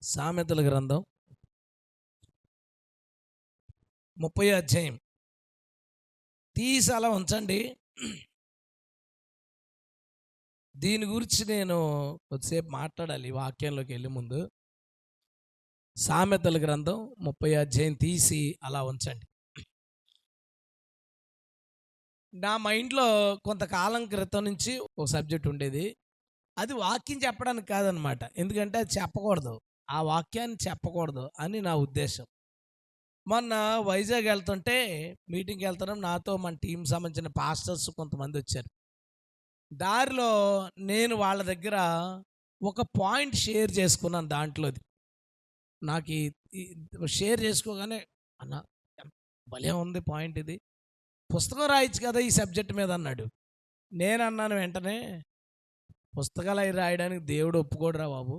సామెతల గ్రంథం 30 అధ్యాయం తీసి అలా ఉంచండి. దీని గురించి నేను కొద్దిసేపు మాట్లాడాలి ఈ వాక్యంలోకి వెళ్ళే ముందు. సామెతల గ్రంథం 30 అధ్యాయం తీసి అలా ఉంచండి. నా మైండ్లో కొంతకాలం క్రితం నుంచి ఒక సబ్జెక్ట్ ఉండేది. అది వాక్యం చెప్పడానికి కాదనమాట, ఎందుకంటే అది చెప్పకూడదు, ఆ వాక్యాన్ని చెప్పకూడదు అని నా ఉద్దేశం. మొన్న వైజాగ్ వెళ్తుంటే మీటింగ్కి వెళ్తున్నాం, నాతో మన టీం సంబంధించిన పాస్టర్స్ కొంతమంది వచ్చారు. దారిలో నేను వాళ్ళ దగ్గర ఒక పాయింట్ షేర్ చేసుకున్నాను. దాంట్లోది నాకు షేర్ చేసుకోగానే, అన్న భలే ఉంది పాయింట్, ఇది పుస్తకం రాయొచ్చు కదా ఈ సబ్జెక్ట్ మీద అన్నాడు. నేను అన్నాను వెంటనే, పుస్తకాలు అవి రాయడానికి దేవుడు ఒప్పుకోడురా బాబు,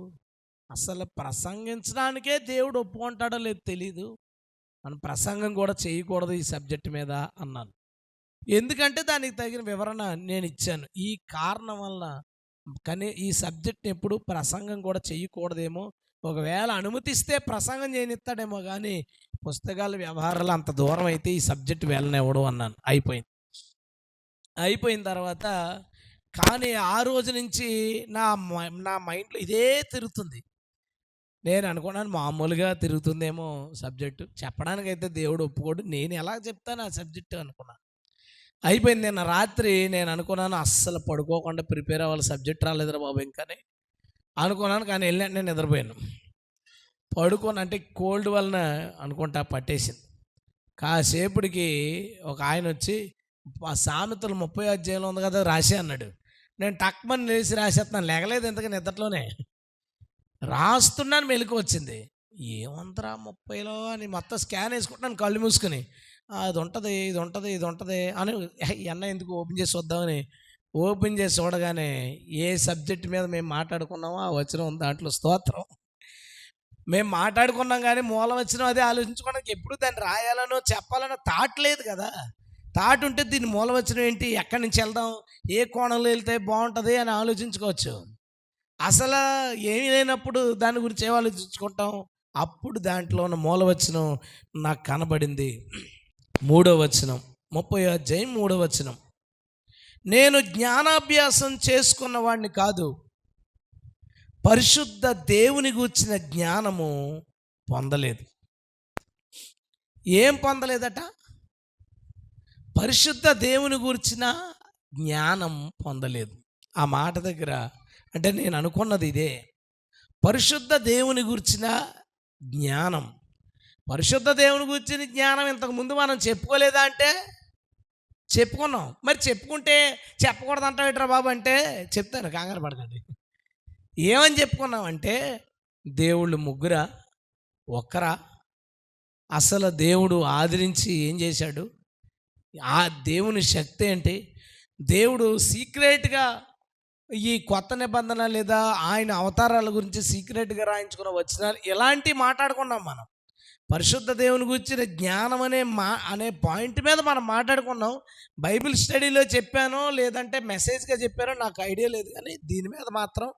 అసలు ప్రసంగించడానికే దేవుడు ఒప్పుకుంటాడో లేదు తెలీదు, మనం ప్రసంగం కూడా చేయకూడదు ఈ సబ్జెక్ట్ మీద అన్నాను. ఎందుకంటే దానికి తగిన వివరణ నేను ఇచ్చాను. ఈ కారణం వల్ల కానీ ఈ సబ్జెక్ట్ని ఎప్పుడు ప్రసంగం కూడా చేయకూడదేమో, ఒకవేళ అనుమతిస్తే ప్రసంగం చేయనిస్తాడేమో, కానీ పుస్తకాల వ్యవహారాలు అంత దూరం అయితే ఈ సబ్జెక్ట్ వెళ్ళనివ్వడు అన్నాను. అయిపోయిన తర్వాత కానీ ఆ రోజు నుంచి నా మైండ్లో ఇదే తిరుగుతుంది. నేను అనుకున్నాను మామూలుగా తిరుగుతుందేమో సబ్జెక్టు, చెప్పడానికైతే దేవుడు ఒప్పుకోడు, నేను ఎలా చెప్తాను ఆ సబ్జెక్టు అనుకున్నాను. అయిపోయింది. నిన్న రాత్రి నేను అనుకున్నాను అస్సలు పడుకోకుండా ప్రిపేర్ అవ్వాలి, సబ్జెక్ట్ రాలేదురా బాబు ఇంకానే అనుకున్నాను. కానీ వెళ్ళినట్టు నేను నిద్రపోయాను. పడుకొని అంటే కోల్డ్ వలన అనుకుంటా పట్టేసింది. కాసేపటికి ఒక ఆయన వచ్చి సామెతలు 30 అధ్యాయంలో ఉంది కదా రాసే అన్నాడు. నేను టక్మని లేచి రాసేస్తున్నాను, లేగలేదు ఇంతగా నిద్రలోనే రాస్తున్నాను. మెలకు వచ్చింది, ఏమంతరా 30లో అని మొత్తం స్కాన్ వేసుకుంటున్నాను కళ్ళు మూసుకొని. అది ఉంటుంది ఇది ఉంటుంది ఇది ఉంటుంది అని ఎన్న ఎందుకు ఓపెన్ చేసి వద్దామని ఓపెన్ చేసి చూడగానే ఏ సబ్జెక్ట్ మీద మేము మాట్లాడుకున్నామో ఆ వచనం దాంట్లో. స్తోత్రం. మేము మాట్లాడుకున్నాం కానీ మూల వచనం అదే ఆలోచించుకోవడానికి ఎప్పుడు దాన్ని రాయాలనో చెప్పాలనో థాట్ లేదు కదా. థాట్ ఉంటే దీన్ని మూల వచనం ఏంటి, ఎక్కడి నుంచి వెళ్దాం, ఏ కోణంలో వెళ్తే బాగుంటుంది అని ఆలోచించుకోవచ్చు. అసలు ఏమీ లేనప్పుడు దాని గురించి ఏం ఆలోచించుకుంటాం. అప్పుడు దాంట్లో ఉన్న మూల వచనం నాకు కనబడింది. 3వ వచనం, 30 అధ్యాయం 3వ వచనం. నేను జ్ఞానాభ్యాసం చేసుకున్న వాడిని కాదు, పరిశుద్ధ దేవుని గూర్చిన జ్ఞానము పొందలేదు. ఏం పొందలేదట? పరిశుద్ధ దేవుని గూర్చిన జ్ఞానం పొందలేదు. ఆ మాట దగ్గర అంటే నేను అనుకున్నది ఇదే, పరిశుద్ధ దేవుని గూర్చిన జ్ఞానం. పరిశుద్ధ దేవుని గురించిన జ్ఞానం ఇంతకుముందు మనం చెప్పుకోలేదా అంటే చెప్పుకున్నాం. మరి చెప్పుకుంటే చెప్పకూడదు అంటావేట్రా బాబు అంటే చెప్తాను, కంగారు పడకండి. ఏమని చెప్పుకున్నామంటే దేవుళ్ళు ముగ్గురా ఒక్కరా, అసలు దేవుడు ఆదరించి ఏం చేశాడు, ఆ దేవుని శక్తి ఏంటి, దేవుడు సీక్రెట్గా ఈ కొత్త నిబంధన లేదా ఆయన అవతారాల గురించి సీక్రెట్గా రాయించుకున్న వచనాలు ఇలాంటివి మాట్లాడుకున్నాం మనం. పరిశుద్ధ దేవుని గురించిన జ్ఞానం అనే పాయింట్ మీద మనం మాట్లాడుకున్నాం. బైబిల్ స్టడీలో చెప్పానో లేదంటే మెసేజ్గా చెప్పానో నాకు ఐడియా లేదు, కానీ దీని మీద మాత్రం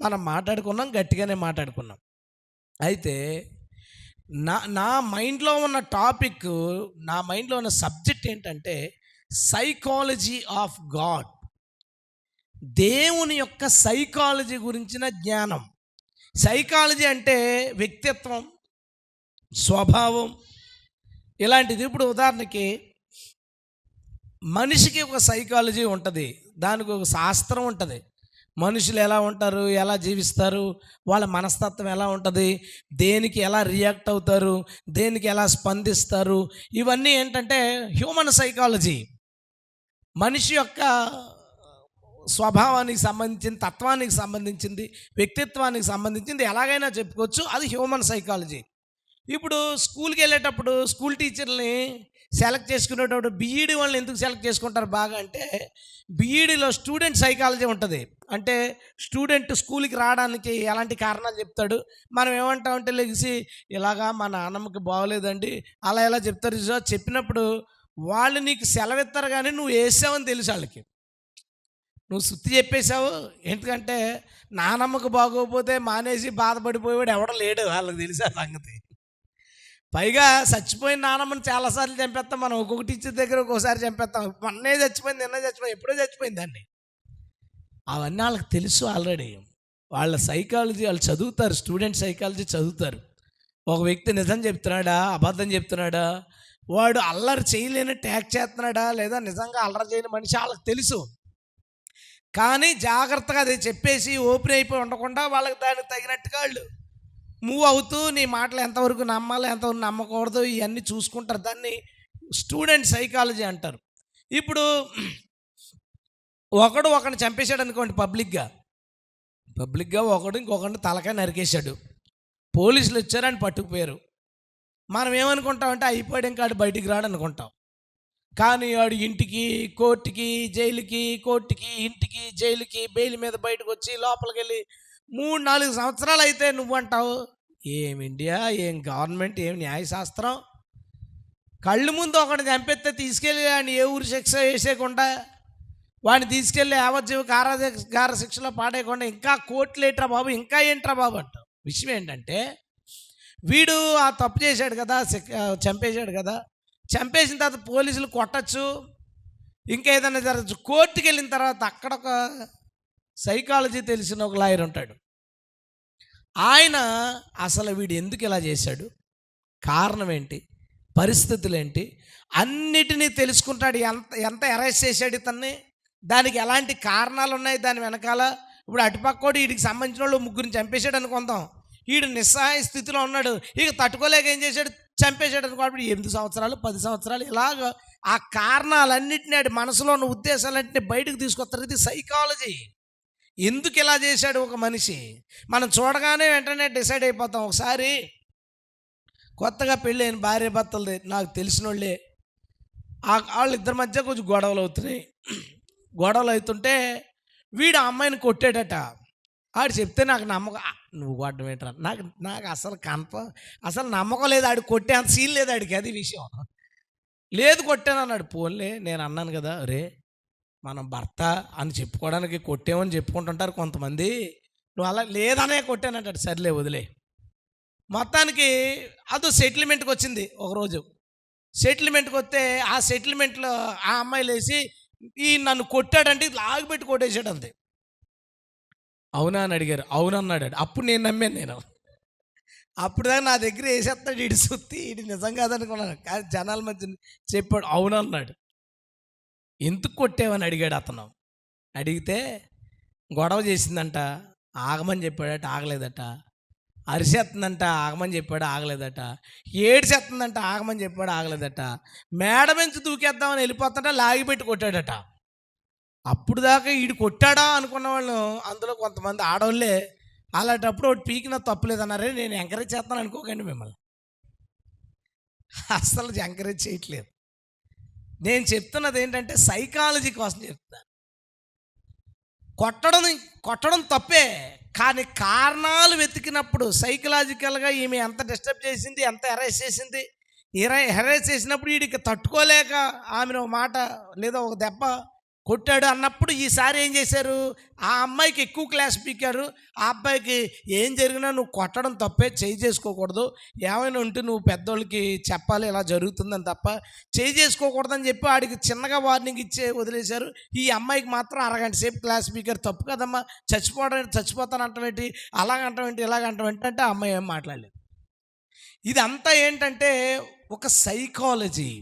మనం మాట్లాడుకున్నాం, గట్టిగానే మాట్లాడుకున్నాం. అయితే నా మైండ్లో ఉన్న టాపిక్, నా మైండ్లో ఉన్న సబ్జెక్ట్ ఏంటంటే సైకాలజీ ఆఫ్ గాడ్. దేవుని యొక్క సైకాలజీ గురించిన జ్ఞానం. సైకాలజీ అంటే వ్యక్తిత్వం, స్వభావం ఇలాంటిది. ఇప్పుడు ఉదాహరణకి మనిషికి ఒక సైకాలజీ ఉంటుంది, దానికి ఒక శాస్త్రం ఉంటుంది. మనుషులు ఎలా ఉంటారు, ఎలా జీవిస్తారు, వాళ్ళ మనస్తత్వం ఎలా ఉంటుంది, దేనికి ఎలా రియాక్ట్ అవుతారు, దేనికి ఎలా స్పందిస్తారు, ఇవన్నీ ఏంటంటే హ్యూమన్ సైకాలజీ. మనిషి యొక్క స్వభావానికి సంబంధించింది, తత్వానికి సంబంధించింది, వ్యక్తిత్వానికి సంబంధించింది ఎలాగైనా చెప్పుకోవచ్చు, అది హ్యూమన్ సైకాలజీ. ఇప్పుడు స్కూల్కి వెళ్ళేటప్పుడు స్కూల్ టీచర్ని సెలెక్ట్ చేసుకునేటప్పుడు బీఈడి వాళ్ళని ఎందుకు సెలెక్ట్ చేసుకుంటారు బాగా అంటే, బీఈడిలో స్టూడెంట్ సైకాలజీ ఉంటుంది. అంటే స్టూడెంట్ స్కూల్కి రావడానికి ఎలాంటి కారణాలు చెప్తాడు, మనం ఏమంటామంటే లెగిసి ఇలాగా మా నాన్నమ్మకి బాగోలేదండి అలా ఎలా చెప్తారు. చెప్పినప్పుడు వాళ్ళు నీకు సెలవు ఇస్తారు కానీ నువ్వు వేసావని తెలుసు వాళ్ళకి. నువ్వు సుత్తి చెప్పేశావు. ఎందుకంటే నానమ్మకు బాగోకపోతే మానేసి బాధపడిపోయేవాడు ఎవడో లేడు, వాళ్ళకి తెలిసే సంగతి. పైగా చచ్చిపోయిన నానమ్మని చాలాసార్లు చంపేస్తాం మనం. ఒక్కొక్క టీచర్ దగ్గర ఒక్కోసారి చంపేస్తాం. మొన్నే చచ్చిపోయింది, నిన్న చచ్చిపోయింది, ఎప్పుడో చచ్చిపోయిందండి. అవన్నీ వాళ్ళకి తెలుసు ఆల్రెడీ. వాళ్ళ సైకాలజీ వాళ్ళు చదువుతారు, స్టూడెంట్ సైకాలజీ చదువుతారు. ఒక వ్యక్తి నిజం చెప్తున్నాడా, అబద్ధం చెప్తున్నాడా, వాడు అల్లరి చేయలేని ట్యాక్ చేస్తున్నాడా, లేదా నిజంగా అల్లరి చేయని మనిషి వాళ్ళకి తెలుసు. కానీ జాగ్రత్తగా అది చెప్పేసి ఓపెన్ అయిపోయి ఉండకుండా వాళ్ళకి దానికి తగినట్టుగా వాళ్ళు మూవ్ అవుతూ నీ మాటలు ఎంతవరకు నమ్మాలి, ఎంతవరకు నమ్మకూడదు, ఇవన్నీ చూసుకుంటారు. దాన్ని స్టూడెంట్ సైకాలజీ అంటారు. ఇప్పుడు ఒకడిని చంపేశాడు అనుకోండి, పబ్లిక్గా ఒకడు ఇంకొకడిని తలకాయ నరికేశాడు. పోలీసులు వచ్చారని పట్టుకుపోయారు. మనం ఏమనుకుంటామంటే అయిపోయాడు, ఇంకా ఆడు బయటికి రాడు అనుకుంటాం. కానీ ఆడు ఇంటికి, కోర్టుకి, జైలుకి, కోర్టుకి, ఇంటికి, జైలుకి, బెయిల్ మీద బయటకు వచ్చి లోపలికి వెళ్ళి 3-4 సంవత్సరాలు అయితే నువ్వంటావు ఏం ఇండియా, ఏం గవర్నమెంట్, ఏం న్యాయశాస్త్రం. కళ్ళు ముందు ఒకటి చంపేస్తే తీసుకెళ్ళి వాడిని ఏ ఊరు శిక్ష వేసేయకుండా, వాడిని తీసుకెళ్ళి యావజ్జీవ కారాగార శిక్షలో పాడేయకుండా ఇంకా కోర్టులు ఏంట్రా బాబు, ఇంకా ఏంట్రా బాబు అంటావు. విషయం ఏంటంటే వీడు ఆ తప్పు చేశాడు కదా, చంపేశాడు కదా, చంపేసిన తర్వాత పోలీసులు కొట్టచ్చు, ఇంకా ఏదైనా జరగచ్చు. కోర్టుకి వెళ్ళిన తర్వాత అక్కడ ఒక సైకాలజీ తెలిసిన ఒక లాయర్ ఉంటాడు. ఆయన అసలు వీడు ఎందుకు ఇలా చేశాడు, కారణం ఏంటి, పరిస్థితులు ఏంటి, అన్నిటినీ తెలుసుకుంటాడు. ఎంత అరెస్ట్ చేశాడు ఇతన్ని, దానికి ఎలాంటి కారణాలు ఉన్నాయి దాని వెనకాల. ఇప్పుడు అటుపక్కోడు వీడికి సంబంధించిన వాళ్ళు 3 చంపేశాడు అనుకుందాం. వీడు నిస్సహాయ స్థితిలో ఉన్నాడు, ఇక తట్టుకోలేక ఏం చేశాడు, చంపేశాడు అనుకోండి. 8 సంవత్సరాలు 10 సంవత్సరాలు ఇలాగ ఆ కారణాలన్నింటినీ ఆడి మనసులో ఉన్న ఉద్దేశాలన్నింటినీ బయటకు తీసుకొస్తారు. ఇది సైకాలజీ. ఎందుకు ఇలా చేశాడు ఒక మనిషి, మనం చూడగానే వెంటనే డిసైడ్ అయిపోతాం. ఒకసారి కొత్తగా పెళ్ళైన భార్య భర్తలది నాకు తెలిసిన వాళ్ళే, వాళ్ళిద్దరి మధ్య కొంచెం గొడవలు అవుతున్నాయి. గొడవలు అవుతుంటే వీడు ఆ అమ్మాయిని కొట్టాడట. ఆడు చెప్తే నాకు నమ్మకం, నువ్వు కొట్టడం ఏంట్రా, నాకు అసలు నమ్మకం లేదు. ఆడు కొట్టే అంత సీన్ లేదు ఆడికి, అది విషయం లేదు. కొట్టాను అన్నాడు. పోన్లే, నేను అన్నాను కదా, రే మనం భర్త అని చెప్పుకోవడానికి కొట్టేమని చెప్పుకుంటుంటారు కొంతమంది, నువ్వు అలా లేదనే కొట్టానంటాడు. సర్లే వదిలే. మొత్తానికి అదో సెటిల్మెంట్కి వచ్చింది. ఒకరోజు సెటిల్మెంట్కి వస్తే ఆ సెటిల్మెంట్లో ఆ అమ్మాయి లేచి ఈ నన్ను కొట్టాడంటే లాగిపెట్టి కొట్టేసాడు అంతే. అవునా అని అడిగారు. అవునన్నాడు. అప్పుడు నేను నమ్మాను. అప్పుడు దాకా నా దగ్గర వేసేస్తాడు ఇటు సుత్తి, ఇటు నిజం కాదనుకున్నాను. కానీ జనాల మధ్య చెప్పాడు అవునన్నాడు. ఎందుకు కొట్టేవని అడిగాడు అతను. అడిగితే గొడవ చేసిందంట, ఆగమని చెప్పాడట, ఆగలేదట. అరిసేస్తుందంట, ఆగమని చెప్పాడు, ఆగలేదట. ఏడ్చేస్తుందంట, ఆగమని చెప్పాడు, ఆగలేదట. మేడ నుంచి దూకేద్దామని వెళ్ళిపోతుంటే లాగిపెట్టి కొట్టాడట. అప్పుడు దాకా వీడు కొట్టాడా అనుకున్న వాళ్ళు అందులో కొంతమంది ఆడవాళ్ళే అలాంటప్పుడు ఒకటి పీకినా తప్పులేదన్నారే. నేను ఎంకరేజ్ చేస్తాను అనుకోకండి, మిమ్మల్ని అస్సలు ఎంకరేజ్ చేయట్లేదు. నేను చెప్తున్నది ఏంటంటే సైకాలజీ కోసం చెప్తాను. కొట్టడం తప్పే, కానీ కారణాలు వెతికినప్పుడు సైకలాజికల్గా ఈమె ఎంత డిస్టర్బ్ చేసింది, ఎంత హెరాస్ చేసింది, హెరాస్ చేసినప్పుడు వీడికి తట్టుకోలేక ఆమెను ఒక మాట లేదా ఒక దెబ్బ కొట్టాడు అన్నప్పుడు ఈసారి ఏం చేశారు, ఆ అమ్మాయికి ఎక్కువ క్లాస్ పీకారు. ఆ అబ్బాయికి ఏం జరిగినా నువ్వు కొట్టడం తప్పే, చేయి చేసుకోకూడదు, ఏమైనా ఉంటే నువ్వు పెద్దోళ్ళకి చెప్పాలి ఇలా జరుగుతుందని తప్ప చేయి చేసుకోకూడదని చెప్పి ఆడికి చిన్నగా వార్నింగ్ ఇచ్చే వదిలేశారు. ఈ అమ్మాయికి మాత్రం అరగంట సేపు క్లాస్ స్పీకర్. తప్పు కదమ్మా, చచ్చిపోతాను అంటావేంటి, అలాగంటావేంటి, ఇలాగంటావేంటి అంటే ఆ అమ్మాయి ఏం మాట్లాడలేదు. ఇదంతా ఏంటంటే ఒక సైకాలజీ,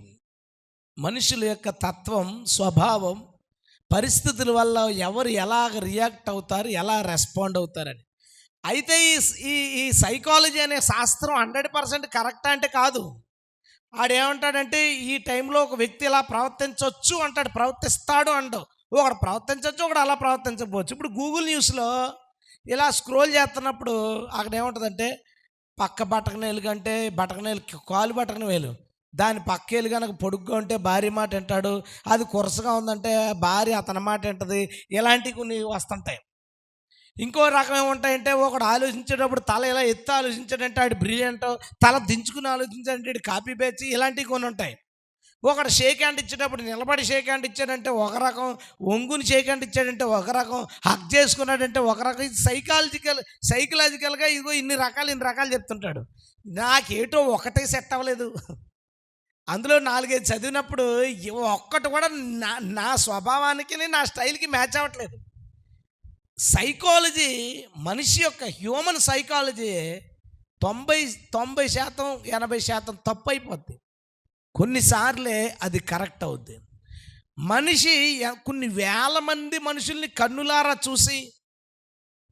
మనుషుల యొక్క తత్వం, స్వభావం, పరిస్థితుల వల్ల ఎవరు ఎలాగ రియాక్ట్ అవుతారు, ఎలా రెస్పాండ్ అవుతారని. అయితే ఈ సైకాలజీ అనే శాస్త్రం 100% కరెక్ట్ అంటే కాదు. ఆడేమంటాడంటే ఈ టైంలో ఒక వ్యక్తి ఇలా ప్రవర్తించవచ్చు అంటాడు, ప్రవర్తిస్తాడు అంటావు. ఒకడు ప్రవర్తించవచ్చు, ఒకడు అలా ప్రవర్తించకపోవచ్చు. ఇప్పుడు గూగుల్ న్యూస్లో ఇలా స్క్రోల్ చేస్తున్నప్పుడు అక్కడ ఏముంటుందంటే పక్క బటకనేలు కంటే కాలు బటకన వేలు, దాని పక్కేలు కనుక పొడుగ్గా ఉంటే భార్య మాట వింటాడు, అది కురసగా ఉందంటే భార్య అతని మాట వింటది. ఇలాంటివి కొన్ని వస్తుంటాయి. ఇంకో రకం ఏముంటాయంటే ఒకడు ఆలోచించేటప్పుడు తల ఇలా ఎత్తి ఆలోచించాడంటే ఆడు బ్రిలియంట్, తల దించుకుని ఆలోచించాడంటే కాపీ బ్యాచ్, ఇలాంటివి కొన్ని ఉంటాయి. ఒకడు షేక్ హ్యాండ్ ఇచ్చేటప్పుడు నిలబడి షేక్ హ్యాండ్ ఇచ్చాడంటే ఒక రకం, ఒంగుని షేక్ హ్యాండ్ ఇచ్చాడంటే ఒక రకం, హక్ చేసుకున్నాడంటే ఒక రకం. ఇది సైకలాజికల్గా ఇదిగో ఇన్ని రకాలు చెప్తుంటాడు. నాకేటో ఒకటే సెట్ అవ్వలేదు. అందులో 4, 5 చదివినప్పుడు ఒక్కటి కూడా నా స్వభావానికి నా స్టైల్కి మ్యాచ్ అవ్వట్లేదు. సైకాలజీ, మనిషి యొక్క హ్యూమన్ సైకాలజీ 90% 80% తప్పు అయిపోద్ది. కొన్నిసార్లే అది కరెక్ట్ అవుద్ది. మనిషి కొన్ని వేల మంది మనుషుల్ని కన్నులారా చూసి,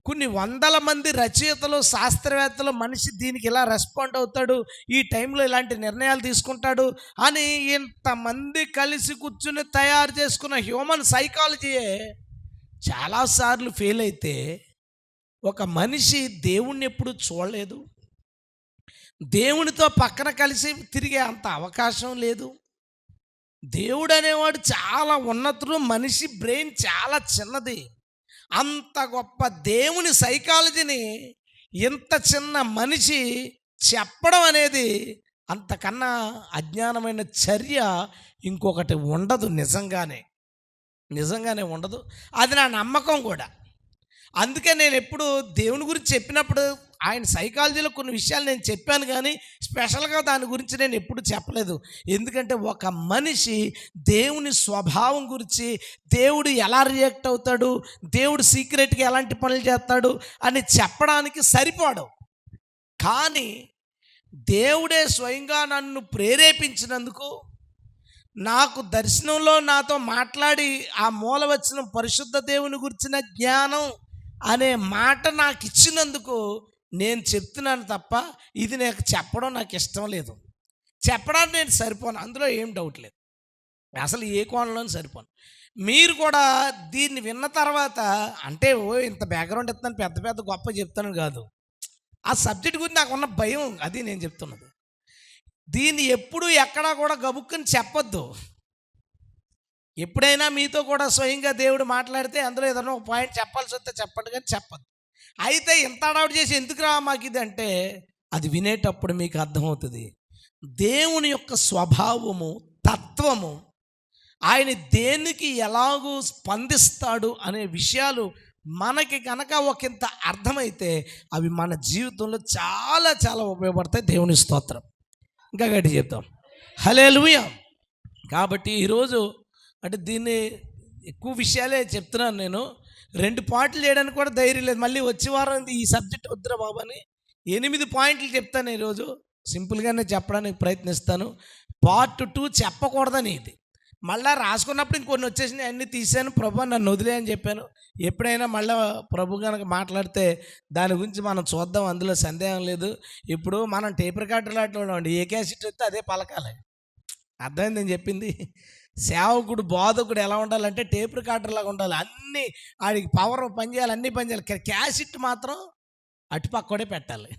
కొన్ని వందల మంది రచయితలు, శాస్త్రవేత్తలు మనిషి దీనికి ఇలా రెస్పాండ్ అవుతాడు, ఈ టైంలో ఇలాంటి నిర్ణయాలు తీసుకుంటాడు అని ఇంతమంది కలిసి కూర్చుని తయారు చేసుకున్న హ్యూమన్ సైకాలజీయే చాలాసార్లు ఫెయిల్ అయితే, ఒక మనిషి దేవుణ్ణి ఎప్పుడు చూడలేదు, దేవునితో పక్కన కలిసి తిరిగే అంత అవకాశం లేదు. దేవుడు అనేవాడు చాలా ఉన్నతుడు, మనిషి బ్రెయిన్ చాలా చిన్నది. అంత గొప్ప దేవుని సైకాలజీని ఇంత చిన్న మనిషి చెప్పడం అనేది అంతకన్నా అజ్ఞానమైన చర్య ఇంకొకటి ఉండదు. నిజంగానే ఉండదు. అది నా నమ్మకం కూడా. అందుకే నేను ఎప్పుడు దేవుని గురించి చెప్పినప్పుడు ఆయన సైకాలజీలో కొన్ని విషయాలు నేను చెప్పాను, కానీ స్పెషల్గా దాని గురించి నేను ఎప్పుడు చెప్పలేదు. ఎందుకంటే ఒక మనిషి దేవుని స్వభావం గురించి, దేవుడు ఎలా రియాక్ట్ అవుతాడు, దేవుడు సీక్రెట్గా ఎలాంటి పనులు చేస్తాడు అని చెప్పడానికి సరిపోడు. కానీ దేవుడే స్వయంగా నన్ను ప్రేరేపించినందుకు, నాకు దర్శనంలో నాతో మాట్లాడి ఆ మూల వచ్చిన పరిశుద్ధ దేవుని గురించిన జ్ఞానం అనే మాట నాకు ఇచ్చినందుకు నేను చెప్తున్నాను తప్ప, ఇది నాకు చెప్పడం నాకు ఇష్టం లేదు. చెప్పడానికి నేను సరిపోను, అందులో ఏం డౌట్ లేదు. అసలు ఏ కోణంలోనూ సరిపోను. మీరు కూడా దీన్ని విన్న తర్వాత అంటే ఇంత బ్యాక్గ్రౌండ్ ఇస్తాను, పెద్ద పెద్ద గొప్ప చెప్తాను కాదు, ఆ సబ్జెక్ట్ గురించి నాకున్న భయం, అది నేను చెప్తున్నది. దీన్ని ఎప్పుడు ఎక్కడా కూడా గబుక్కుని చెప్పొద్దు. ఎప్పుడైనా మీతో కూడా స్వయంగా దేవుడు మాట్లాడితే అందులో ఏదైనా ఒక పాయింట్ చెప్పాల్సి వస్తే చెప్పండి, కానీ చెప్పద్దు. అయితే ఇంత అడౌట్ చేసి ఎందుకు రా మాకు ఇది అంటే, అది వినేటప్పుడు మీకు అర్థమవుతుంది దేవుని యొక్క స్వభావము, తత్వము, ఆయన దేనికి ఎలాగూ స్పందిస్తాడు అనే విషయాలు మనకి కనుక ఒకంత అర్థమైతే అవి మన జీవితంలో చాలా చాలా ఉపయోగపడతాయి. దేవుని స్తోత్రం. ఇంకా గట్టి చెప్తాం, హల్లెలూయా. కాబట్టి ఈరోజు అంటే దీన్ని ఎక్కువ విషయాలే చెప్తున్నాను నేను. 2 పాయింట్లు చేయడానికి కూడా ధైర్యం లేదు. మళ్ళీ వచ్చే వారం ఈ సబ్జెక్ట్ వద్దురా బాబు అని 8 పాయింట్లు చెప్తాను ఈరోజు. సింపుల్గానే చెప్పడానికి ప్రయత్నిస్తాను. పార్ట్ 2 చెప్పకూడదని ఇది. మళ్ళీ రాసుకున్నప్పుడు ఇంకొన్ని వచ్చేసినాయి, అన్నీ తీసాను. ప్రభు నన్ను వదిలే అని చెప్పాను. ఎప్పుడైనా మళ్ళీ ప్రభు కనుక మాట్లాడితే దాని గురించి మనం చూద్దాం, అందులో సందేహం లేదు. ఇప్పుడు మనం టేప్ రికార్డర్ లాంటి ఉండి ఏ క్యాసెట్ వస్తే అదే పలకాలి. అర్థమైంది నేను చెప్పింది. సేవకుడు, బోధకుడు ఎలా ఉండాలంటే టేప్ రికార్డర్ లాగా ఉండాలి. అన్నీ ఆడికి పవర్ పనిచేయాలి, అన్నీ పనిచేయాలి. క్యాసెట్ మాత్రం అటుపక్కడే పెట్టాలి.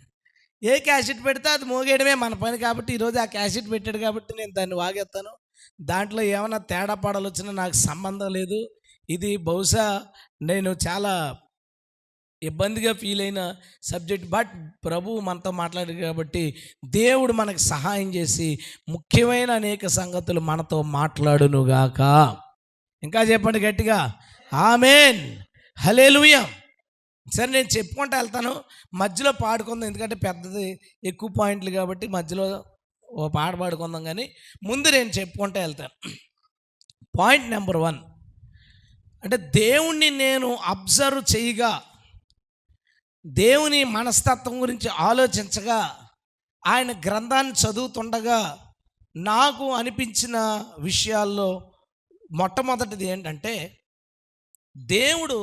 ఏ క్యాసెట్ పెడితే అది మోగేయడమే మన పని. కాబట్టి ఈరోజు ఆ క్యాసెట్ పెట్టాడు కాబట్టి నేను దాన్ని వాగేస్తాను. దాంట్లో ఏమైనా తేడా పాడాలు వచ్చినా నాకు సంబంధం లేదు. ఇది బహుశా నేను చాలా ఇబ్బందిగా ఫీల్ అయిన సబ్జెక్ట్, బట్ ప్రభువు మనతో మాట్లాడారు కాబట్టి దేవుడు మనకు సహాయం చేసి ముఖ్యమైన అనేక సంగతులు మనతో మాట్లాడునుగాక. ఇంకా చెప్పండి గట్టిగా, ఆమేన్, హల్లెలూయా. సరే, నేను చెప్పుకుంటూ వెళ్తాను, మధ్యలో పాడుకుందాం. ఎందుకంటే పెద్దది ఎక్కువ పాయింట్లు కాబట్టి మధ్యలో ఓ పాట పాడుకుందాం. కానీ ముందు నేను చెప్పుకుంటూ వెళ్తాను. పాయింట్ నెంబర్ 1 అంటే దేవుణ్ణి నేను అబ్జర్వ్ చేయగా, దేవుని మనస్తత్వం గురించి ఆలోచించగా, ఆయన గ్రంథాన్ని చదువుతుండగా నాకు అనిపించిన విషయాల్లో మొట్టమొదటిది ఏంటంటే, దేవుడు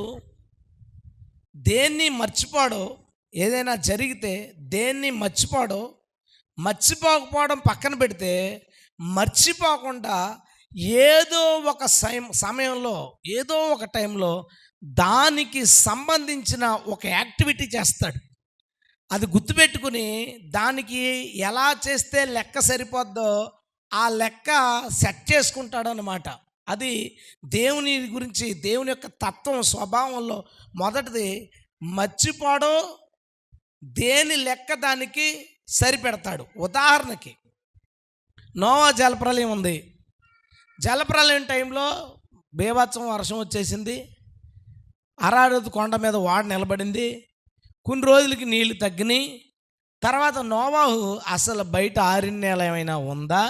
దేన్ని మర్చిపోడో, ఏదైనా జరిగితే దేన్ని మర్చిపోకపోవడం పక్కన పెడితే, మర్చిపోకుండా ఏదో ఒక సమయంలో, ఏదో ఒక టైంలో దానికి సంబంధించిన ఒక యాక్టివిటీ చేస్తాడు. అది గుర్తుపెట్టుకుని దానికి ఎలా చేస్తే లెక్క సరిపోద్దో ఆ లెక్క సెట్ చేసుకుంటాడు అన్నమాట. అది దేవుని గురించి, దేవుని యొక్క తత్వం, స్వభావంలో మొదటిది. మర్చిపోడో, దేని లెక్క దానికి సరిపెడతాడు. ఉదాహరణకి నోవా జలప్రలయం ఉంది. జలప్రలయం టైంలో బీభత్సం వర్షం వచ్చేసింది. అరారతు కొండ మీద వాడ నిలబడింది. కొన్ని రోజులకి నీళ్లు తగ్గినాయి. తర్వాత నోవాహు అసలు బయట ఆరిన నేల ఏమైనా ఉందా,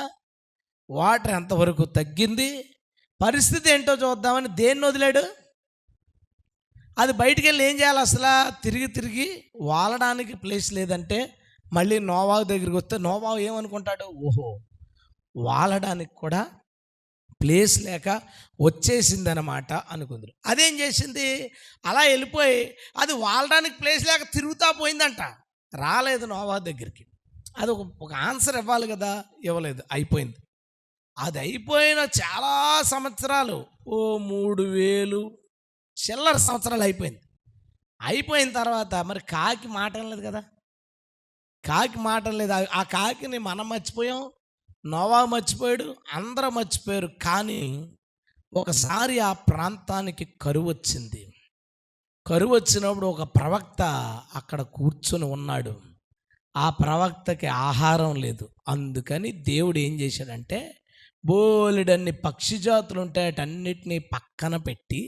వాటర్ ఎంతవరకు తగ్గింది, పరిస్థితి ఏంటో చూద్దామని దేన్ని వదిలాడు? అది బయటికి వెళ్ళి ఏం చేయాలి? అసలు తిరిగి వాలడానికి ప్లేస్ లేదంటే మళ్ళీ నోవాహు దగ్గరికి వస్తే నోవాహు ఏమనుకుంటాడు? ఓహో, వాలడానికి కూడా ప్లేస్ లేక వచ్చేసిందనమాట అనుకుందరు. అదేం చేసింది? అలా వెళ్ళిపోయి అది వాలడానికి ప్లేస్ లేక తిరుగుతా పోయిందంట. రాలేదు నోవాహు దగ్గరికి. అది ఒక ఆన్సర్ ఇవ్వాలి కదా, ఇవ్వలేదు, అయిపోయింది. అది అయిపోయిన చాలా సంవత్సరాలు, 3000 చిల్లర సంవత్సరాలు అయిపోయింది. అయిపోయిన తర్వాత మరి కాకి మాట లేదు కదా, కాకి మాట లేదు. ఆ కాకిని మనం మర్చిపోయాం, నోవాహు మర్చిపోయాడు, అందరూ మర్చిపోయారు. కానీ ఒకసారి ఆ ప్రాంతానికి కరువు వచ్చింది. కరువు వచ్చినప్పుడు ఒక ప్రవక్త అక్కడ కూర్చొని ఉన్నాడు. ఆ ప్రవక్తకి ఆహారం లేదు. అందుకని దేవుడు ఏం చేశాడంటే బోలెడన్ని పక్షి జాతులు ఉంటాయి, అన్నిటినీ పక్కన పెట్టి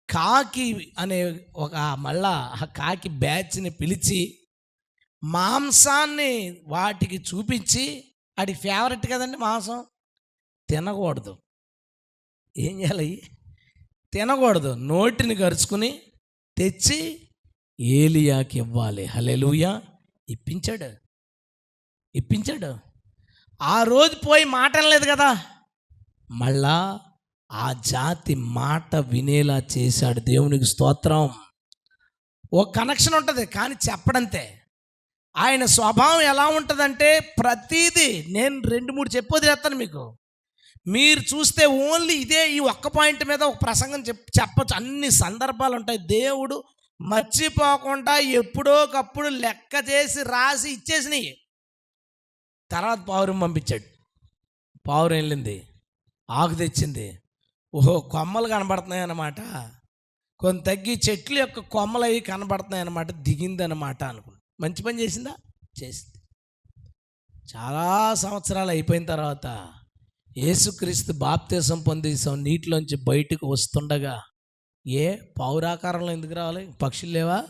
కాకి అనే మళ్ళా ఆ కాకి బ్యాచ్ని పిలిచి మాంసాన్ని వాటికి చూపించి, వాటికి ఫేవరెట్ కదండి మాంసం, తినకూడదు. ఏం చేయాలి? తినకూడదు. నోటిని కరుచుకుని తెచ్చి ఏలియాకి ఇవ్వాలి. హల్లెలూయా. ఇప్పించాడు. ఆ రోజు పోయి మాట అనలేదు కదా, మళ్ళా ఆ జాతి మాట వినేలా చేశాడు. దేవునికి స్తోత్రం. ఒక కనెక్షన్ ఉంటుంది కానీ చెప్పడంతే. ఆయన స్వభావం ఎలా ఉంటుందంటే ప్రతిదీ నేను 2-3 చెప్పొదిలేస్తాను మీకు. మీరు చూస్తే ఓన్లీ ఈ ఒక్క పాయింట్ మీద ఒక ప్రసంగం చెప్పచ్చు. అన్ని సందర్భాలు ఉంటాయి. దేవుడు మర్చిపోకుండా ఎప్పుడోకప్పుడు లెక్క చేసి రాసి ఇచ్చేసినాయి. తర్వాత పావురం పంపించాడు. పావురం వెళ్ళింది, ఆకు తెచ్చింది. ఓహో, కొమ్మలు కనబడుతున్నాయి అన్నమాట. కొంత తగ్గి చెట్ల యొక్క కొమ్మలు అవి కనబడుతున్నాయి అన్నమాట. దిగింది అన్నమాట అనుకున్నాను. మంచి పని చేసిందా? చేసింది. చాలా సంవత్సరాలు అయిపోయిన తర్వాత యేసుక్రీస్తు బాప్తిసం పొందేసాం. నీటిలోంచి బయటకు వస్తుండగా పావురాకారంలో ఎందుకు రావాలి? పక్షులు లేవా?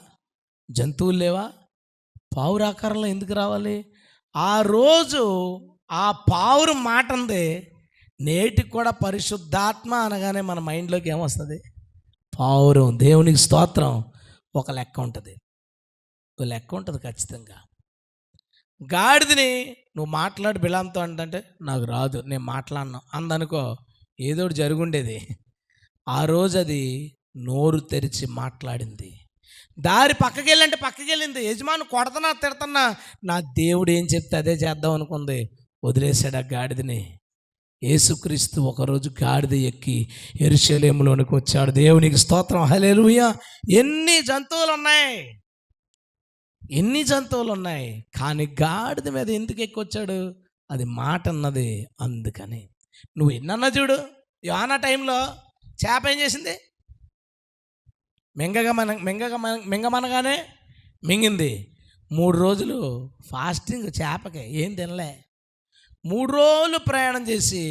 జంతువులు లేవా? పావురాకారంలో ఎందుకు రావాలి? ఆ రోజు ఆ పావురం మాట ఉంది. నేటికి కూడా పరిశుద్ధాత్మ అనగానే మన మైండ్లోకి ఏమొస్తుంది? పావురం. దేవునికి స్తోత్రం. ఒక లెక్క ఉంటుంది ఖచ్చితంగా. గాడిదని నువ్వు మాట్లాడు బిలాంతో అంటే నాకు రాదు, నేను మాట్లాడను అందనుకో, ఏదో జరుగుండేది. ఆ రోజు అది నోరు తెరిచి మాట్లాడింది. దారి పక్కకి వెళ్ళంటే పక్కకి వెళ్ళింది. యజమాని కొడతన్నా తిడతన్నా నా దేవుడు ఏం చెప్తే అదే చేద్దాం అనుకుంది. వదిలేశాడు ఆ గాడిదని. యేసుక్రీస్తు ఒకరోజు గాడిద ఎక్కి యెరూషలేములోనికి వచ్చాడు. దేవునికి స్తోత్రం. హల్లెలూయా. ఎన్ని జంతువులు ఉన్నాయి కానీ గాడిద మీద ఎందుకు ఎక్కొచ్చాడు? అది మాట అన్నది. అందుకని నువ్వు ఎన్నన్నా చూడు. యోనా టైంలో చేప ఏం చేసింది? మింగమనగానే మింగింది. 3 రోజులు ఫాస్టింగ్ చేపకి ఏం తినలే. 3 రోజులు ప్రయాణం చేసి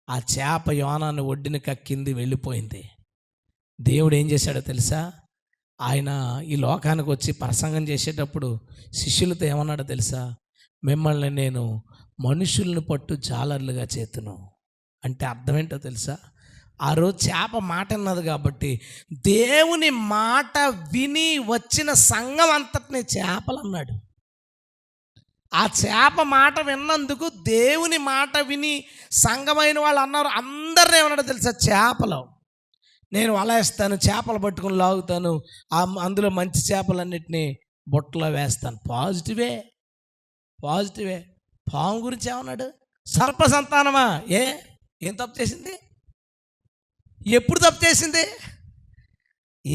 ఆ చేప యోనాను ఒడ్డుని కక్కింది, వెళ్ళిపోయింది. దేవుడు ఏం చేశాడో తెలుసా? ఆయన ఈ లోకానికి వచ్చి ప్రసంగం చేసేటప్పుడు శిష్యులతో ఏమన్నాడో తెలుసా? మిమ్మల్ని నేను మనుషులను పట్టు జాలర్లుగా చేతును అంటే అర్థం ఏంటో తెలుసా? ఆ రోజు చేప మాట అన్నది కాబట్టి దేవుని మాట విని వచ్చిన సంఘం అంతటిని చేపలు అన్నాడు. ఆ చేప మాట విన్నందుకు దేవుని మాట విని సంఘమైన వాళ్ళు అన్నారు. అందరినీ ఏమన్నాడో తెలుసా? చేపలు. నేను వల వేస్తాను, చేపలు పట్టుకుని లాగుతాను, అందులో మంచి చేపలన్నిటినీ బుట్టలో వేస్తాను. పాజిటివే. పాము గురించి ఏమన్నాడు? సర్ప సంతానమా, ఏం తప్పు చేసింది? ఎప్పుడు తప్పు చేసింది?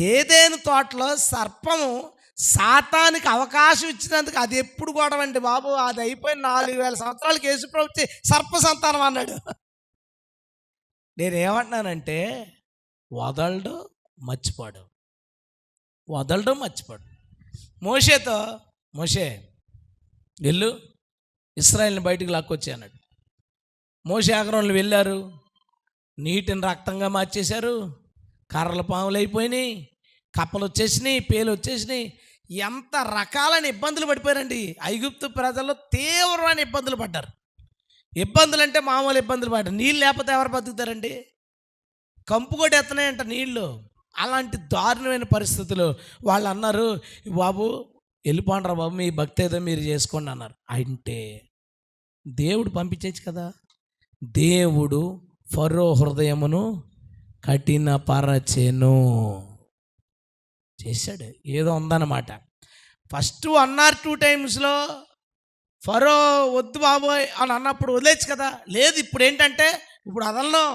ఏదేను తోటలో సర్పము సాతానికి అవకాశం ఇచ్చినందుకు అది ఎప్పుడు గొడవండి బాబు. అది అయిపోయిన 4000 సంవత్సరాలు యేసు ప్రభువు సర్ప సంతానం అన్నాడు. నేనేమంటున్నానంటే వదలడు మర్చిపోడు. మోషే వెళ్ళు, ఇశ్రాయేలుని బయటికి లాక్కొచ్చి అన్నాడు. మోషే అహరోనులు వెళ్ళారు. నీటిని రక్తంగా మార్చేశారు, కర్రల పాములు అయిపోయినాయి, కప్పలు వచ్చేసినాయి, పేలు వచ్చేసినాయి. ఎంత రకాలైన ఇబ్బందులు పడిపోయారండి. ఐగుప్తు ప్రజలు తీవ్రమైన ఇబ్బందులు పడ్డారు. ఇబ్బందులు అంటే మామూలు ఇబ్బందులు పడ్డారు. నీళ్ళు లేకపోతే ఎవరు బతుకుతారండి? కంపు కూడా ఎత్తనాయంట నీళ్ళు. అలాంటి దారుణమైన పరిస్థితులు. వాళ్ళు అన్నారు, బాబు వెళ్ళిపోండ్రా బాబు, మీ భక్తి ఏదో మీరు చేసుకోండి అన్నారు. అంటే దేవుడు పంపించచ్చు కదా. దేవుడు ఫరో హృదయమును కఠినపరచెను చేశాడు. ఏదో ఉందన్నమాట. ఫస్ట్ 1 or 2 టైమ్స్లో ఫరో వద్దు బాబోయ్ అని అన్నప్పుడు వదిలేచ్చు కదా. లేదు, ఇప్పుడు ఏంటంటే ఇప్పుడు అదల్లో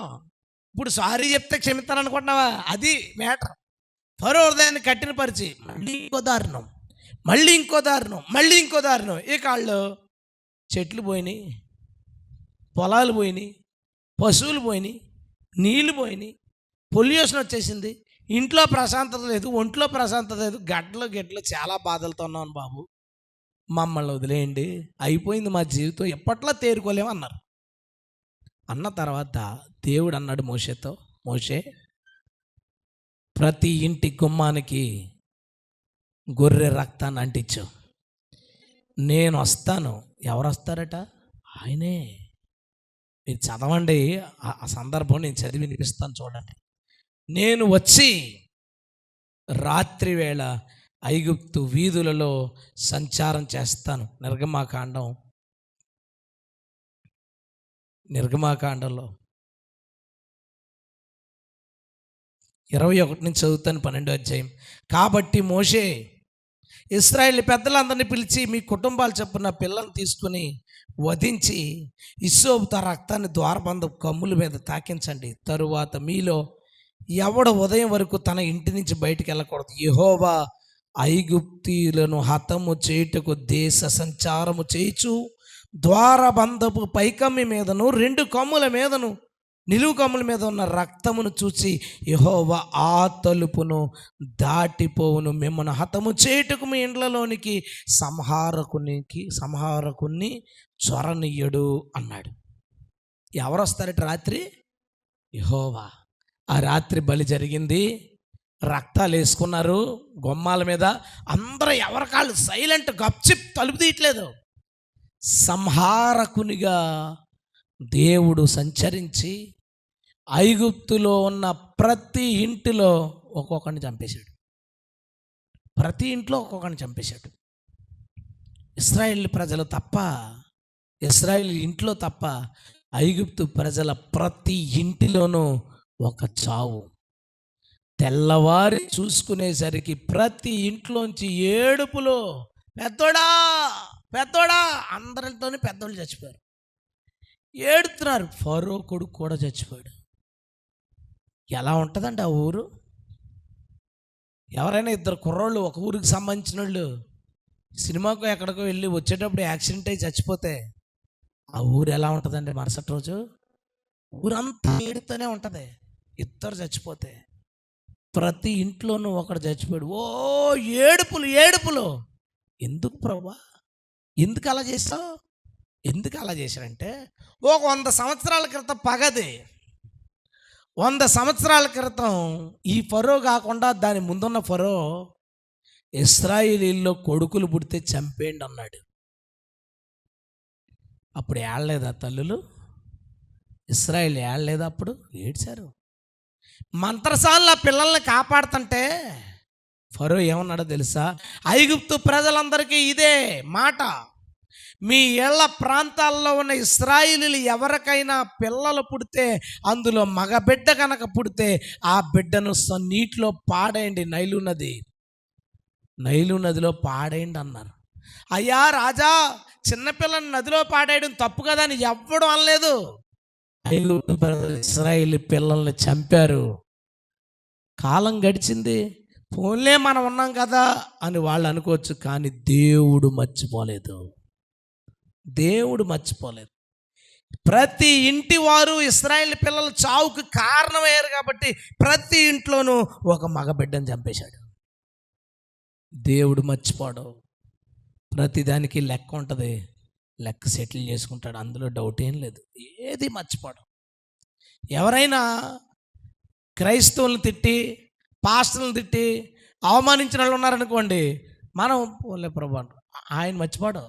ఇప్పుడు సారీ చెప్తే క్షమిస్తాను అనుకుంటున్నావా? అది మ్యాటర్. ఫరో హృదయాన్ని కఠినపరిచి మళ్ళీ ఇంకో దారుణం, మళ్ళీ ఇంకో దారుణం, మళ్ళీ ఇంకో దారుణం. ఇక వాళ్ళు చెట్లు పోయినాయి, పొలాలు పోయినాయి, పశువులు పోయినాయి, నీళ్ళు పోయినాయి, పొల్యూషన్ వచ్చేసింది, ఇంట్లో ప్రశాంతత లేదు, ఒంట్లో ప్రశాంతత లేదు, గడ్డలు చాలా బాధలతో ఉన్నాను బాబు, మమ్మల్ని వదిలేయండి, అయిపోయింది మా జీవితం, ఎప్పట్లో తేరుకోలేము అన్నారు. అన్న తర్వాత దేవుడు అన్నాడు మోషేతో, మోషే ప్రతి ఇంటి గుమ్మానికి గొర్రె రక్తాన్ని అంటించు, నేను వస్తాను. ఎవరు వస్తారట? ఆయనే. మీరు చదవండి ఆ సందర్భం, నేను చదివి వినిపిస్తాను చూడండి. నేను వచ్చి రాత్రి వేళ ఐగుప్తు వీధులలో సంచారం చేస్తాను. నిర్గమాకాండంలో 21 నుంచి చదువుతాను, 12వ అధ్యాయం. కాబట్టి మోషే ఇశ్రాయేల్ పెద్దలందరినీ పిలిచి, మీ కుటుంబాలు చొప్పున పిల్లల్ని తీసుకుని వధించి హిస్సోపుతో రక్తాన్ని ద్వారబంధపు కమ్ముల మీద తాకించండి. తరువాత మీలో ఎవడ ఉదయం వరకు తన ఇంటి నుంచి బయటికి వెళ్ళకూడదు. యెహోవా ఐగుప్తీయులను హతము చేయుటకు దేశ సంచారము చేయుచు ద్వారబంధపు పైకమ్మి మీదను 2 కమ్ముల మీదను నిలువు కమ్ముల మీద ఉన్న రక్తమును చూసి యెహోవా ఆ తలుపును దాటిపోవును, మిమ్మల్ని హతము చేయుటకు మీ ఇండ్లలోనికి సంహారకుని చొరనియ్యడు అన్నాడు. ఎవరు వస్తారట రాత్రి? యెహోవా. ఆ రాత్రి బలి జరిగింది, రక్తాలు వేసుకున్నారు గుమ్మాల మీద. అందరూ ఎవరికాళ్ళు సైలెంట్, గప్చిప్, తలుపు తీయట్లేదు. సంహారకునిగా దేవుడు సంచరించి ఐగుప్తులో ఉన్న ప్రతి ఇంటిలో ఒక్కొక్కరిని చంపేశాడు. ప్రతి ఇంట్లో ఒక్కొక్కరిని చంపేశాడు. ఇశ్రాయేల్ ప్రజలు తప్ప, ఇశ్రాయేల్ ఇంట్లో తప్ప, ఐగుప్తు ప్రజల ప్రతి ఇంటిలోనూ ఒక చావు. తెల్లవారి చూసుకునేసరికి ప్రతి ఇంట్లోంచి ఏడుపులో, పెద్దోడా పెద్దోడా, అందరితోనే పెద్దోళ్ళు చచ్చిపోయారు, ఏడుతున్నారు. ఫరో కొడుకు కూడా చచ్చిపోయాడు. ఎలా ఉంటుందండి ఆ ఊరు? ఎవరైనా 2 కుర్రోళ్ళు ఒక ఊరికి సంబంధించిన వాళ్ళు సినిమాకు ఎక్కడికో వెళ్ళి వచ్చేటప్పుడు యాక్సిడెంట్ అయ్యి చచ్చిపోతే ఆ ఊరు ఎలా ఉంటుందండి? మరుసటి రోజు ఊరంతా ఏడుతూనే ఉంటుంది. 2 చచ్చిపోతే ప్రతి ఇంట్లోనూ ఒకడు చచ్చిపోయాడు. ఓ ఏడుపులు ఏడుపులు. ఎందుకు ప్రభా, ఎందుకు అలా చేస్తావు? ఎందుకు అలా చేశారంటే, ఒక 100 సంవత్సరాల క్రితం పగది. 100 సంవత్సరాల క్రితం ఈ ఫరో కాకుండా దాని ముందున్న ఫరో ఇశ్రాయేలీల్లో కొడుకులు పుడితే చంపేయండి అన్నాడు. అప్పుడు ఏడలేదా తల్లులు? ఇశ్రాయేల్ ఏడలేదా? అప్పుడు ఏడ్చారు. మంత్రసాల పిల్లల్ని కాపాడుతుంటే ఫరో ఏమన్నాడో తెలుసా? ఐగుప్తు ప్రజలందరికీ ఇదే మాట, మీ ఏళ్ల ప్రాంతాల్లో ఉన్న ఇశ్రాయేలీలు ఎవరికైనా పిల్లలు పుడితే, అందులో మగబిడ్డ కనుక పుడితే ఆ బిడ్డను నీటిలో పాడేయండి, నైలు నదిలో పాడేయండి అన్నారు. అయ్యా రాజా, చిన్నపిల్లని నదిలో పాడేయడం తప్పు కదా అని ఎవ్వడం అనలేదు. ఐగుప్తు ప్రజలు ఇశ్రాయేలు పిల్లల్ని చంపారు. కాలం గడిచింది, పోన్లే మనం ఉన్నాం కదా అని వాళ్ళు అనుకోవచ్చు, కానీ దేవుడు మర్చిపోలేదు. దేవుడు మర్చిపోలేదు. ప్రతి ఇంటి వారు ఇశ్రాయేలు పిల్లల చావుకు కారణమయ్యారు కాబట్టి ప్రతి ఇంట్లోనూ ఒక మగబిడ్డను చంపేశాడు. దేవుడు మర్చిపోడు. ప్రతిదానికి లెక్క ఉంటుంది, లెక్క సెటిల్ చేసుకుంటాడు, అందులో డౌట్ ఏం లేదు. ఏది మర్చిపోడు. ఎవరైనా క్రైస్తవులను తిట్టి, పాస్టర్లను తిట్టి అవమానించిన వాళ్ళు ఉన్నారనుకోండి, మనం పోలే ప్రభు అంటాం. ఆయన మర్చిపోడు,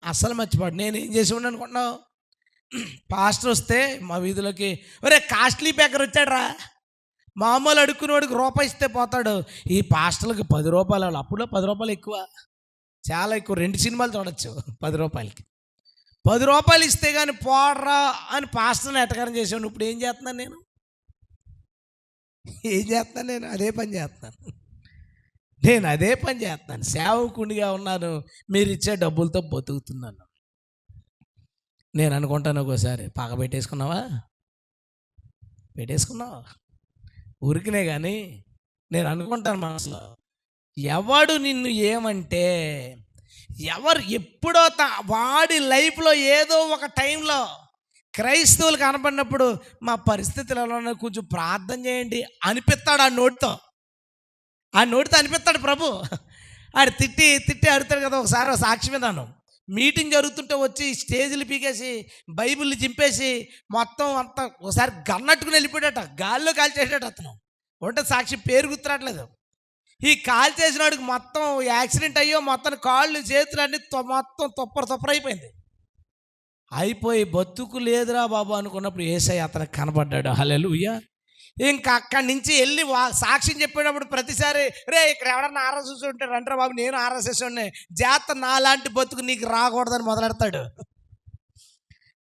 అస్సలు మర్చిపోడు. నేను ఏం చేసి ఉండి అనుకుంటున్నావు? పాస్టర్ వస్తే మా వీధిలోకి, ఒరే కాస్ట్లీ బేకర్ వచ్చాడురా, మామూలు అడుక్కునేవాడికి రూపాయి ఇస్తే పోతాడు. ఈ పాస్టర్లకు 10 రూపాయలు, అప్పుడు 10 రూపాయలు ఎక్కువ, చాలా ఎక్కువ. 2 సినిమాలు చూడొచ్చు 10 రూపాయలకి. 10 రూపాయలు ఇస్తే కానీ పోడరా అని పాస్టర్ని ఎటకారం చేసాను. ఇప్పుడు ఏం చేస్తున్నాను నేను? అదే పని చేస్తున్నాను. సేవకునిగా ఉన్నాను, మీరు ఇచ్చే డబ్బులతో బతుకుతున్నాను. నేను అనుకుంటాను ఒక్కోసారి, పగ పెట్టేసుకున్నావా ఊరికినే. కానీ నేను అనుకుంటాను మనసులో, ఎవడు నిన్ను ఏమంటే, ఎప్పుడో వాడి లైఫ్లో ఏదో ఒక టైంలో క్రైస్తవులు కనపడినప్పుడు మా పరిస్థితులు ఎలా ఉన్నాయి, కొంచెం ప్రార్థన చేయండి అనిపిస్తాడు. ఆ నోటితో అనిపిస్తాడు ప్రభు. ఆడు తిట్టి అడుగుతాడు కదా. ఒకసారి సాక్షి విధానం మీటింగ్ జరుగుతుంటే వచ్చి స్టేజ్లు పీకేసి బైబిల్ని చింపేసి మొత్తం అంతా ఒకసారి గన్నట్టుకుని వెళ్ళిపోయాడట, గాల్లో కాల్చేసాడు అతను. ఒకటే సాక్షి, పేరు గుర్తురాట్లేదు. ఈ కాల్ చేసిన వాడికి మొత్తం యాక్సిడెంట్ అయ్యో, మొత్తం కాళ్ళు చేతులు అన్నీ మొత్తం తొప్పరైపోయింది. అయిపోయి బతుకు లేదురా బాబు అనుకున్నప్పుడు యేసయ్య అతనికి కనబడ్డాడు. హల్లెలూయా. ఇంకా అక్కడి నుంచి వెళ్ళి సాక్ష్యం చెప్పేటప్పుడు ప్రతిసారి, రే ఇక్కడ ఎవడన్నా ఆర్ఎస్ఎస్ ఉంటే రండ్రా బాబు, నేను ఆర్ఎస్ఎస్ ఉన్నాయి, జాగ్రత్త, నాలాంటి బతుకు నీకు రాకూడదని మొదలెడతాడు.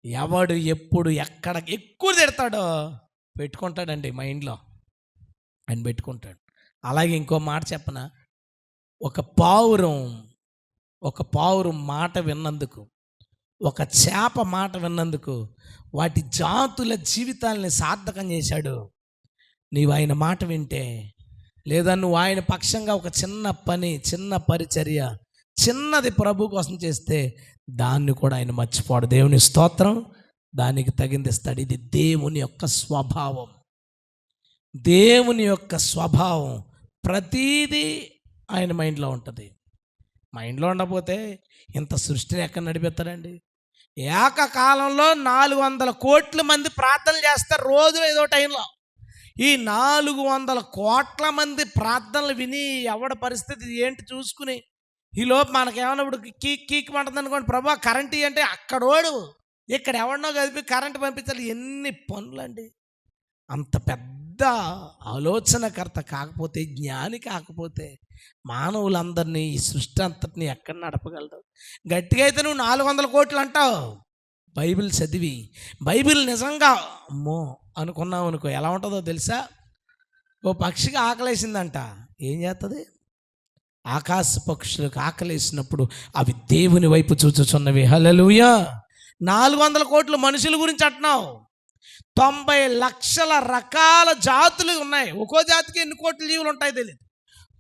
ఎవడు ఎప్పుడు ఎక్కడ ఎక్కువ తిడతాడో పెట్టుకుంటాడండి మైండ్లో, ఆయన పెట్టుకుంటాడు. అలాగే ఇంకో మాట చెప్పనా, ఒక పావురం మాట విన్నందుకు, ఒక చేప మాట విన్నందుకు వాటి జాతుల జీవితాలని సార్థకం చేశాడు. నీవు ఆయన మాట వింటే, లేదా నువ్వు ఆయన పక్షంగా ఒక చిన్న పరిచర్య, చిన్నది ప్రభు కోసం చేస్తే దాన్ని కూడా ఆయన మర్చిపోడు. దేవుని స్తోత్రం. దానికి తగింది ఇస్తాడు. ఇది దేవుని యొక్క స్వభావం. ప్రతీదీ ఆయన మైండ్లో ఉంటుంది. మైండ్లో ఉండకపోతే ఇంత సృష్టిని ఎక్కడ నడిపిస్తాడండి? ఏకకాలంలో 400 కోట్ల మంది ప్రార్థనలు చేస్తారు రోజు ఏదో టైంలో. ఈ 400 కోట్ల మంది ప్రార్థనలు విని ఎవడ పరిస్థితి ఏంటి చూసుకుని, ఈలోపు మనకేమన్నా ఇప్పుడు కీక్ మంటుంది అనుకోండి, ప్రభా కరెంట్ అంటే అక్కడోడు ఇక్కడ ఎవడనో కలిపి కరెంటు పంపించాలి. ఎన్ని పనులండి! అంత పెద్ద ఆలోచనకర్త కాకపోతే, జ్ఞాని కాకపోతే మానవులందరినీ, ఈ సృష్టి అంతటిని ఎక్కడ నడపగలడు? గట్టిగా అయితే నువ్వు 400 కోట్లు అంటావు, బైబిల్ చదివి బైబిల్ నిజంగా అమ్మో అనుకున్నావు అనుకో, ఎలా ఉంటుందో తెలుసా? ఓ పక్షికి ఆకలేసిందంట, ఏం చేస్తుంది? ఆకాశ పక్షులకు ఆకలేసినప్పుడు అవి దేవుని వైపు చూచుచున్నవి. హల్లెలూయా. 400 కోట్ల మనుషుల గురించి అంటున్నావు. 90 లక్షల రకాల జాతులు ఉన్నాయి. ఒక్కో జాతికి ఎన్ని కోట్ల జీవులు ఉంటాయి తెలియదు.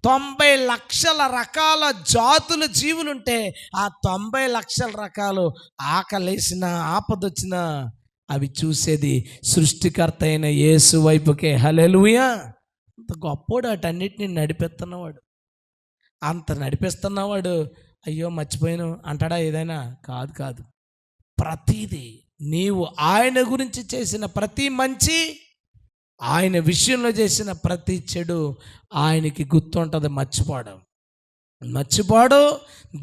90 లక్షల రకాల జాతుల జీవులుంటే ఆ 90 లక్షల రకాలు ఆకలేసిన, ఆపదొచ్చిన అవి చూసేది సృష్టికర్త అయిన యేసు వైపుకే. హల్లెలూయా. అంత గొప్పోడు, అటన్నిటిని నడిపిస్తున్నవాడు. అంత నడిపిస్తున్నవాడు అయ్యో మర్చిపోయాను అంటాడా? ఏదైనా కాదు. ప్రతిదీ నీవు ఆయన గురించి చేసిన ప్రతి మంచి, ఆయన విషయంలో చేసిన ప్రతి చెడు ఆయనకి గుర్తుంటుంది. మర్చిపోడు,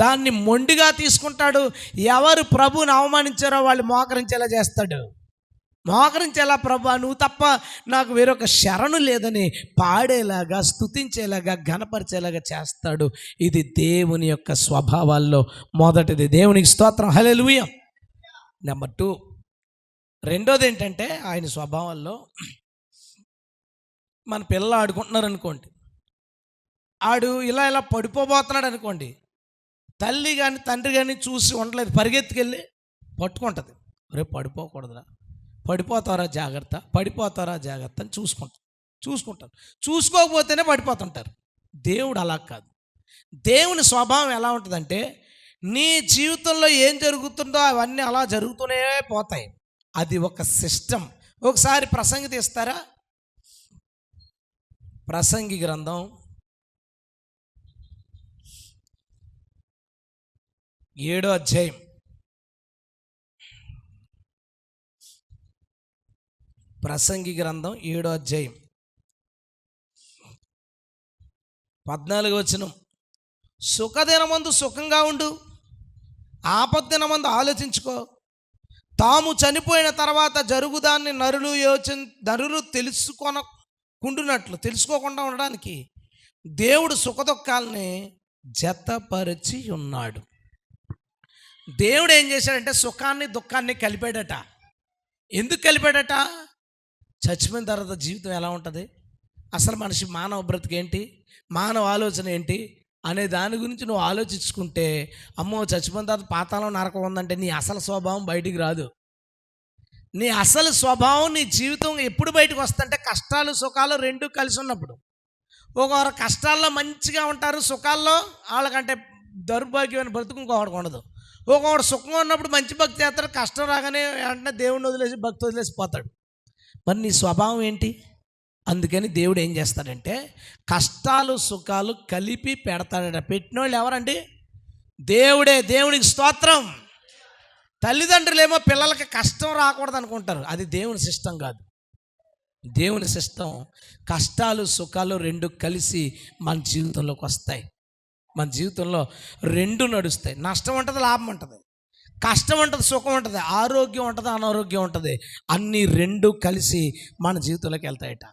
దాన్ని మొండిగా తీసుకుంటాడు. ఎవరు ప్రభువుని అవమానించారో వాళ్ళు మోకరించేలా చేస్తాడు. మోకరించేలా, ప్రభు నువ్వు తప్ప నాకు వేరొక శరణు లేదని పాడేలాగా, స్తుతించేలాగా, ఘనపరిచేలాగా చేస్తాడు. ఇది దేవుని యొక్క స్వభావాల్లో మొదటిది. దేవునికి స్తోత్రం. హల్లెలూయా. నెంబర్ 2, రెండోది ఏంటంటే ఆయన స్వభావాల్లో, మన పిల్లలు ఆడుకుంటున్నారు అనుకోండి, ఆడు ఇలా పడిపోబోతున్నాడు అనుకోండి, తల్లి కానీ తండ్రి కానీ చూసి ఉండలేదు, పరిగెత్తుకెళ్ళి పట్టుకుంటుంది. రేపు పడిపోకూడదురా, పడిపోతారా జాగ్రత్త అని చూసుకుంటారు. చూసుకోకపోతేనే పడిపోతుంటారు. దేవుడు అలా కాదు. దేవుని స్వభావం ఎలా ఉంటుందంటే, నీ జీవితంలో ఏం జరుగుతుందో అవన్నీ అలా జరుగుతూనే పోతాయి. అది ఒక సిస్టమ్. ఒకసారి ప్రసంగి తీస్తారా? ప్రసంగి గ్రంథం 7వ అధ్యాయం ప్రసంగి గ్రంథం 7వ అధ్యాయం 14వ వచనం. సుఖదినమందు సుఖంగా ఉండు, ఆపద్దినమందు ఆలోచించుకో. తాము చనిపోయిన తర్వాత జరుగుదాన్ని నరులు తెలుసుకోకుండా ఉండడానికి దేవుడు సుఖదుఖాలని జతపరిచి ఉన్నాడు. దేవుడు ఏం చేశాడంటే సుఖాన్ని దుఃఖాన్ని కలిపాడట. ఎందుకు కలిపాడట? చచ్చిపోయిన తర్వాత జీవితం ఎలా ఉంటుంది, అసలు మనిషి మానవ బ్రతికేంటి, మానవ ఆలోచన ఏంటి అనే దాని గురించి నువ్వు ఆలోచించుకుంటే, అమ్మో చచ్చిపోయిన తర్వాత పాతాళం నరకం ఉందంటే నీ అసలు స్వభావం బయటికి రాదు. నీ అసలు స్వభావం, నీ జీవితం ఎప్పుడు బయటకు వస్తుందంటే కష్టాలు సుఖాలు రెండు కలిసి ఉన్నప్పుడు. ఒకరు కష్టాల్లో మంచిగా ఉంటారు, సుఖాల్లో వాళ్ళకంటే దౌర్భాగ్యమైన బ్రతుకు ఇంకొకటికి ఉండదు. ఒకడు సుఖంగా ఉన్నప్పుడు మంచి భక్తి చేస్తాడు, కష్టం రాగానే వెంటనే దేవుడిని వదిలేసి భక్తి వదిలేసి పోతాడు. మరి నీ స్వభావం ఏంటి? అందుకని దేవుడు ఏం చేస్తాడంటే కష్టాలు సుఖాలు కలిపి పెడతాడట. పెట్టిన వాళ్ళు ఎవరండి? దేవుడే. దేవునికి స్తోత్రం. తల్లిదండ్రులేమో పిల్లలకి కష్టం రాకూడదు అనుకుంటారు, అది దేవుని సిస్టం కాదు. దేవుని సిస్టం కష్టాలు సుఖాలు రెండు కలిసి మన జీవితంలోకి వస్తాయి. మన జీవితంలో రెండు నడుస్తాయి. నష్టం ఉంటుంది, లాభం ఉంటుంది, కష్టం ఉంటుంది, సుఖం ఉంటుంది, ఆరోగ్యం ఉంటుంది, అనారోగ్యం ఉంటుంది. అన్నీ రెండు కలిసి మన జీవితంలోకి వెళ్తాయట.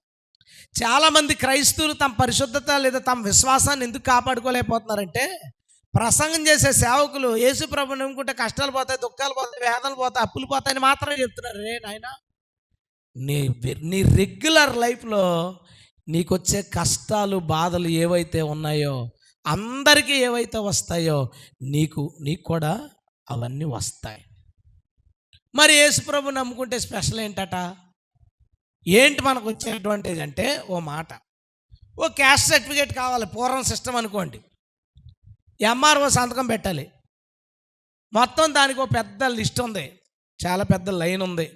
చాలామంది క్రైస్తవులు తమ పరిశుద్ధత లేదా తమ విశ్వాసాన్ని ఎందుకు కాపాడుకోలేకపోతున్నారంటే, ప్రసంగం చేసే సేవకులు యేసు ప్రభువుని నమ్ముకుంటే కష్టాలు పోతాయి, దుఃఖాలు పోతాయి, వేదనలు పోతాయి, అప్పులు పోతాయని మాత్రమే చెప్తున్నారు. రే నాయనా, నీ రెగ్యులర్ లైఫ్లో నీకు వచ్చే కష్టాలు బాధలు ఏవైతే ఉన్నాయో, అందరికీ ఏవైతే వస్తాయో నీకు కూడా అవన్నీ వస్తాయి. మరి యేసు ప్రభువుని నమ్ముకుంటే స్పెషల్ ఏంటట? ఏంటి మనకు వచ్చే అడ్వాంటేజ్ అంటే, ఓ మాట, ఓ క్యాస్ట్ సర్టిఫికేట్ కావాలి. పూర్వం సిస్టమ్ అనుకోండి, ఎంఆర్ఓ సంతకం పెట్టాలి. మొత్తం దానికి ఒక పెద్ద లిస్ట్ ఉంది, చాలా పెద్ద లైన్ ఉంది.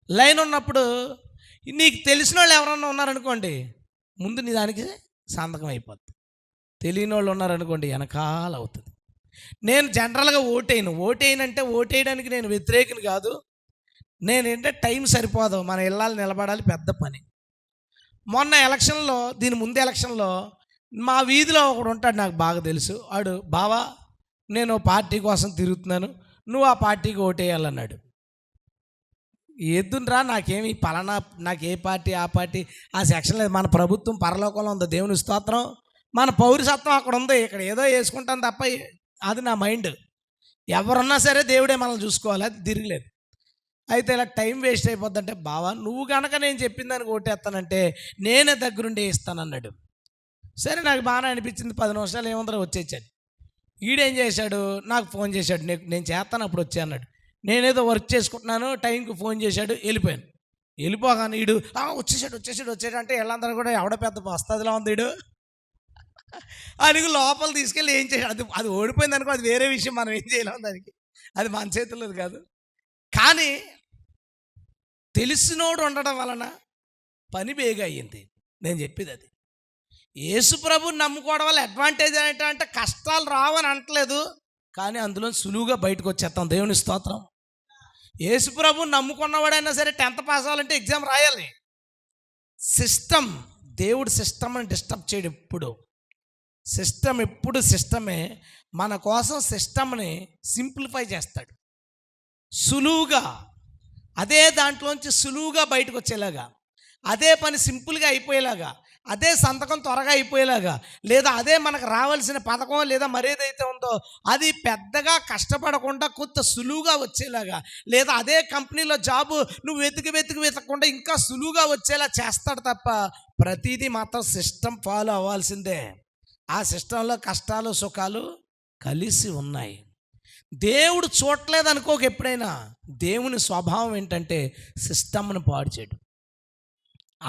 లైన్ ఉన్నప్పుడు నీకు తెలిసిన వాళ్ళు ఎవరన్నా ఉన్నారనుకోండి, ముందు నీ దానికి సంతకం అయిపోద్ది. తెలియని వాళ్ళు ఉన్నారనుకోండి, వెనకాల అవుతుంది. నేను జనరల్గా ఓటేయనంటే ఓటేయడానికి నేను వ్యతిరేకని కాదు. నేనేంటే టైం సరిపోదు, మన ఇళ్ళాలు నిలబడాలి, పెద్ద పని. మొన్న ఎలక్షన్లో, దీని ముందు ఎలక్షన్లో మా వీధిలో ఒకడు ఉంటాడు, నాకు బాగా తెలుసు. వాడు, బావా నేను పార్టీ కోసం తిరుగుతున్నాను, నువ్వు ఆ పార్టీకి ఓటేయాలన్నాడు. ఎద్దునరా, నాకేమి పలానా, నాకు ఏ పార్టీ ఆ పార్టీ ఆ సెక్షన్ లేదు. మన ప్రభుత్వం పరలోకంలో ఉంది, దేవుని స్తోత్రం. మన పౌరసత్వం అక్కడ ఉంది, ఇక్కడ ఏదో వేసుకుంటాను తప్ప అది నా మైండ్. ఎవరున్నా సరే దేవుడే మనల్ని చూసుకోవాలి, అది తిరగలేదు. అయితే ఇలా టైం వేస్ట్ అయిపోద్దంటే, బావా నువ్వు కనుక నేను చెప్పిన దానికి ఓటేస్తానంటే నేనే దగ్గరుండి ఇస్తానన్నాడు. సరే, నాకు బాగానే అనిపించింది. 10 నిమిషాలు ఏముందరో వచ్చేసాడు. ఈడేం చేశాడు, నాకు ఫోన్ చేశాడు, నేను చేస్తాను అప్పుడు వచ్చా అన్నాడు. నేనేదో వర్క్ చేసుకుంటున్నాను, టైంకి ఫోన్ చేశాడు, వెళ్ళిపోయాను. వెళ్ళిపోగానే ఈడు వచ్చేసాడు అంటే వీళ్ళందరూ కూడా ఎవడ పెద్ద వస్తుందిలా ఉంది ఈడు అడిగి లోపల తీసుకెళ్ళి ఏం చేశాడు. అది ఓడిపోయింది అనుకో, అది వేరే విషయం, మనం ఏం చేయలేము దానికి, అది మన చేతుల్లో కాదు. కానీ తెలిసినోడు ఉండడం వలన పని బేగా అయ్యింది. నేను చెప్పేది అది. యేసు ప్రభువుని నమ్ముకోవడం వల్ల అడ్వాంటేజ్ ఏంటంటే కష్టాలు రావని అంటలేదు, కానీ అందులో సులువుగా బయటకు వచ్చేస్తాం. దేవుని స్తోత్రం. యేసు ప్రభువుని నమ్ముకున్నవాడైనా సరే 10th పాస్ అవ్వాలంటే ఎగ్జామ్ రాయాలి. సిస్టమ్, దేవుడు సిస్టమ్ని డిస్టర్బ్ చేయడు. ఎప్పుడు సిస్టమే మన కోసం సిస్టమ్ని సింప్లిఫై చేస్తాడు. సులువుగా, అదే దాంట్లోంచి సులువుగా బయటకు వచ్చేలాగా, అదే పని సింపుల్గా అయిపోయేలాగా, అదే సంతకం త్వరగా అయిపోయేలాగా, లేదా అదే మనకు రావాల్సిన పథకం లేదా మరేదైతే ఉందో అది పెద్దగా కష్టపడకుండా కొంత సులువుగా వచ్చేలాగా, లేదా అదే కంపెనీలో జాబు నువ్వు వెతకకుండా ఇంకా సులువుగా వచ్చేలా చేస్తాడు తప్ప ప్రతిదీ మాత్రం సిస్టమ్ ఫాలో అవ్వాల్సిందే. ఆ సిస్టంలో కష్టాలు సుఖాలు కలిసి ఉన్నాయి. దేవుడు చూడలేదు అనుకోక. ఎప్పుడైనా దేవుని స్వభావం ఏంటంటే సిస్టమ్ని పాడు చేయడం.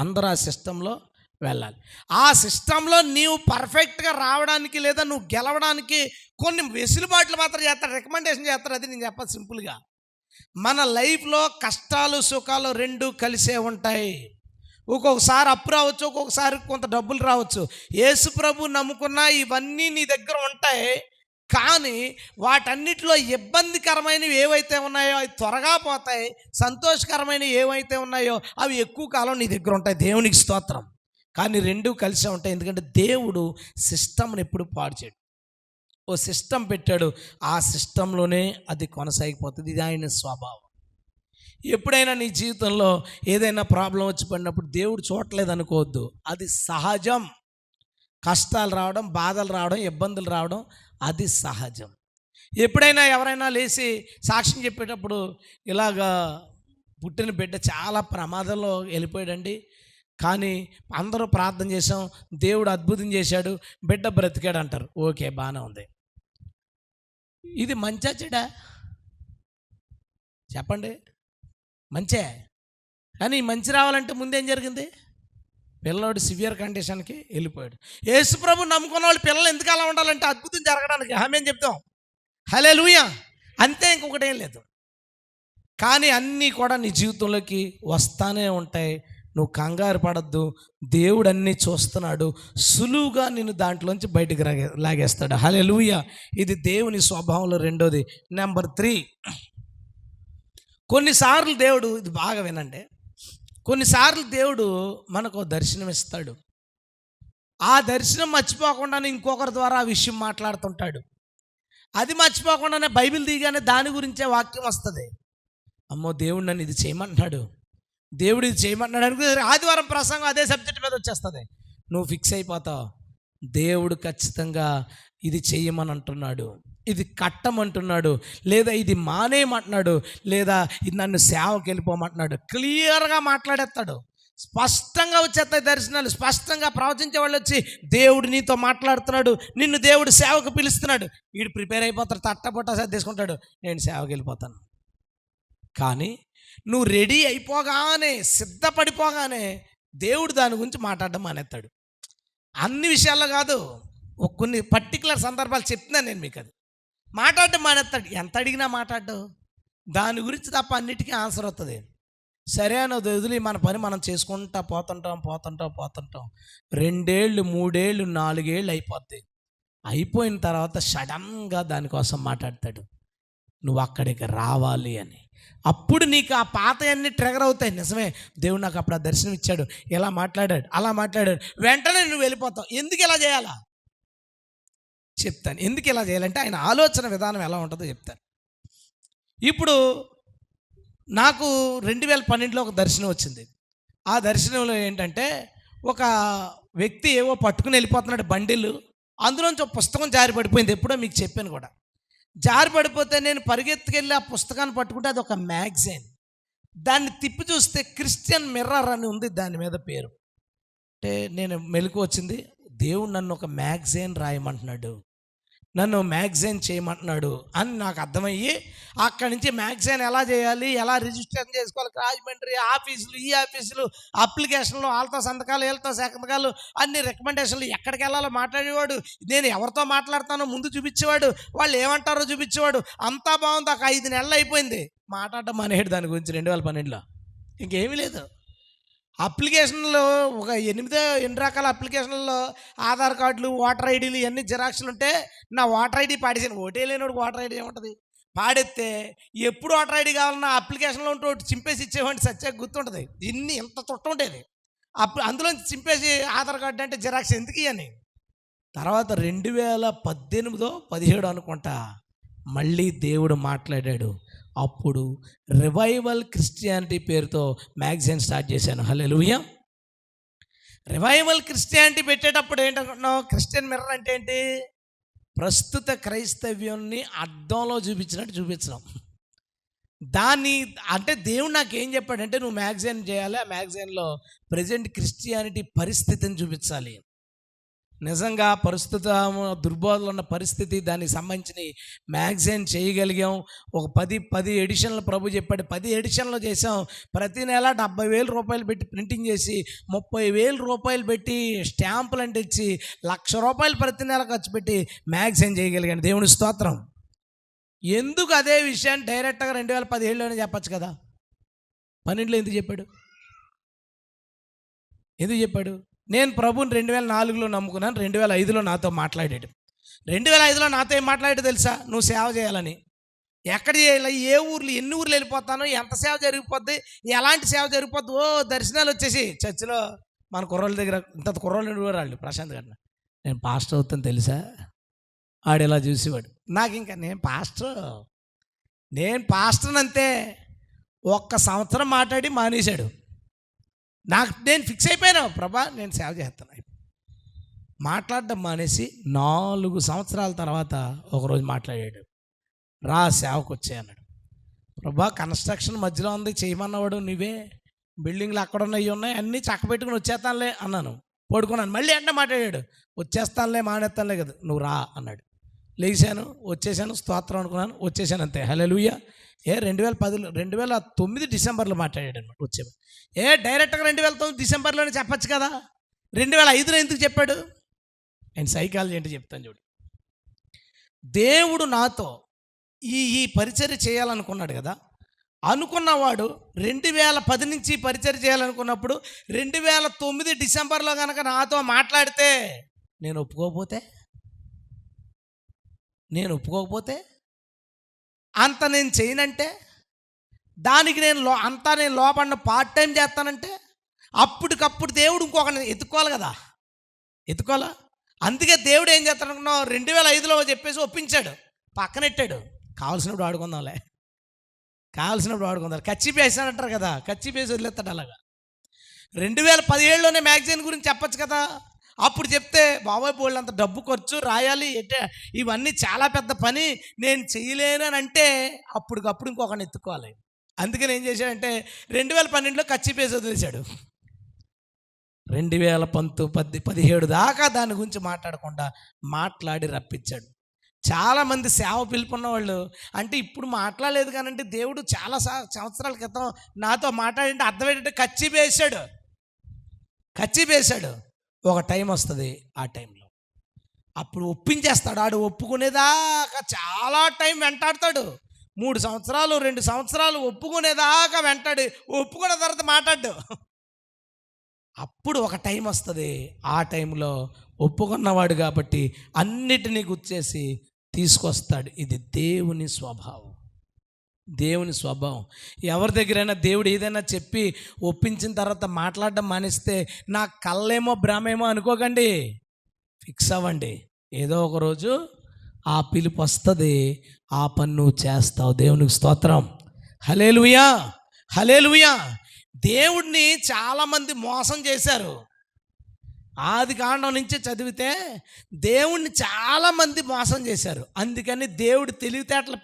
అందరూ ఆ సిస్టంలో వెళ్ళాలి. ఆ సిస్టంలో నీవు పర్ఫెక్ట్గా రావడానికి లేదా నువ్వు గెలవడానికి కొన్ని వెసులుబాట్లు మాత్రం చేస్తారు, రికమెండేషన్ చేస్తారు. అది నేను చెప్పాలి సింపుల్గా. మన లైఫ్లో కష్టాలు సుఖాలు రెండు కలిసే ఉంటాయి. ఒక్కొక్కసారి అప్పు రావచ్చు, ఒక్కొక్కసారి కొంత డబ్బులు రావచ్చు. యేసు ప్రభు నమ్ముకున్నా ఇవన్నీ నీ దగ్గర ఉంటాయి, కానీ వాటన్నిటిలో ఇబ్బందికరమైనవి ఏవైతే ఉన్నాయో అవి త్వరగా పోతాయి, సంతోషకరమైనవి ఏవైతే ఉన్నాయో అవి ఎక్కువ కాలం నీ దగ్గర ఉంటాయి. దేవునికి స్తోత్రం. కానీ రెండూ కలిసే ఉంటాయి. ఎందుకంటే దేవుడు సిస్టమ్ని ఎప్పుడు పాడు చేయడు. ఓ సిస్టమ్ పెట్టాడు, ఆ సిస్టంలోనే అది కొనసాగిపోతుంది. ఇది ఆయన స్వభావం. ఎప్పుడైనా నీ జీవితంలో ఏదైనా ప్రాబ్లం వచ్చి పడినప్పుడు దేవుడు చూడలేదు అనుకోవద్దు. అది సహజం. కష్టాలు రావడం, బాధలు రావడం, ఇబ్బందులు రావడం అది సహజం. ఎప్పుడైనా ఎవరైనా లేచి సాక్ష్యం చెప్పేటప్పుడు ఇలాగా పుట్టిన బిడ్డ చాలా ప్రమాదంలో వెళ్ళిపోయాడండి, కానీ అందరూ ప్రార్థన చేసాం, దేవుడు అద్భుతం చేశాడు, బిడ్డ బ్రతికాడు అంటారు. ఓకే, బాగానే ఉంది. ఇది మంచా చెడా? చెప్పండి. మంచే. కానీ మంచి రావాలంటే ముందేం జరిగింది? పిల్లవాడు సివియర్ కండిషన్కి వెళ్ళిపోయాడు. యేసుప్రభు నమ్ముకున్న వాళ్ళు పిల్లలు ఎందుకు అలా ఉండాలంటే అద్భుతం జరగడానికి. ఆమేన్ చెప్తాం. హల్లెలూయా. అంతే, ఇంకొకటి ఏం లేదు. కానీ అన్నీ కూడా నీ జీవితంలోకి వస్తానే ఉంటాయి. నువ్వు కంగారు పడద్దు. దేవుడు అన్నీ చూస్తున్నాడు. సులువుగా నిన్ను దాంట్లోంచి బయటికి లాగేస్తాడు. హల్లెలూయా. ఇది దేవుని స్వభావంలో రెండోది. నెంబర్ 3, కొన్నిసార్లు దేవుడు, ఇది బాగా వినండి, కొన్నిసార్లు దేవుడు మనకు దర్శనం ఇస్తాడు. ఆ దర్శనం మర్చిపోకుండానే ఇంకొకరి ద్వారా ఆ విషయం మాట్లాడుతుంటాడు. అది మర్చిపోకుండానే బైబిల్ దిగానే దాని గురించే వాక్యం వస్తుంది. అమ్మో, దేవుడు నన్ను ఇది చేయమంటున్నాడు, దేవుడు ఇది చేయమంటున్నాడు అనుకో, ఆదివారం ప్రసంగం అదే సబ్జెక్ట్ మీద వచ్చేస్తుంది. నువ్వు ఫిక్స్ అయిపోతావు. దేవుడు ఖచ్చితంగా ఇది చెయ్యమని అంటున్నాడు, ఇది కట్టమంటున్నాడు, లేదా ఇది మానేయమంటున్నాడు, లేదా ఇది నన్ను సేవకి వెళ్ళిపోమంటున్నాడు. క్లియర్గా మాట్లాడేస్తాడు. స్పష్టంగా వచ్చేస్తాయి దర్శనాలు. స్పష్టంగా ప్రవచించే వాళ్ళు వచ్చి దేవుడు నీతో మాట్లాడుతున్నాడు, నిన్ను దేవుడు సేవకు పిలుస్తున్నాడు. వీడు ప్రిపేర్ అయిపోతాడు, తట్టపొట్ట సర్దేసుకుంటాడు, నేను సేవకి వెళ్ళిపోతాను. కానీ నువ్వు రెడీ అయిపోగానే, సిద్ధపడిపోగానే దేవుడు దాని గురించి మాట్లాడడం మానేస్తాడు. అన్ని విషయాల్లో కాదు, కొన్ని పర్టికులర్ సందర్భాలు చెప్తున్నాను నేను మీకు. అది మాట్లాడడం మానేస్తాడు. ఎంత అడిగినా మాట్లాడ్డు దాని గురించి తప్ప అన్నిటికీ ఆన్సర్ వస్తుంది. సరే అని వదిలి మన పని మనం చేసుకుంటా పోతుంటాం. 2 ఏళ్ళు 3 ఏళ్ళు 4 ఏళ్ళు అయిపోద్ది. అయిపోయిన తర్వాత సడన్గా దానికోసం మాట్లాడతాడు, నువ్వు అక్కడికి రావాలి అని. అప్పుడు నీకు ఆ పాత అన్నీ ట్రిగర్ అవుతాయి. నిజమే, దేవుడు నాకు అప్పుడు ఆ దర్శనం ఇచ్చాడు, ఇలా మాట్లాడాడు, అలా మాట్లాడాడు. వెంటనే నువ్వు వెళ్ళిపోతావు. ఎందుకు ఇలా చేయాలా చెప్తాను. ఎందుకు ఇలా చేయాలంటే ఆయన ఆలోచన విధానం ఎలా ఉంటుందో చెప్తాను. ఇప్పుడు నాకు 2012లో ఒక దర్శనం వచ్చింది. ఆ దర్శనంలో ఏంటంటే, ఒక వ్యక్తి ఏవో పట్టుకుని వెళ్ళిపోతున్నాడు బండిలు. అందులోంచి ఒక పుస్తకం జారి పడిపోయింది. ఎప్పుడో మీకు చెప్పాను కూడా. జారి పడిపోతే నేను పరిగెత్తుకెళ్ళి ఆ పుస్తకాన్ని పట్టుకుంటే అది ఒక మ్యాగజైన్. దాన్ని తిప్పి చూస్తే క్రిస్టియన్ మిర్రర్ అని ఉంది దాని మీద పేరు. అంటే నేను మెలకు వచ్చింది, దేవుడు నన్ను ఒక మ్యాగజైన్ రాయమంటున్నాడు, నన్ను మ్యాగజైన్ చేయమంటున్నాడు అని నాకు అర్థమయ్యి, అక్కడి నుంచి మ్యాగజైన్ ఎలా చేయాలి, ఎలా రిజిస్టర్ చేసుకోవాలి, రాజమండ్రి ఆఫీసులు, ఈ ఆఫీసులు, అప్లికేషన్లు, వాళ్ళతో సంతకాలు, వీళ్ళతో సంతకాలు, అన్ని రికమెండేషన్లు, ఎక్కడికి వెళ్ళాలో మాట్లాడేవాడు, నేను ఎవరితో మాట్లాడతానో ముందు చూపించేవాడు, వాళ్ళు ఏమంటారో చూపించేవాడు. అంతా బాగుంది. ఒక 5 నెలలు అయిపోయింది, మాట్లాడడం మానేడు దాని గురించి. 2012లో ఇంకేమీ లేదు. అప్లికేషన్లు ఒక 8 రకాల అప్లికేషన్లలో ఆధార్ కార్డులు, ఓటర్ ఐడీలు, ఇవన్నీ జిరాక్స్లు ఉంటే నా ఓటర్ ఐడి పాడేసాను. ఓటే లేనివాడికి ఓటర్ ఐడి ఏముంటుంది? పాడెత్తే ఎప్పుడు ఓటర్ ఐడి కావాలన్నా అప్లికేషన్లో ఉంటే ఒకటి చింపేసి ఇచ్చేవాడిని. సత్యాగా గుర్తుంటుంది. ఇంత తుట్ట ఉండేది. అందులో చింపేసి ఆధార్ కార్డు అంటే జిరాక్స్ ఎందుకు ఇవని. తర్వాత 2018, 17 అనుకుంటా మళ్ళీ దేవుడు మాట్లాడాడు. అప్పుడు రివైవల్ క్రిస్టియానిటీ పేరుతో మ్యాగజైన్ స్టార్ట్ చేశాను. హల్లెలూయా. రివైవల్ క్రిస్టియానిటీ పెట్టేటప్పుడు ఏంటనుకుంటున్నావు? క్రిస్టియన్ మిర్రర్ అంటే ఏంటి? ప్రస్తుత క్రైస్తవ్యాన్ని అద్దంలో చూపించినట్టు చూపించడం. దాన్ని అంటే దేవుడు నాకు ఏం చెప్పాడంటే, నువ్వు మ్యాగజైన్ చేయాలి, ఆ మ్యాగజైన్లో ప్రజెంట్ క్రిస్టియానిటీ పరిస్థితిని చూపించాలి. నిజంగా ప్రస్తుత దుర్బోధలు ఉన్న పరిస్థితి, దానికి సంబంధించిన మ్యాగజైన్ చేయగలిగాం. ఒక 10 ఎడిషన్లు ప్రభు చెప్పాడు, 10 ఎడిషన్లు చేసాం. ప్రతి నెల 70,000 రూపాయలు పెట్టి ప్రింటింగ్ చేసి, 30,000 రూపాయలు పెట్టి స్టాంపులు అంటే ఇచ్చి, ₹1,00,000 ప్రతి నెల ఖర్చు పెట్టి మ్యాగజైన్ చేయగలిగాను. దేవుని స్తోత్రం. ఎందుకు అదే విషయాన్ని డైరెక్ట్గా 2017లోనే చెప్పచ్చు కదా? 12లో ఎందుకు చెప్పాడు? ఎందుకు చెప్పాడు? నేను ప్రభుని 2004లో నమ్ముకున్నాను, 2005లో నాతో మాట్లాడాడు. 2005లో నాతో ఏం మాట్లాడాడో తెలుసా? నువ్వు సేవ చేయాలని. ఎక్కడ చేయాలి, ఏ ఊర్లు, ఎన్ని ఊర్లు వెళ్ళిపోతాను, ఎంత సేవ జరిగిపోద్ది, ఎలాంటి సేవ జరిగిపోద్ది. ఓ దర్శనాలు వచ్చేసి చర్చిలో మన కుర్రోళ్ళ దగ్గర ఇంత కుర్రోళ్ళు ఉండేవాళ్ళు. ప్రశాంత్ గారిని నేను పాస్టర్ అవుతాను తెలుసా, ఆడు ఇలా చూసేవాడు. నాకు ఇంకా నేను పాస్టర్ అంతే. ఒక్క సంవత్సరం మాట్లాడి మానేశాడు. నేను ఫిక్స్ అయిపోయాను, ప్రభా నేను సేవ చేస్తాను. మాట్లాడడం మానేసి 4 సంవత్సరాల తర్వాత ఒకరోజు మాట్లాడాడు. రా సేవకు వచ్చే అన్నాడు. ప్రభా కన్స్ట్రక్షన్ మధ్యలో ఉంది, చేయమన్నవాడు నువ్వే, బిల్డింగ్లు అక్కడ ఉన్నాయి, ఉన్నాయి, అన్నీ చక్కబెట్టుకుని వచ్చేస్తానులే అన్నాను. పడుకున్నాను. మళ్ళీ అంటే మాట్లాడాడు, వచ్చేస్తానులే మానేస్తానులే కదా, నువ్వు రా అన్నాడు. లేచాను, వచ్చేసాను, స్తోత్రం అనుకున్నాను, వచ్చేసాను అంతే. హల్లెలూయా. 2009 డిసెంబర్లో మాట్లాడాడు అనమాట. వచ్చే డైరెక్ట్గా 2009 డిసెంబర్లోనే చెప్పచ్చు కదా, 2005లో ఎందుకు చెప్పాడు? ఆయన సైకాలజీ ఏంటి చెప్తాను చూడు. దేవుడు నాతో ఈ పరిచర్య చేయాలనుకున్నాడు కదా, అనుకున్నవాడు 2010 నుంచి పరిచర్య చేయాలనుకున్నప్పుడు 2009 డిసెంబర్లో కనుక నాతో మాట్లాడితే నేను ఒప్పుకోకపోతే అంత నేను చేయనంటే, దానికి నేను లోపడిన పార్ట్ టైం చేస్తానంటే, అప్పటికప్పుడు దేవుడు ఇంకొకరిని ఎత్తుకోవాలా. అందుకే దేవుడు ఏం చేస్తాడనుకున్నావు, 2005లో చెప్పేసి ఒప్పించాడు, పక్కనెట్టాడు. కావాల్సినప్పుడు ఆడుకుందాంలే, కచ్చిపేసానంటారు కదా, కచ్చిపేసి వదిలేస్తాడు. అలాగా 2017లోనే మ్యాగజైన్ గురించి చెప్పచ్చు కదా. అప్పుడు చెప్తే బాబాయ్ బోల్డ్ అంత డబ్బు ఖర్చు, రాయాలి, ఇవన్నీ చాలా పెద్ద పని, నేను చేయలేను అని అంటే అప్పటికప్పుడు ఇంకొకరిని ఎత్తుకోవాలి. అందుకని ఏం చేశాడంటే 2012లో కచ్చిపేసి వదిలేశాడు. 2017 దాకా దాని గురించి మాట్లాడకుండా మాట్లాడి రప్పించాడు. చాలామంది సేవ పిలుపున్న వాళ్ళు అంటే ఇప్పుడు మాట్లాడలేదు కానంటే, దేవుడు చాలా సంవత్సరాల క్రితం నాతో మాట్లాడింటే అర్థం ఏంటంటే కచ్చిపేశాడు. ఒక టైం వస్తుంది, ఆ టైంలో అప్పుడు ఒప్పించేస్తాడు. ఆడు ఒప్పుకునేదాకా చాలా టైం వెంటాడతాడు. 3 సంవత్సరాలు 2 సంవత్సరాలు ఒప్పుకునేదాకా వెంటాడి, ఒప్పుకున్న తర్వాత మాట్లాడు. అప్పుడు ఒక టైం వస్తుంది, ఆ టైంలో ఒప్పుకున్నవాడు కాబట్టి అన్నిటినీ గుర్చేసి తీసుకొస్తాడు. ఇది దేవుని స్వభావం. ఎవరి దగ్గరైనా దేవుడు ఏదైనా చెప్పి ఒప్పించిన తర్వాత మాట్లాడడం మానేస్తే నా కళ్ళేమో భ్రమేమో అనుకోకండి, ఫిక్స్ అవ్వండి. ఏదో ఒక రోజు ఆ పిలుపు వస్తుంది, ఆ పని నువ్వు చేస్తావు. దేవునికి స్తోత్రం. హల్లెలూయా. దేవుడిని చాలామంది మోసం చేశారు. ఆదికాండం నుంచి చదివితే దేవుణ్ణి చాలామంది మోసం చేశారు. అందుకని దేవుడు తెలివితేటలు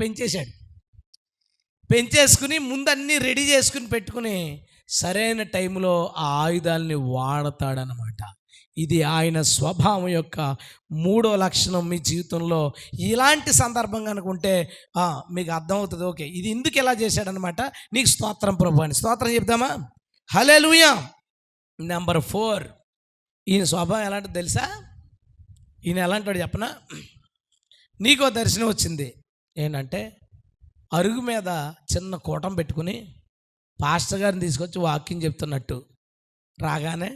పెంచేసుకుని ముందన్నీ రెడీ చేసుకుని పెట్టుకుని సరైన టైంలో ఆ ఆయుధాలని వాడతాడనమాట. ఇది ఆయన స్వభావం యొక్క 3వ లక్షణం. మీ జీవితంలో ఇలాంటి సందర్భం కనుకుంటే మీకు అర్థమవుతుంది. ఓకే, ఇది ఎందుకు ఇలా చేశాడనమాట. నీకు స్తోత్రం ప్రభు అని స్తోత్రం చెప్దామా? హల్లెలూయా. నెంబర్ 4, ఈయన స్వభావం ఎలాంటిది తెలుసా? ఈయన ఎలాంటి వాడు చెప్పనా? నీకో దర్శనం వచ్చింది. ఏంటంటే అరుగు మీద చిన్న కూటం పెట్టుకుని పాస్టర్ గారిని తీసుకొచ్చి వాక్యం చెప్తున్నట్టు రాగానే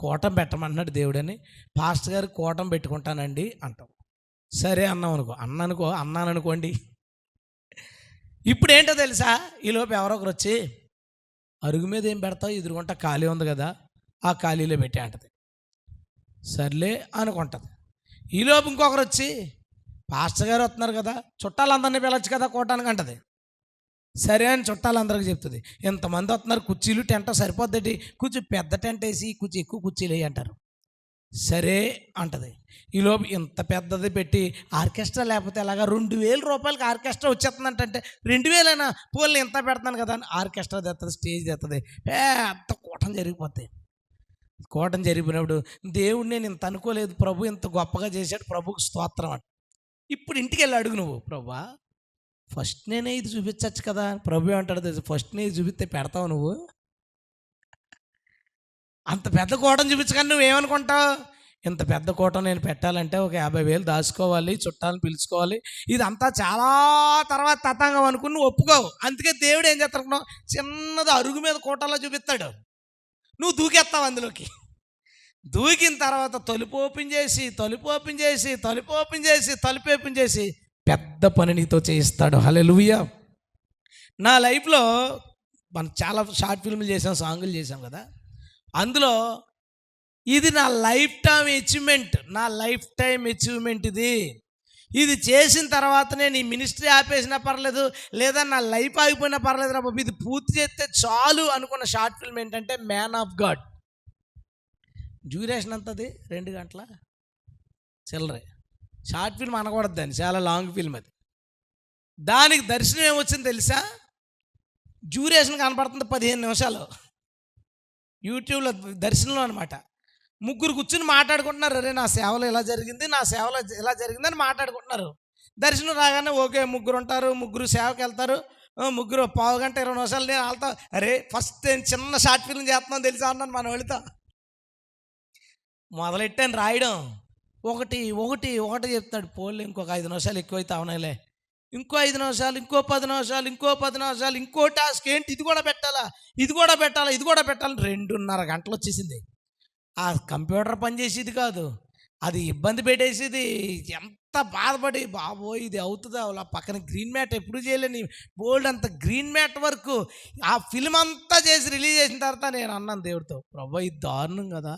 కూటం పెట్టమన్నాడు దేవుడని, పాస్టర్ గారు కూటం పెట్టుకుంటానండి అంటాం. సరే అన్నాను అనుకోండి. ఇప్పుడు ఏంటో తెలుసా, ఈలోపు ఎవరొకరు వచ్చి అరుగు మీద ఏం పెడతావు, ఎదురుగుంట ఖాళీ ఉంది కదా, ఆ ఖాళీలో పెట్టి అంటది. సర్లే అనుకుంటుంది. ఈలోపు ఇంకొకరు వచ్చి పాస్టర్ గారు వస్తున్నారు కదా, చుట్టాలందరినీ పిలవచ్చు కదా కూటానికి అంటది. సరే అని చుట్టాలందరికీ చెప్తుంది. ఎంతమంది వస్తున్నారు, కుర్చీలు టెంట్ సరిపోద్ది, కొంచెం పెద్ద టెంట్ వేసి కొంచెం ఎక్కువ కుర్చీలు వేయి అంటారు. సరే అంటది. ఈలోపు ఇంత పెద్దది పెట్టి ఆర్కెస్ట్రా లేకపోతే అలాగా 2000 రూపాయలకి ఆర్కెస్ట్రా వచ్చేస్తుందంటే 2000 పోల్ని ఎంత పెడతాను కదా అని ఆర్కెస్ట్రా తెస్తుంది, స్టేజ్ తెస్తుంది, పెద్ద కూటం జరిగిపోతాయి. కూటం జరిగిపోయినప్పుడు దేవుడు నేను ఇంత అనుకోలేదు, ప్రభు ఇంత గొప్పగా చేశాడు, ప్రభుకి స్తోత్రం అంట. ఇప్పుడు ఇంటికి వెళ్ళి అడుగు నువ్వు, ప్రభా ఫస్ట్ నేనే ఇది చూపించచ్చు కదా. ప్రభు అంటాడు, ఫస్ట్ నేను చూపిస్తే పెడతావు నువ్వు? అంత పెద్ద కోటను చూపించగానే నువ్వేమనుకుంటావు, ఇంత పెద్ద కోట నేను పెట్టాలంటే ఒక 50,000 దాచుకోవాలి, చుట్టాలను పిలుచుకోవాలి, ఇదంతా చాలా తర్వాత తతంగం అనుకుని నువ్వు ఒప్పుకోవు. అందుకే దేవుడు ఏం చేస్తాడు, చిన్నది అరుగు మీద కోటలో చూపిస్తాడు, నువ్వు దూకేస్తావు అందులోకి. దూకిన తర్వాత తలుపు ఓపెన్ చేసి తలుపు ఓపెన్ చేసి తలుపు ఓపెన్ చేసి తలుపు ఓపెన్ చేసి పెద్ద పని నీతో చేయిస్తాడు. హల్లెలూయా. నా లైఫ్లో మనం చాలా షార్ట్ ఫిల్మ్లు చేసాం, సాంగులు చేసాం కదా. అందులో ఇది నా లైఫ్ టైం అచీవ్మెంట్, నా లైఫ్ టైం అచీవ్మెంట్ ఇది చేసిన తర్వాతనే నీ మినిస్ట్రీ ఆపేసినా పర్లేదు, లేదా నా లైఫ్ ఆగిపోయినా పర్లేదు రా బాబు, ఇది పూర్తి చేస్తే చాలు అనుకున్న షార్ట్ ఫిల్మ్ ఏంటంటే మ్యాన్ ఆఫ్ గాడ్. డ్యూరేషన్ అంతది 2 గంటల చిల్లరే. షార్ట్ ఫిల్మ్ అనకూడదు దాన్ని, చాలా లాంగ్ ఫిల్మ్ అది. దానికి దర్శనం ఏమొచ్చింది తెలుసా? డ్యూరేషన్ కనపడుతుంది 15 నిమిషాలు యూట్యూబ్లో దర్శనంలో అనమాట. 3 కూర్చుని మాట్లాడుకుంటున్నారు, అరే నా సేవలో ఇలా జరిగింది, నా సేవలో ఇలా జరిగిందని మాట్లాడుకుంటున్నారు. దర్శనం రాగానే ఓకే 3 ఉంటారు, 3 సేవకి వెళ్తారు, 3 పావు గంట 20 నిమిషాలు నేను వెళ్తా. అరే ఫస్ట్ నేను చిన్న షార్ట్ ఫిల్మ్ చేస్తున్నాను తెలుసా అన్నాను. మనం వెళితే మొదలెట్టాను రాయడం, ఒకటి ఒకటి ఒకటి చెప్తాడు. పోలే ఇంకొక 5 నిమిషాలు ఎక్కువైతే అవునాలే, ఇంకో 5 నిమిషాలు, ఇంకో 10 నిమిషాలు, ఇంకో 10 నిమిషాలు, ఇంకో టాస్క్ ఏంటి, ఇది కూడా పెట్టాలా, ఇది కూడా పెట్టాలా, ఇది కూడా పెట్టాలి. 2.5 గంటలు వచ్చేసింది. ఆ కంప్యూటర్ పనిచేసేది కాదు, అది ఇబ్బంది పెట్టేసేది. ఎంత బాధపడి బాబోయ్ ఇది అవుతుందా, అలా పక్కన గ్రీన్ మ్యాట్ ఎప్పుడు చేయలేని బోల్డ్ అంత గ్రీన్ మ్యాట్ వరకు ఆ ఫిల్మ్ అంతా చేసి రిలీజ్ చేసిన తర్వాత నేను అన్నాను దేవుడితో, ప్రభా ఇది దారుణం కదా,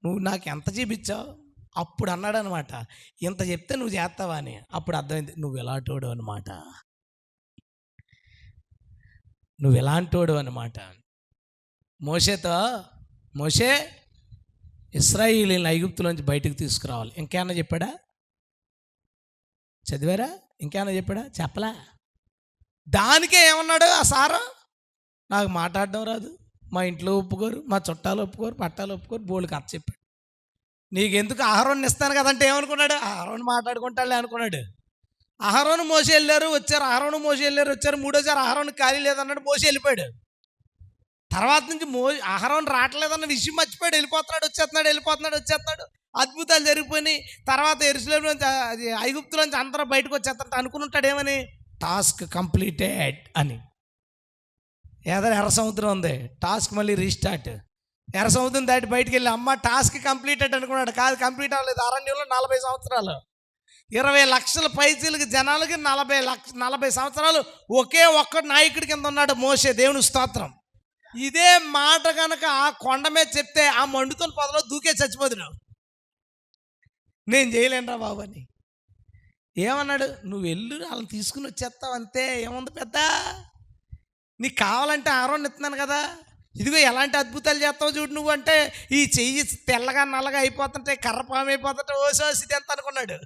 నువ్వు నాకు ఎంత చూపించావు. అప్పుడు అన్నాడు అనమాట, ఇంత చెప్తే నువ్వు చేస్తావా అని. అప్పుడు అర్థమైంది, నువ్వు ఎలాంటోడు అనమాట, నువ్వు ఎలాంటోడు అనమాట. మోషేతో, మోషే ఇశ్రాయేలీయులను ఐగుప్తులోంచి బయటకు తీసుకురావాలి. ఇంకేమన్నా చెప్పాడా? చదివారా? ఇంకేమన్నా చెప్పాడా? చెప్పలా. దానికే ఏమన్నాడు ఆ సారా, నాకు మాట్లాడడం రాదు, మా ఇంట్లో ఒప్పుకోరు, మా చుట్టాలు ఒప్పుకోరు, పట్టాలు ఒప్పుకోరు, బోళ్ళు కథ చెప్పాడు. నీకెందుకు అహరోన్ని ఇస్తాను కదంటే ఏమనుకున్నాడు? అహరోను మాట్లాడుకుంటాడులే అనుకున్నాడు. అహరోను మోసి వెళ్ళారు వచ్చారు, అహరోను మోసి వెళ్ళారు వచ్చారు, 3వసారి అహరోను ఖాళీ లేదన్నాడు, మోసి వెళ్ళిపోయాడు. తర్వాత నుంచి అహరోను రావట్లేదన్న విషయం మర్చిపోయాడు, వెళ్ళిపోతున్నాడు వచ్చేస్తున్నాడు, వెళ్ళిపోతున్నాడు వచ్చేస్తున్నాడు. అద్భుతాలు జరిగిపోయినాయి. తర్వాత యెరూషలేము నుంచి ఐగుప్తులోంచి అందరూ బయటకు వచ్చేస్తాడు. అనుకుని ఉంటాడు ఏమని, టాస్క్ కంప్లీటెడ్ అని. ఏదైనా ఎర్ర సముద్రం ఉంది, టాస్క్ మళ్ళీ రీస్టార్ట్. ఎర్ర సముద్రం దాటి బయటికి వెళ్ళి అమ్మ టాస్క్ కంప్లీటెడ్ అనుకున్నాడు. కాదు, కంప్లీట్ అవ్వలేదు. అరణ్యంలో 40 సంవత్సరాలు 20 లక్షల పైచీలకి జనాలకి 40 సంవత్సరాలు ఒకే ఒక్క నాయకుడి కింద ఉన్నాడు మోషే. దేవుని స్తోత్రం. ఇదే మాట కనుక ఆ కొండ మీద చెప్తే ఆ మండుతో పొదలో దూకే చచ్చిపోదును. నేను చేయలేనురా బాబు అని ఏమన్నాడు, నువ్వు వెళ్ళు వాళ్ళని తీసుకుని వచ్చేస్తావు అంతే, ఏముంది పెద్ద, నీకు కావాలంటే ఆరోన్ ఇస్తున్నాను కదా, ఇదిగో ఎలాంటి అద్భుతాలు చేస్తావు చూడు నువ్వు అంటే, ఈ చెయ్యి తెల్లగా నల్లగా అయిపోతుంటే కర్రపాము అయిపోతుంటే ఓసోసి ఎంత అనుకున్నాడు.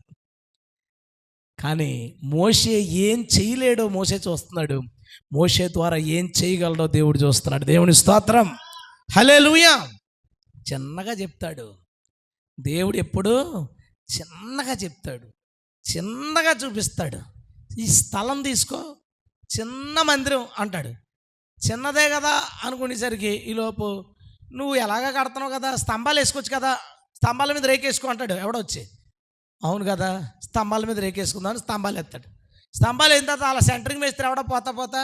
కానీ మోషే ఏం చేయలేడో మోషే చూస్తున్నాడు, మోషే ద్వారా ఏం చేయగలడో దేవుడు చూస్తున్నాడు. దేవుని స్తోత్రం. హల్లెలూయా. చిన్నగా చెప్తాడు దేవుడు, ఎప్పుడు చిన్నగా చెప్తాడు, చిన్నగా చూపిస్తాడు. ఈ స్థలం తీసుకో, చిన్న మందిరం అంటాడు. చిన్నదే కదా అనుకునేసరికి ఈలోపు నువ్వు ఎలాగ కడుతున్నావు కదా, స్తంభాలు వేసుకోవచ్చు కదా, స్తంభాల మీద రేకేసుకో అంటాడు ఎవడో వచ్చి. అవును కదా, స్తంభాల మీద రేకేసుకుందామని స్తంభాలు ఎత్తాడు. స్తంభాలు అయిన తర్వాత అలా సెంటరింగ్ మేస్త్రి ఎవడో పోతా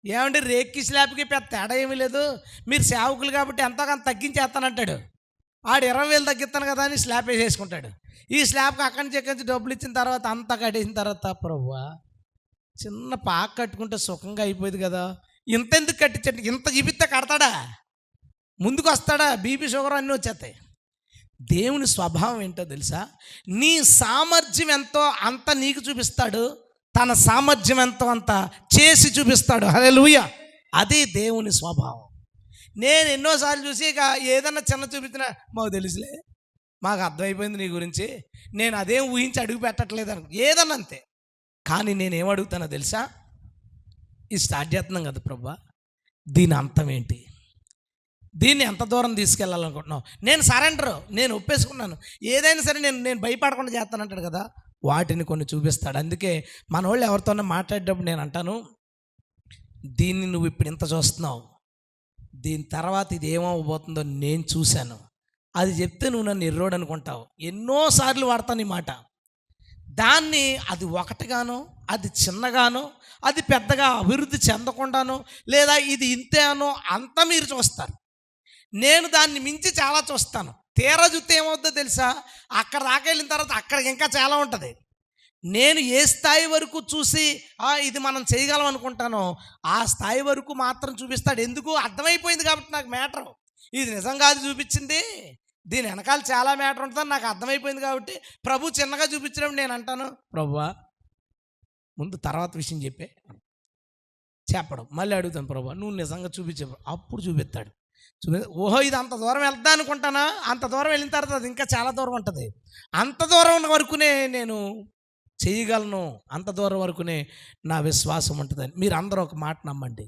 ఏమంటే రేక్కి స్లాబ్కి పెద్ద తేడా ఏమీ లేదు, మీరు సేవకులు కాబట్టి ఎంతో కొంత తగ్గించేస్తానంటాడు. ఆడు 20,000 తగ్గిస్తాను కదా అని స్లాబ్ వేసేసుకుంటాడు. ఈ స్లాబ్కి అక్కడి నుంచి డబ్బులు ఇచ్చిన తర్వాత అంతా కట్టేసిన తర్వాత, ప్రభువా చిన్న పాక కట్టుకుంటే సుఖంగా అయిపోయింది కదా, ఇంతెందుకు కట్టించండి, ఇంత జీవిత కడతాడా, ముందుకు వస్తాడా, బీపీ షుగర్ అన్నీ వచ్చేస్తాయి. దేవుని స్వభావం ఏంటో తెలుసా, నీ సామర్థ్యం ఎంతో అంత నీకు చూపిస్తాడు, తన సామర్థ్యం ఎంతో అంత చేసి చూపిస్తాడు. హల్లెలూయా. అది దేవుని స్వభావం. నేను ఎన్నోసార్లు చూసి ఇక ఏదన్నా చిన్న చూపించినా మాకు తెలుసులే, మాకు అర్థమైపోయింది నీ గురించి, నేను అదేం ఊహించి అడుగు పెట్టట్లేదు అని ఏదన్నా అంతే. కానీ నేనేమడుగుతానో తెలుసా, ఇది స్టార్ట్ చేస్తున్నాం కదా ప్రభా, దీని అంతం ఏంటి, దీన్ని ఎంత దూరం తీసుకెళ్ళాలనుకుంటున్నావు, నేను సరెండర్, నేను ఒప్పేసుకున్నాను, ఏదైనా సరే నేను భయపడకుండా చేస్తానంటాడు కదా, వాటిని కొన్ని చూపిస్తాడు. అందుకే మన వాళ్ళు ఎవరితోనే మాట్లాడేటప్పుడు నేను అంటాను, దీన్ని నువ్వు ఇప్పుడు ఇంత చూస్తున్నావు, దీని తర్వాత ఇది ఏమవబోతుందో నేను చూశాను, అది చెప్తే నువ్వు నన్ను ఎర్రోడు అనుకుంటావు. ఎన్నోసార్లు వాడతాను ఈ మాట. దాన్ని అది ఒకటిగానో, అది చిన్నగానో, అది పెద్దగా అభివృద్ధి చెందకుండానో, లేదా ఇది ఇంతే అనో అంత మీరు చూస్తారు. నేను దాన్ని మించి చాలా చూస్తాను. తీరా చూస్తే ఏమవుతుందో తెలుసా, అక్కడ దాకా వెళ్ళిన తర్వాత అక్కడికి ఇంకా చాలా ఉంటుంది. నేను ఏ స్థాయి వరకు చూసి ఇది మనం చేయగలం అనుకుంటానో ఆ స్థాయి వరకు మాత్రం చూపిస్తాడు. ఎందుకు? అర్థమైపోయింది కాబట్టి నాకు మ్యాటర్ ఇది నిజం కాదు చూపించింది, దీని వెనకాల చాలా మ్యాటర్ ఉంటుందని నాకు అర్థమైపోయింది. కాబట్టి ప్రభు చిన్నగా చూపించినప్పుడు నేను అంటాను, ప్రభువా ముందు తర్వాత విషయం చెప్పడం మళ్ళీ అడుగుతాను, ప్రభు నువ్వు నిజంగా చూపించే, అప్పుడు చూపిస్తాడు. ఓహో ఇది అంత దూరం వెళ్తా అనుకుంటానా, అంత దూరం వెళ్ళిన తర్వాత అది ఇంకా చాలా దూరం ఉంటుంది. అంత దూరం ఉన్న వరకునే నేను చేయగలను, అంత దూరం వరకునే నా విశ్వాసం ఉంటుందని. మీరు అందరూ ఒక మాట నమ్మండి,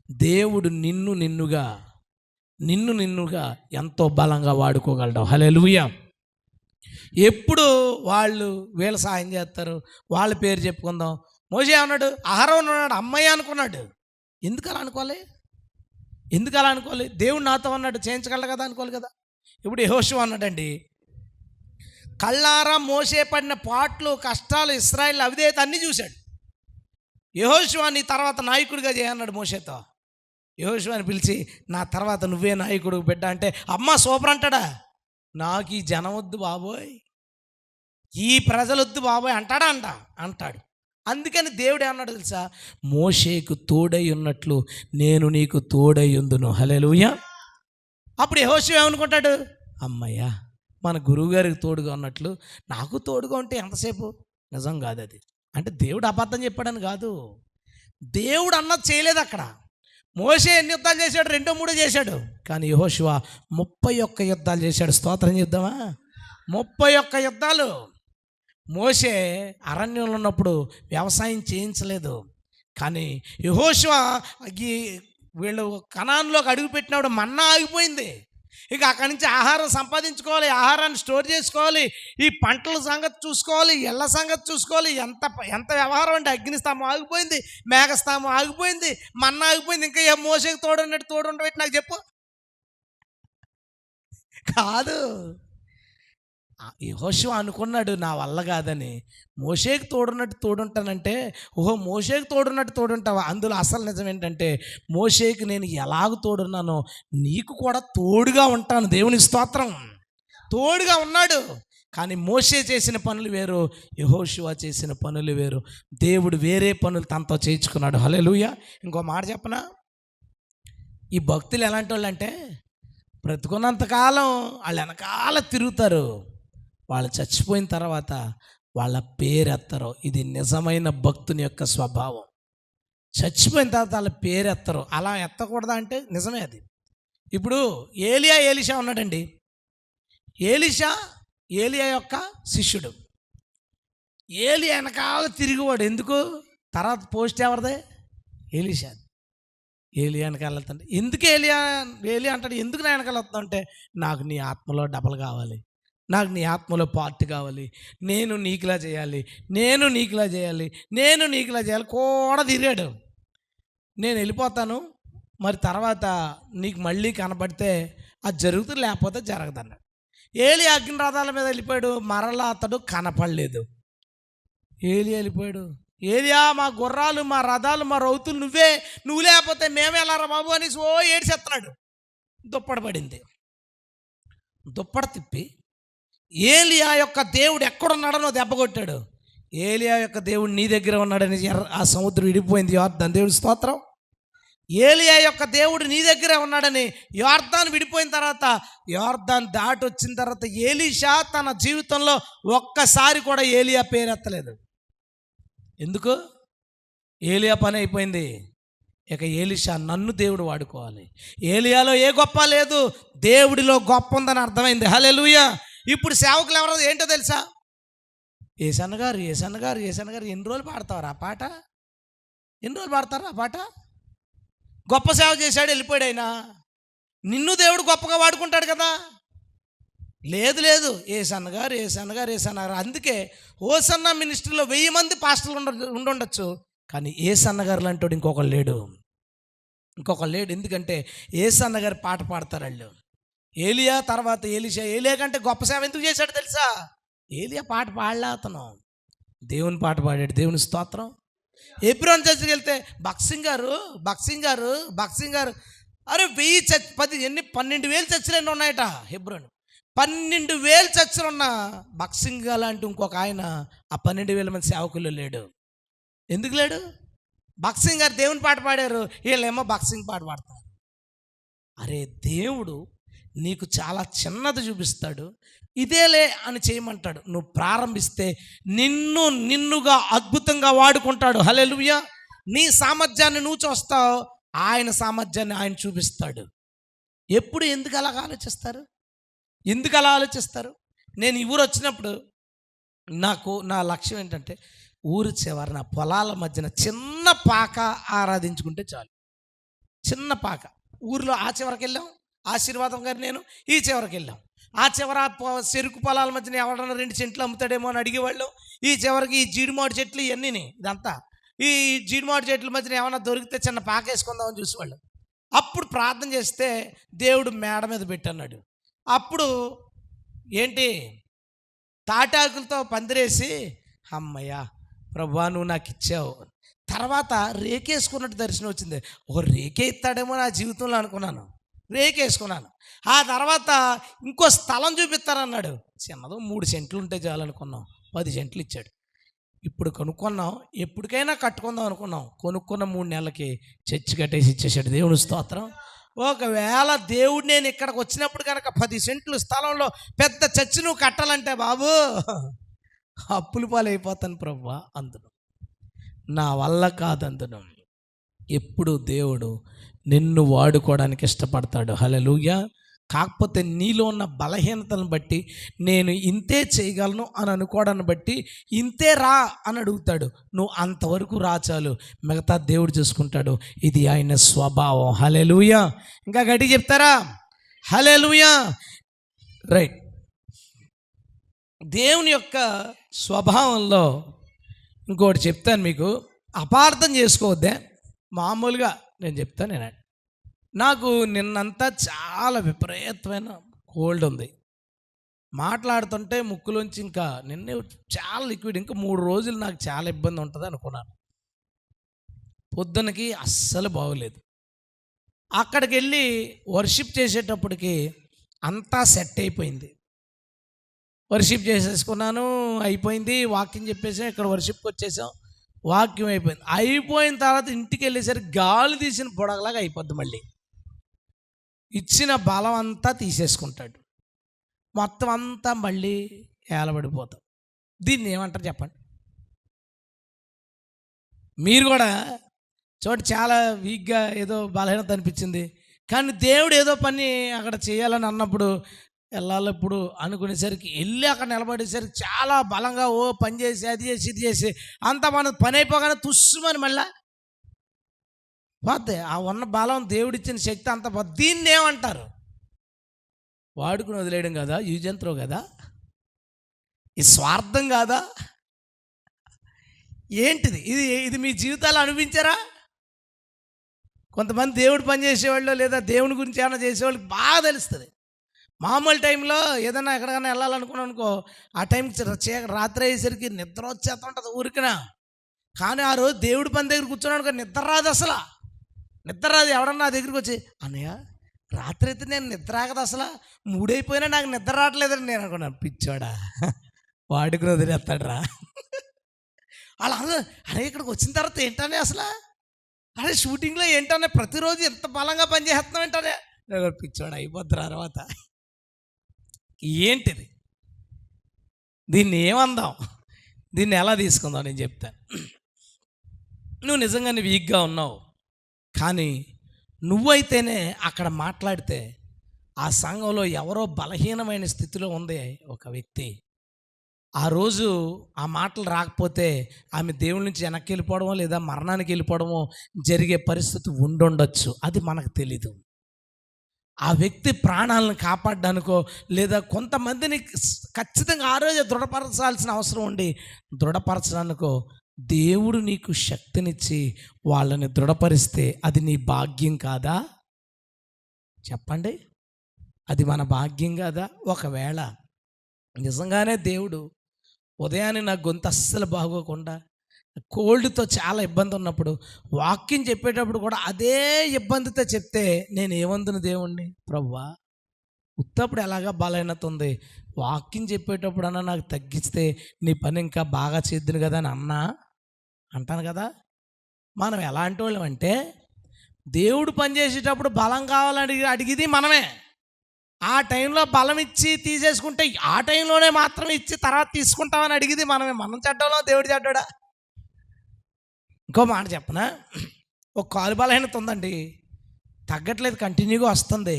దేవుడు నిన్ను నిన్నుగా ఎంతో బలంగా వాడుకోగలడు. హల్లెలూయా. ఎప్పుడు వాళ్ళు వీళ్ళ సహాయం చేస్తారు, వాళ్ళ పేరు చెప్పుకుందాం. మోషే అన్నాడు, అహరోను ఉన్నాడు, అమ్మయ్య అనుకున్నాడు. ఎందుకు అలా అనుకోవాలి? దేవుడు నాతో అన్నాడు, చేయించగలడు కదా అనుకోవాలి కదా. ఇప్పుడు యెహోషువ అన్నాడండి, కళ్ళారా మోసే పడిన పాట్లు కష్టాలు ఇశ్రాయేలు అవిధేయత అన్నీ చూశాడు. యెహోషువ నీ తర్వాత నాయకుడిగా చేయన్నాడు మోషేతో. యెహోషువని పిలిచి, నా తర్వాత నువ్వే నాయకుడు బిడ్డ అంటే, అమ్మ సూపర్ అంటాడా? నాకు ఈ జనం వద్దు బాబోయ్, ఈ ప్రజలు వద్దు బాబోయ్ అంటాడు. అందుకని దేవుడు ఏమన్నాడు తెలుసా, మోషేకు తోడై ఉన్నట్లు నేను నీకు తోడై ఉందును. హల్లెలూయా. అప్పుడు యెహోషువ ఏమనుకుంటాడు, అమ్మయ్యా మన గురువు గారికి తోడుగా ఉన్నట్లు నాకు తోడుగా ఉంటే ఎంతసేపు. నిజం కాదు అది. అంటే దేవుడు అబద్ధం చెప్పాడని కాదు, దేవుడు అన్నది చేయలేదు అక్కడ. మోషే ఎన్ని యుద్ధాలు చేశాడు? 2-3 చేశాడు. కానీ యెహోషువ 31 యుద్ధాలు చేశాడు. స్తోత్రం చేద్దామా? 31 యుద్ధాలు. మోషే అరణ్యంలో ఉన్నప్పుడు వ్యవసాయం చేయించలేదు, కానీ యెహోషువ వీళ్ళు కనాన్లోకి అడుగు పెట్టినప్పుడు మన్నా ఆగిపోయింది. ఇక అక్కడి నుంచి ఆహారం సంపాదించుకోవాలి, ఆహారాన్ని స్టోర్ చేసుకోవాలి, ఈ పంటల సంగతి చూసుకోవాలి, ఇళ్ళ సంగతి చూసుకోవాలి. ఎంత వ్యవహారం అంటే అగ్నిస్తంభం ఆగిపోయింది, మేఘస్తంభం ఆగిపోయింది, మన్నా ఆగిపోయింది. ఇంకా ఏ మోషేకి తోడు ఉండబెట్టి నాకు చెప్పు. కాదు, యెహోషువ అనుకున్నాడు నా వల్ల కాదని. మోషేకి తోడుంటానంటే, ఓహో మోషేకి తోడుంటావా? అందులో అసలు నిజం ఏంటంటే, మోషేకి నేను ఎలాగ తోడున్నానో నీకు కూడా తోడుగా ఉంటాను. దేవుని స్తోత్రం. తోడుగా ఉన్నాడు. కానీ మోషే చేసిన పనులు వేరు, యెహోషువ చేసిన పనులు వేరు. దేవుడు వేరే పనులు తనతో చేయించుకున్నాడు. హల్లెలూయా. ఇంకో మాట చెప్పనా, ఈ భక్తులు ఎలాంటి వాళ్ళు అంటే, బ్రతుకున్నంతకాలం వాళ్ళు వెనకాల తిరుగుతారు, వాళ్ళు చచ్చిపోయిన తర్వాత వాళ్ళ పేరెత్తరు. ఇది నిజమైన భక్తుని యొక్క స్వభావం. చచ్చిపోయిన తర్వాత వాళ్ళ పేరెత్తరు. అలా ఎత్తకూడదా అంటే నిజమే అది. ఇప్పుడు ఎలీషా ఉన్నాడండి. ఏలియా యొక్క శిష్యుడు. ఏలియా వెనకాల తిరిగివాడు. ఎందుకు? తర్వాత పోస్ట్ ఎవరిదే? ఎలీషా. ఏలియా వెనకాల వెళ్తాడు. ఎందుకు ఏలియా అంటాడు, ఎందుకు నా వెనకాల వస్తా అంటే, నాకు నీ ఆత్మలో డబల్ కావాలి, నాకు నీ ఆత్మలో పార్ట్ కావాలి, నేను నీకులా చేయాలి కూడా తిరిగాడు. నేను వెళ్ళిపోతాను, మరి తర్వాత నీకు మళ్ళీ కనబడితే అది జరుగుతుంది, లేకపోతే జరగదు అన్నాడు. ఏలియా అగ్ని రథాల మీద వెళ్ళిపోయాడు, మరలా అతడు కనపడలేదు. ఏలియా వెళ్ళిపోయాడు. ఏలియా మా గుర్రాలు, మా రథాలు, మా రౌతులు నువ్వు లేకపోతే మేమే వెళ్ళారా బాబు అని ఏడ్చేస్తున్నాడు. దుప్పడ పడింది. దుప్పడ తిప్పి ఏలియా యొక్క దేవుడు ఎక్కడున్నాడనో దెబ్బ కొట్టాడు. ఏలియా యొక్క దేవుడు నీ దగ్గర ఉన్నాడని ఆ సముద్రం విడిపోయింది. యోర్దాను. దేవుడి స్తోత్రం. ఏలియా యొక్క దేవుడు నీ దగ్గరే ఉన్నాడని యోర్దాను విడిపోయిన తర్వాత, యోర్దాను దాటి వచ్చిన తర్వాత ఎలీషా తన జీవితంలో ఒక్కసారి కూడా ఏలియా పేరెత్తలేదు. ఎందుకు? ఏలియా పని అయిపోయింది. ఇక ఎలీషా నన్ను దేవుడు వాడుకోవాలి. ఏలియాలో ఏ గొప్ప లేదు, దేవుడిలో గొప్ప ఉందని అర్థమైంది. హల్లెలూయా. ఇప్పుడు సేవకులు ఎవరో ఏంటో తెలుసా, ఏసన్న గారు ఎన్ని రోజులు పాడతారు ఆ పాట? ఎన్ని రోజులు పాడతారు ఆ పాట? గొప్ప సేవ చేశాడు, వెళ్ళిపోయాడు. అయినా నిన్ను దేవుడు గొప్పగా వాడుకుంటాడు కదా. లేదు ఏసన్న గారు. అందుకే హోసన్న మినిస్ట్రీలో 1000 మంది పాస్టర్లు ఉండొచ్చు, కానీ ఏసన్న గారు లాంటి ఇంకొకరు లేడు. ఎందుకంటే ఏసన్న గారు పాట పాడతారు వాళ్ళు. ఏలియా తర్వాత ఎలీషా. ఏలియా కంటే గొప్ప సేవ ఎందుకు చేశాడు తెలుసా? ఏలియా పాట పాడలే, అతను దేవుని పాట పాడాడు. దేవుని స్తోత్రం. హెబ్రోన్ చర్చికి వెళ్తే బక్సింగ్ గారు అరే 12,000 చర్చిలు ఎన్ని ఉన్నాయట హెబ్రోన్. 12,000 చర్చలున్న బక్సింగ్ లాంటి ఇంకొక ఆయన ఆ 12,000 మంది సేవకులు లేడు. ఎందుకు లేడు? బక్సింగ్ గారు దేవుని పాట పాడారు, వీళ్ళేమో బక్సింగ్ పాట పాడతారు. అరే, దేవుడు నీకు చాలా చిన్నది చూపిస్తాడు, ఇదేలే అని చేయమంటాడు. నువ్వు ప్రారంభిస్తే నిన్నుగా అద్భుతంగా వాడుకుంటాడు. హల్లెలూయా. నీ సామర్థ్యాన్ని నువ్వు చూస్తావు, ఆయన సామర్థ్యాన్ని ఆయన చూపిస్తాడు. ఎప్పుడు ఎందుకు అలాగ ఆలోచిస్తారు? ఎందుకు అలా ఆలోచిస్తారు? నేను ఈ ఊరు వచ్చినప్పుడు నా లక్ష్యం ఏంటంటే, ఊరు చివరన పొలాల మధ్యన చిన్న పాక ఆరాధించుకుంటే చాలు. చిన్న పాక. ఊరిలో ఆ చివరికి వెళ్ళాం, ఆశీర్వాదం గారు నేను ఈ చివరికి వెళ్ళాం. ఆ చివర చెరుకు పొలాల మధ్యన ఎవడన్నా 2 సెంట్లు అమ్ముతాడేమో అని అడిగేవాళ్ళు. ఈ చివరికి ఈ జీడిమాడి చెట్లు ఇవన్నీ, ఇదంతా ఈ జీడిమాడి చెట్ల మధ్యన ఏమన్నా దొరికితే చిన్న పాక వేసుకుందామని చూసేవాళ్ళు. అప్పుడు ప్రార్థన చేస్తే దేవుడు మేడ మీద పెట్టన్నాడు. అప్పుడు ఏంటి, తాటాకులతో పందిరేసి, అమ్మయ్యా ప్రభువా నువ్వు నాకు ఇచ్చావు. తర్వాత రేకేసుకున్నట్టు దర్శనం వచ్చింది. ఒక రేకే ఇస్తాడేమో నా జీవితంలో అనుకున్నాను, రేకేసుకున్నాను. ఆ తర్వాత ఇంకో స్థలం చూపిస్తారన్నాడు. చిన్నదో 3 సెంట్లు ఉంటే చాలనుకున్నాం, 10 సెంట్లు ఇచ్చాడు. ఇప్పుడు కొనుక్కున్నాం, ఎప్పటికైనా కట్టుకుందాం అనుకున్నాం. కొనుక్కున్న 3 నెలలకి చర్చి కట్టేసి ఇచ్చేసాడు. దేవుని స్తోత్రం. ఒకవేళ దేవుడు నేను ఇక్కడికి వచ్చినప్పుడు కనుక 10 సెంట్లు స్థలంలో పెద్ద చర్చి నువ్వు కట్టాలంటే బాబు అప్పుల పాలైపోతాను ప్రభువా అందును, నా వల్ల కాదందును. ఎప్పుడు దేవుడు నిన్ను వాడుకోవడానికి ఇష్టపడతాడు. హల్లెలూయా. కాకపోతే నీలో ఉన్న బలహీనతను బట్టి నేను ఇంతే చేయగలను అని అనుకోవడాన్ని బట్టి ఇంతే రా అని అడుగుతాడు. నువ్వు అంతవరకు రా చాలు, మిగతా దేవుడు చూసుకుంటాడు. ఇది ఆయన స్వభావం. హల్లెలూయా. ఇంకా గట్టిగా చెప్తారా? హల్లెలూయా. రైట్. దేవుని యొక్క స్వభావంలో ఇంకోటి చెప్తాను మీకు, అపార్థం చేసుకోవద్దే. మామూలుగా నేను చెప్తాను. నాకు నిన్నంతా చాలా విపరీతమైన కోల్డ్ ఉంది. మాట్లాడుతుంటే ముక్కులోంచి ఇంకా నిన్నే చాలా లిక్విడ్. ఇంకా 3 రోజులు నాకు చాలా ఇబ్బంది ఉంటుంది అనుకున్నాను. పొద్దునకి అస్సలు బాగోలేదు. అక్కడికి వెళ్ళి వర్షిప్ చేసేటప్పటికి అంతా సెట్ అయిపోయింది. వర్షిప్ చేసేసుకున్నాను, అయిపోయింది. వాక్యం చెప్పేసాం, ఇక్కడ వర్షిప్కి వచ్చేసాం, వాక్యం అయిపోయింది. అయిపోయిన తర్వాత ఇంటికి వెళ్ళేసరికి గాలి తీసిన పొడగలాగా అయిపోద్ది. మళ్ళీ ఇచ్చిన బలం అంతా తీసేసుకుంటాడు, మొత్తం అంతా మళ్ళీ ఏలబడిపోతాం. దీన్ని ఏమంటారు చెప్పండి? మీరు కూడా చోటు చాలా వీక్గా ఏదో బలహీనత అనిపించింది, కానీ దేవుడు ఏదో పని అక్కడ చేయాలని అన్నప్పుడు వెళ్ళాలి ఇప్పుడు అనుకునేసరికి వెళ్ళి అక్కడ నిలబడేసరికి చాలా బలంగా పని చేసి అది చేసి ఇది చేసి అంత మన పని అయిపోగానే తుస్సుమని మళ్ళా పోతే ఆ ఉన్న బలం దేవుడిచ్చిన శక్తి అంత పోతే. దీన్ని ఏమంటారు? వాడుకుని వదిలేయడం కదా, యూజంత్రో కదా, ఈ స్వార్థం కాదా, ఏంటిది ఇది మీ జీవితాలు అనిపించారా? కొంతమంది దేవుడు పని చేసేవాళ్ళు లేదా దేవుని గురించి ఏమైనా చేసేవాళ్ళకి బాగా తెలుస్తుంది. మామూలు టైంలో ఏదైనా ఎక్కడికైనా వెళ్ళాలనుకున్నాను అనుకో, ఆ టైంకి రాత్రి అయ్యేసరికి నిద్ర వచ్చేస్తుంటుంది ఊరికినా. కానీ ఆ రోజు దేవుడి పని దగ్గర కూర్చున్నాను, నిద్ర రాదు, అసలు నిద్ర రాదు. ఎవడన్నా నా దగ్గరికి వచ్చి, అన్నయ్య రాత్రి అయితే నేను నిద్ర ఆగదు, అసలు 3 అయిపోయినా నాకు నిద్ర రావట్లేదని నేను అనుకున్నాను. పిచ్చోడా, వాడుకుని వదిలేస్తాడు రా అలా. అరే ఇక్కడికి వచ్చిన తర్వాత ఏంటనే అసలు, అరే షూటింగ్లో ఏంటనే ప్రతిరోజు ఎంత బలంగా పనిచేస్తున్నాం ఏంటనే. పిచ్చోడా అయిపోద్ది తర్వాత. ఏంటిది? దీన్ని ఏమందాం, దీన్ని ఎలా తీసుకుందాం నేను చెప్తాను. నువ్వు నిజంగానే వీక్గా ఉన్నావు, కానీ నువ్వైతేనే అక్కడ మాట్లాడితే ఆ సంఘంలో ఎవరో బలహీనమైన స్థితిలో ఉంది ఒక వ్యక్తి, ఆ రోజు ఆ మాటలు రాకపోతే ఆమె దేవుడి నుంచి వెనక్కి వెళ్ళిపోవడమో లేదా మరణానికి వెళ్ళిపోవడమో జరిగే పరిస్థితి ఉండుండొచ్చు. అది మనకు తెలీదు. ఆ వ్యక్తి ప్రాణాలను కాపాడడానికో లేదా కొంతమందిని ఖచ్చితంగా ఆ రోజు దృఢపరచాల్సిన అవసరం ఉండి దృఢపరచడానికో దేవుడు నీకు శక్తినిచ్చి వాళ్ళని దృఢపరిస్తే అది నీ భాగ్యం కాదా? చెప్పండి, అది మన భాగ్యం కాదా? ఒకవేళ నిజంగానే దేవుడు ఉదయాన్నే నా గొంతు అస్సలు బాగోకుండా కోల్డ్తో చాలా ఇబ్బంది ఉన్నప్పుడు వాక్యం చెప్పేటప్పుడు కూడా అదే ఇబ్బందితో చెప్తే నేను ఏమందును దేవుణ్ణి, ప్రభువా ఉత్తప్పుడు ఎలాగా బలహీనత ఉంది, వాక్యం చెప్పేటప్పుడన్నా నాకు తగ్గిస్తే నీ పని ఇంకా బాగా చేద్దును కదా అని అంటాను కదా. మనం ఎలాంటి వాళ్ళం అంటే, దేవుడు పని చేసేటప్పుడు బలం కావాలని అడిగిది మనమే. ఆ టైంలో బలం ఇచ్చి తీసేసుకుంటే ఆ టైంలోనే మాత్రం ఇచ్చి తర్వాత తీసుకుంటామని అడిగిది మనమే. మనం చెడ్డోళ్ళం, దేవుడు చెడ్డోడా? ఇంకో మాట చెప్పనా, ఒక కాలు బలహీనత ఉందండి, తగ్గట్లేదు, కంటిన్యూగా వస్తుంది.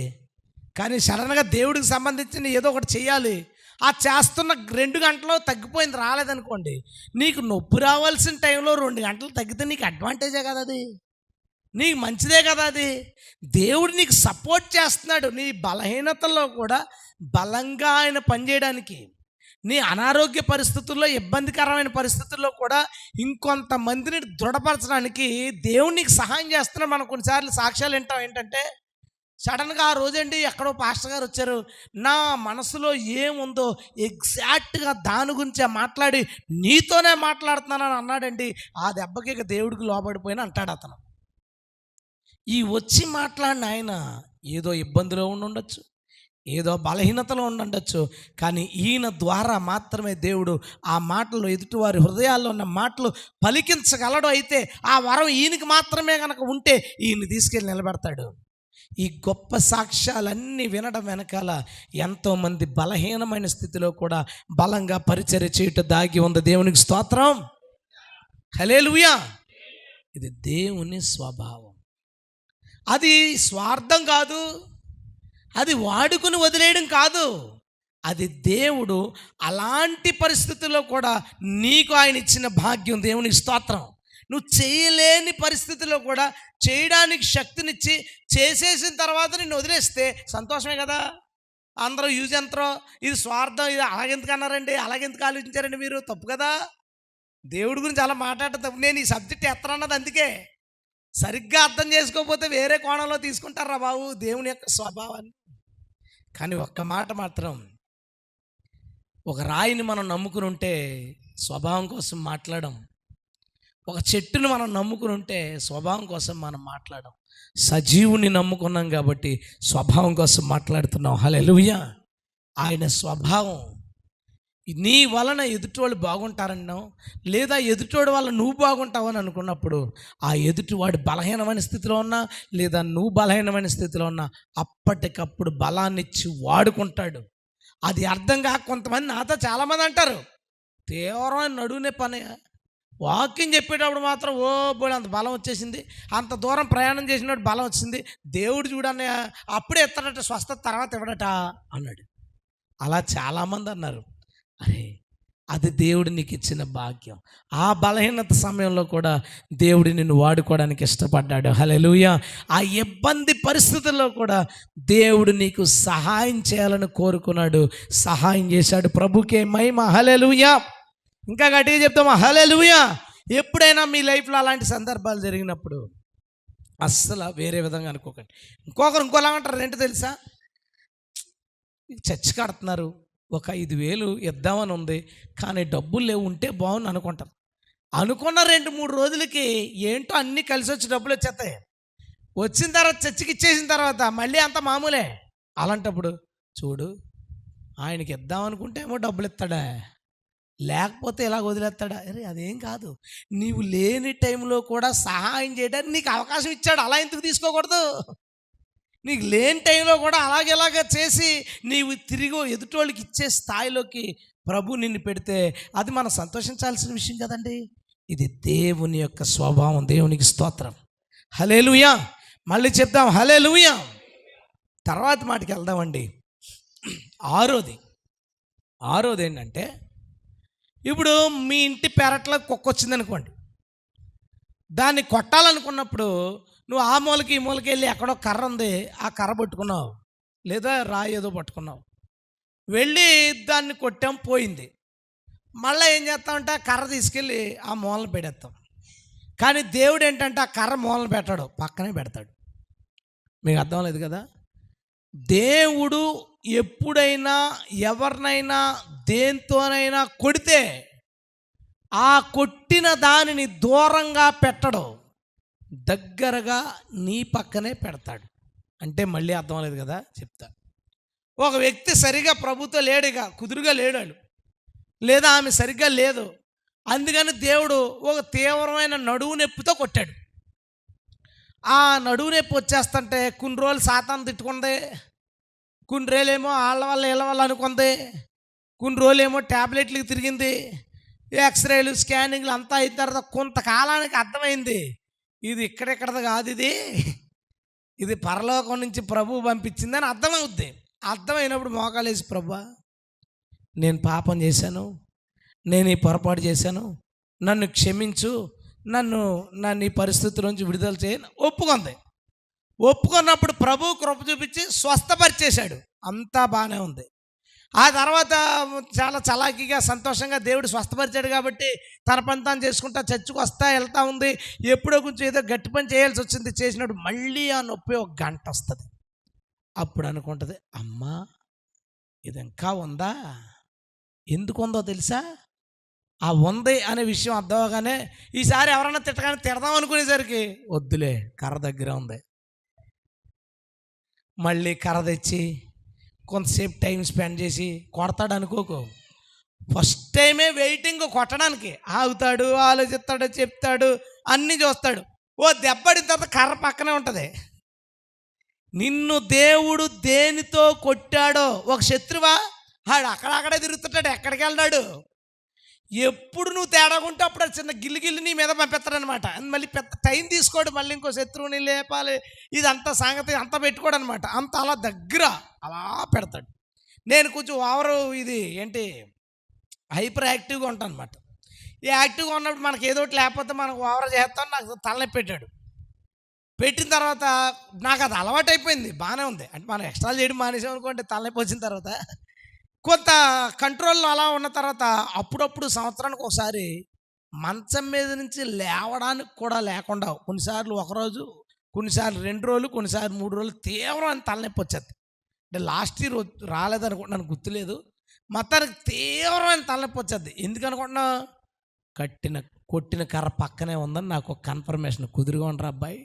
కానీ సడన్గా దేవుడికి సంబంధించిన ఏదో ఒకటి చేయాలి, ఆ చేస్తున్న 2 గంటలు తగ్గిపోయింది, రాలేదనుకోండి, నీకు నొప్పి రావాల్సిన టైంలో 2 గంటలు తగ్గితే నీకు అడ్వాంటేజే కదా, అది నీకు మంచిదే కదా. అది దేవుడు నీకు సపోర్ట్ చేస్తున్నాడు, నీ బలహీనతల్లో కూడా బలంగా ఆయన పనిచేయడానికి, నీ అనారోగ్య పరిస్థితుల్లో, ఇబ్బందికరమైన పరిస్థితుల్లో కూడా ఇంకొంతమందిని దృఢపరచడానికి దేవుడు నీకు సహాయం చేస్తున్నాడు. మనం కొన్నిసార్లు సాక్ష్యాలు వింటాం ఏంటంటే, సడన్గా ఆ రోజండి ఎక్కడో పాస్టర్ గారు వచ్చారు, నా మనసులో ఏముందో ఎగ్జాక్ట్గా దాని గురించే మాట్లాడి నీతోనే మాట్లాడుతున్నానని అన్నాడండి. ఆ దెబ్బకి ఇక దేవుడికి లోబడిపోయిన అంటాడు అతను. ఈ వచ్చి మాట్లాడిన ఆయన ఏదో ఇబ్బందిలో ఉండొచ్చు, ఏదో బలహీనతలో ఉండొచ్చు, కానీ ఈయన ద్వారా మాత్రమే దేవుడు ఆ మాటలు, ఎదుటివారి హృదయాల్లో ఉన్న మాటలు పలికించగలడు. అయితే ఆ వరం ఈయనకి మాత్రమే కనుక ఉంటే ఈయన్ని తీసుకెళ్ళి నిలబెడతాడు. ఈ గొప్ప సాక్ష్యాలన్నీ వినడం వెనకాల ఎంతోమంది బలహీనమైన స్థితిలో కూడా బలంగా పరిచర్య చేయటం దాగి ఉంది. దేవునికి స్తోత్రం, హల్లెలూయా. ఇది దేవుని స్వభావం, అది స్వార్థం కాదు, అది వాడుకుని వదిలేయడం కాదు. అది దేవుడు అలాంటి పరిస్థితుల్లో కూడా నీకు ఆయన ఇచ్చిన భాగ్యం. దేవునికి స్తోత్రం. నువ్వు చేయలేని పరిస్థితిలో కూడా చేయడానికి శక్తినిచ్చి చేసేసిన తర్వాత నిన్ను వదిలేస్తే సంతోషమే కదా. అందరూ యూజ్ ఎంతరో, ఇది స్వార్థం, ఇది అలాగెందుకు అన్నారండి, అలాగెందుకు ఆలోచించారండి మీరు, తప్పు కదా. దేవుడి గురించి అలా మాట్లాడటం తప్పు. నేను ఈ సబ్జెక్ట్ ఎత్తనన్నది అందుకే. సరిగ్గా అర్థం చేసుకోకపోతే వేరే కోణంలో తీసుకుంటారా బాబు దేవుని యొక్క స్వభావాన్ని. కానీ ఒక్క మాట మాత్రం, ఒక రాయిని మనం నమ్ముకుని ఉంటే స్వభావం కోసం మాట్లాడడం, ఒక చెట్టును మనం నమ్ముకుని ఉంటే స్వభావం కోసం మనం మాట్లాడడం. సజీవుని నమ్ముకున్నాం కాబట్టి స్వభావం కోసం మాట్లాడుతున్నాం. హల్లెలూయా. ఆయన స్వభావం, నీ వలన ఎదుటివాళ్ళు బాగుంటారన్నావు, లేదా ఎదుటివాడి వల్ల నువ్వు బాగుంటావని అనుకున్నప్పుడు, ఆ ఎదుటివాడు బలహీనమైన స్థితిలో ఉన్నా, లేదా నువ్వు బలహీనమైన స్థితిలో ఉన్నా, అప్పటికప్పుడు బలాన్ని ఇచ్చి వాడుకుంటాడు. అది అర్థం కాక కొంతమంది, నాతో చాలామంది అంటారు, తీవ్రమైన నడువునే పని, వాక్యం చెప్పేటప్పుడు మాత్రం ఓ బోడి అంత బలం వచ్చేసింది, అంత దూరం ప్రయాణం చేసినప్పుడు బలం వచ్చింది, దేవుడు చూడన్న అప్పుడే ఎత్తడట స్వస్థత, తర్వాత ఇవ్వడట అన్నాడు. అలా చాలామంది అన్నారు. అరే, అది దేవుడు నీకు ఇచ్చిన భాగ్యం. ఆ బలహీనత సమయంలో కూడా దేవుడు నిన్ను వాడుకోవడానికి ఇష్టపడ్డాడు. హల్లెలూయా. ఆ ఇబ్బంది పరిస్థితుల్లో కూడా దేవుడు నీకు సహాయం చేయాలని కోరుకున్నాడు, సహాయం చేశాడు. ప్రభుకే మహిమ. హల్లెలూయా. ఇంకా గట్టిగా చెప్తామా హల్లెలూయా. ఎప్పుడైనా మీ లైఫ్లో అలాంటి సందర్భాలు జరిగినప్పుడు అస్సలు వేరే విధంగా అనుకోకండి. ఇంకోలా అంటారు, ఏంటో తెలుసా, చర్చ్ కడుతున్నారు, ఒక 5,000 ఇద్దామని ఉంది, కానీ డబ్బులు లేవు, ఉంటే బాగుంది అనుకుంటారు. అనుకున్న 2-3 రోజులకి ఏంటో అన్నీ కలిసి వచ్చి డబ్బులు వచ్చేస్తాయి. వచ్చిన తర్వాత చర్చికి ఇచ్చేసిన తర్వాత మళ్ళీ అంత మామూలే. అలాంటప్పుడు చూడు, ఆయనకి ఇద్దామనుకుంటే ఏమో డబ్బులు ఇస్తాడా, లేకపోతే ఇలా వదిలేస్తాడా? అరే అదేం కాదు, నీవు లేని టైంలో కూడా సహాయం చేయడానికి నీకు అవకాశం ఇచ్చాడు, అలా ఎందుకు తీసుకోకూడదు? నీకు లేని టైంలో కూడా అలాగేలాగా చేసి నీవు తిరిగి ఎదుటోళ్ళకి ఇచ్చే స్థాయిలోకి ప్రభు నిన్ను పెడితే అది మనం సంతోషించాల్సిన విషయం కదండి. ఇది దేవుని యొక్క స్వభావం. దేవునికి స్తోత్రం. హల్లెలూయా. మళ్ళీ చెప్దాం హల్లెలూయా. తర్వాత మాటకి వెళ్దామండి. ఆరోది ఏంటంటే, ఇప్పుడు మీ ఇంటి పెరట్లో కుక్క వచ్చిందనుకోండి, దాన్ని కొట్టాలనుకున్నప్పుడు నువ్వు ఆ మూలకి ఈ మూలకి వెళ్ళి ఎక్కడో కర్ర ఉంది, ఆ కర్ర పట్టుకున్నావు, లేదా రాయి ఏదో పట్టుకున్నావు, వెళ్ళి దాన్ని కొట్టాం, పోయింది. మళ్ళీ ఏం చేస్తామంటే ఆ కర్ర తీసుకెళ్ళి ఆ మూలను పెడేస్తాం. కానీ దేవుడు ఏంటంటే ఆ కర్ర మూలను పెట్టాడు, పక్కనే పెడతాడు. మీకు అర్థం లేదు కదా. దేవుడు ఎప్పుడైనా ఎవరినైనా దేంతోనైనా కొడితే ఆ కొట్టిన దానిని దూరంగా పెట్టడు, దగ్గరగా నీ పక్కనే పెడతాడు. అంటే మళ్ళీ అర్థం లేదు కదా, చెప్తా. ఒక వ్యక్తి సరిగా ప్రభుతో లేడుగా, కుదురుగా లేడాడు, లేదా ఆమె సరిగ్గా లేదు. అందుకని దేవుడు ఒక తీవ్రమైన నడువు నొప్పితో కొట్టాడు. ఆ నడువు నొప్పి వచ్చేస్తుంటే కొన్ని రోజులు సాతాను తిట్టుకుంది, కొన్ని రోజులేమో వాళ్ళ వల్ల వీళ్ళ వల్ల అనుకుంది, కొన్ని రోజులేమో ట్యాబ్లెట్లకు తిరిగింది, ఎక్స్రేలు స్కానింగ్లు అంతా అయిన తర్వాత కొంతకాలానికి అర్థమైంది, ఇది ఇక్కడెక్కడది కాదు, ఇది పరలోకం నుంచి ప్రభువు పంపించిందని అర్థమవుద్ది. అర్థమైనప్పుడు మోకాలేసి, ప్రభువా నేను పాపం చేశాను, నేను ఈ పొరపాటు చేశాను, నన్ను క్షమించు, నన్ను ఈ పరిస్థితుల్లోంచి విడుదల చేయని ఒప్పుకుంది. ఒప్పుకున్నప్పుడు ప్రభు కృప చూపించి స్వస్థపరిచేశాడు. అంతా బాగానే ఉంది. ఆ తర్వాత చాలా చలాకీగా సంతోషంగా దేవుడు స్వస్థపరిచాడు కాబట్టి తన పని తాను చేసుకుంటా చర్చికి వస్తా వెళ్తూ ఉంది. ఎప్పుడో కొంచెం ఏదో గట్టి పని చేయాల్సి వచ్చింది, చేసినప్పుడు మళ్ళీ ఆ నొప్పి ఒక గంట వస్తుంది. అప్పుడు అనుకుంటుంది, అమ్మా ఇది ఇంకా ఉందా? ఎందుకు ఉందో తెలుసా? ఆ ఉంది అనే విషయం అర్థం అవగానే ఈసారి ఎవరన్నా తిట్టగానే తిడదాం అనుకునేసరికి వద్దులే, కర్ర దగ్గర ఉంది. మళ్ళీ కర్ర తెచ్చి కొంతసేపు టైం స్పెండ్ చేసి కొడతాడు అనుకోకు. ఫస్ట్ టైమే వెయిటింగ్ కొట్టడానికి, ఆగుతాడు, ఆలోచిస్తాడు, చెప్తాడు, అన్నీ చూస్తాడు. ఓ దెబ్బడిన తర్వాత కర్ర పక్కనే ఉంటుంది. నిన్ను దేవుడు దేనితో కొట్టాడో, ఒక శత్రువా ఆడు అక్కడక్కడే తిరుగుతుంటాడు, ఎక్కడికి వెళ్ళాడు. ఎప్పుడు నువ్వు తేడాకుంటే అప్పుడు చిన్న గిల్లి నీ మీద పంపిస్తాడనమాట. మళ్ళీ పెద్ద టైం తీసుకోడు, మళ్ళీ ఇంకో శత్రువుని లేపాలి, ఇదంతా సంగతి అంతా పెట్టుకోడు అనమాట. అంత అలా దగ్గర అలా పెడతాడు. నేను కొంచెం ఓవరు ఇది ఏంటి హైపర్ యాక్టివ్గా ఉంటాను అనమాట. ఈ యాక్టివ్గా ఉన్నప్పుడు మనకి ఏదో ఒకటి లేకపోతే మనకు ఓవర్ చేస్తాను. నాకు తలనొప్పి పెట్టాడు. పెట్టిన తర్వాత నాకు అది అలవాటు అయిపోయింది, బాగానే ఉంది. అంటే మనం ఎక్స్ట్రా చేయడం మానేసాం అనుకోండి, తలనొప్పి వచ్చిన తర్వాత కొంత కంట్రోల్లో అలా ఉన్న తర్వాత అప్పుడప్పుడు సంవత్సరానికి ఒకసారి మంచం మీద నుంచి లేవడానికి కూడా లేకుండా, కొన్నిసార్లు ఒకరోజు, కొన్నిసార్లు 2 రోజులు, కొన్నిసార్లు 3 రోజులు తీవ్రమైన తలనొప్పి వచ్చేది. అంటే లాస్ట్ ఇయర్ రాలేదనుకుంటున్నాను, గుర్తులేదు. మొత్తానికి తీవ్రమైన తలనొప్పి వచ్చేది. ఎందుకు అనుకుంటున్నా? కొట్టిన కర్ర పక్కనే ఉందని నాకు ఒక కన్ఫర్మేషన్. కుదురుగా ఉండరా అబ్బాయి,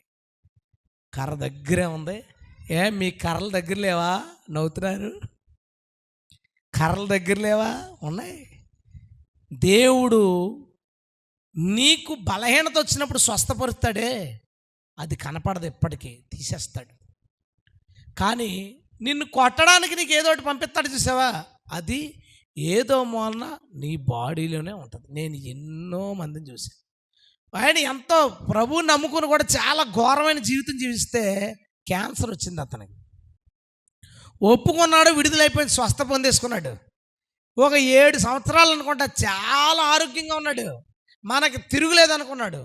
కర్ర దగ్గరే ఉంది. మీ కర్రల దగ్గర లేవా? నవ్వుతున్నారు. కర్రల దగ్గర లేవా? ఉన్నాయి. దేవుడు నీకు బలహీనత వచ్చినప్పుడు స్వస్థపరుస్తాడే, అది కనపడదు, ఎప్పటికీ తీసేస్తాడు. కానీ నిన్ను కొట్టడానికి నీకు ఏదో ఒకటి పంపిస్తాడు చూసావా, అది ఏదో మూలన నీ బాడీలోనే ఉంటుంది. నేను ఎన్నో మందిని చూశాను, ఆయన ఎంతో ప్రభువుని నమ్ముకుని కూడా చాలా ఘోరమైన జీవితం జీవిస్తే క్యాన్సర్ వచ్చింది అతనికి. ఒప్పుకున్నాడు, విడుదలైపోయింది, స్వస్థ పొందేసుకున్నాడు. ఒక 7 సంవత్సరాలు అనుకుంటా చాలా ఆరోగ్యంగా ఉన్నాడు, మనకి తిరుగులేదు అనుకున్నాడు.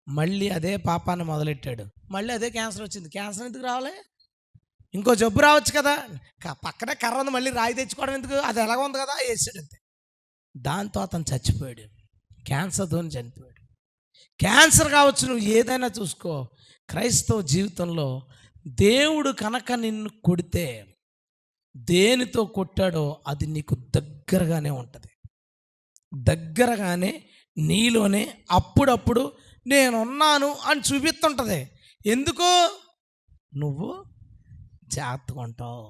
మళ్ళీ అదే పాపాన్ని మొదలెట్టాడు, మళ్ళీ అదే క్యాన్సర్ వచ్చింది. క్యాన్సర్ ఎందుకు రావాలి? ఇంకో జబ్బు రావచ్చు కదా. పక్కనే కర్ర ఉంది, మళ్ళీ రాయి తెచ్చుకోవడం ఎందుకు? అది ఎలాగ ఉంది కదా, వేసాడు అంతే. దాంతో అతను చచ్చిపోయాడు, క్యాన్సర్తో చనిపోయాడు. క్యాన్సర్ కావచ్చు, నువ్వు ఏదైనా చూసుకో. క్రైస్తవ జీవితంలో దేవుడు కనుక నిన్ను కొడితే, దేనితో కొట్టాడో అది నీకు దగ్గరగానే ఉంటుంది. దగ్గరగానే నీలోనే అప్పుడప్పుడు నేనున్నాను అని చూపిస్తుంటుంది. ఎందుకు? నువ్వు జాగ్రత్తగా ఉంటావు.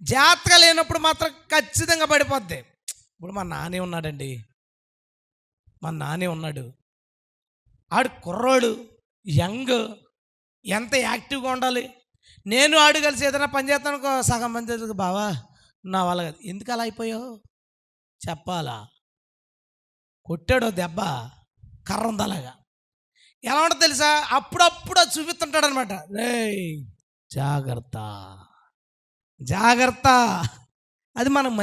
జాగ్రత్తగా లేనప్పుడు మాత్రం ఖచ్చితంగా పడిపోద్ది. ఇప్పుడు మా నానే ఉన్నాడండి, ఆడు కుర్రోడు, యంగ్, ఎంత యాక్టివ్గా ఉండాలి. నేను ఆడు కలిసి ఏదైనా పని చేస్తాను, సగం మంది చేస్తాను, బావా నా వల్ల కాదు. ఎందుకు అలా అయిపోయావు చెప్పాలా? కొట్టాడో దెబ్బ, కర్ర ఉంది అలాగా. ఎలా ఉంటుందో తెలుసా? అప్పుడప్పుడు అది చూపిస్తుంటాడు అనమాట. రేయ్ జాగ్రత్త, అది మనకు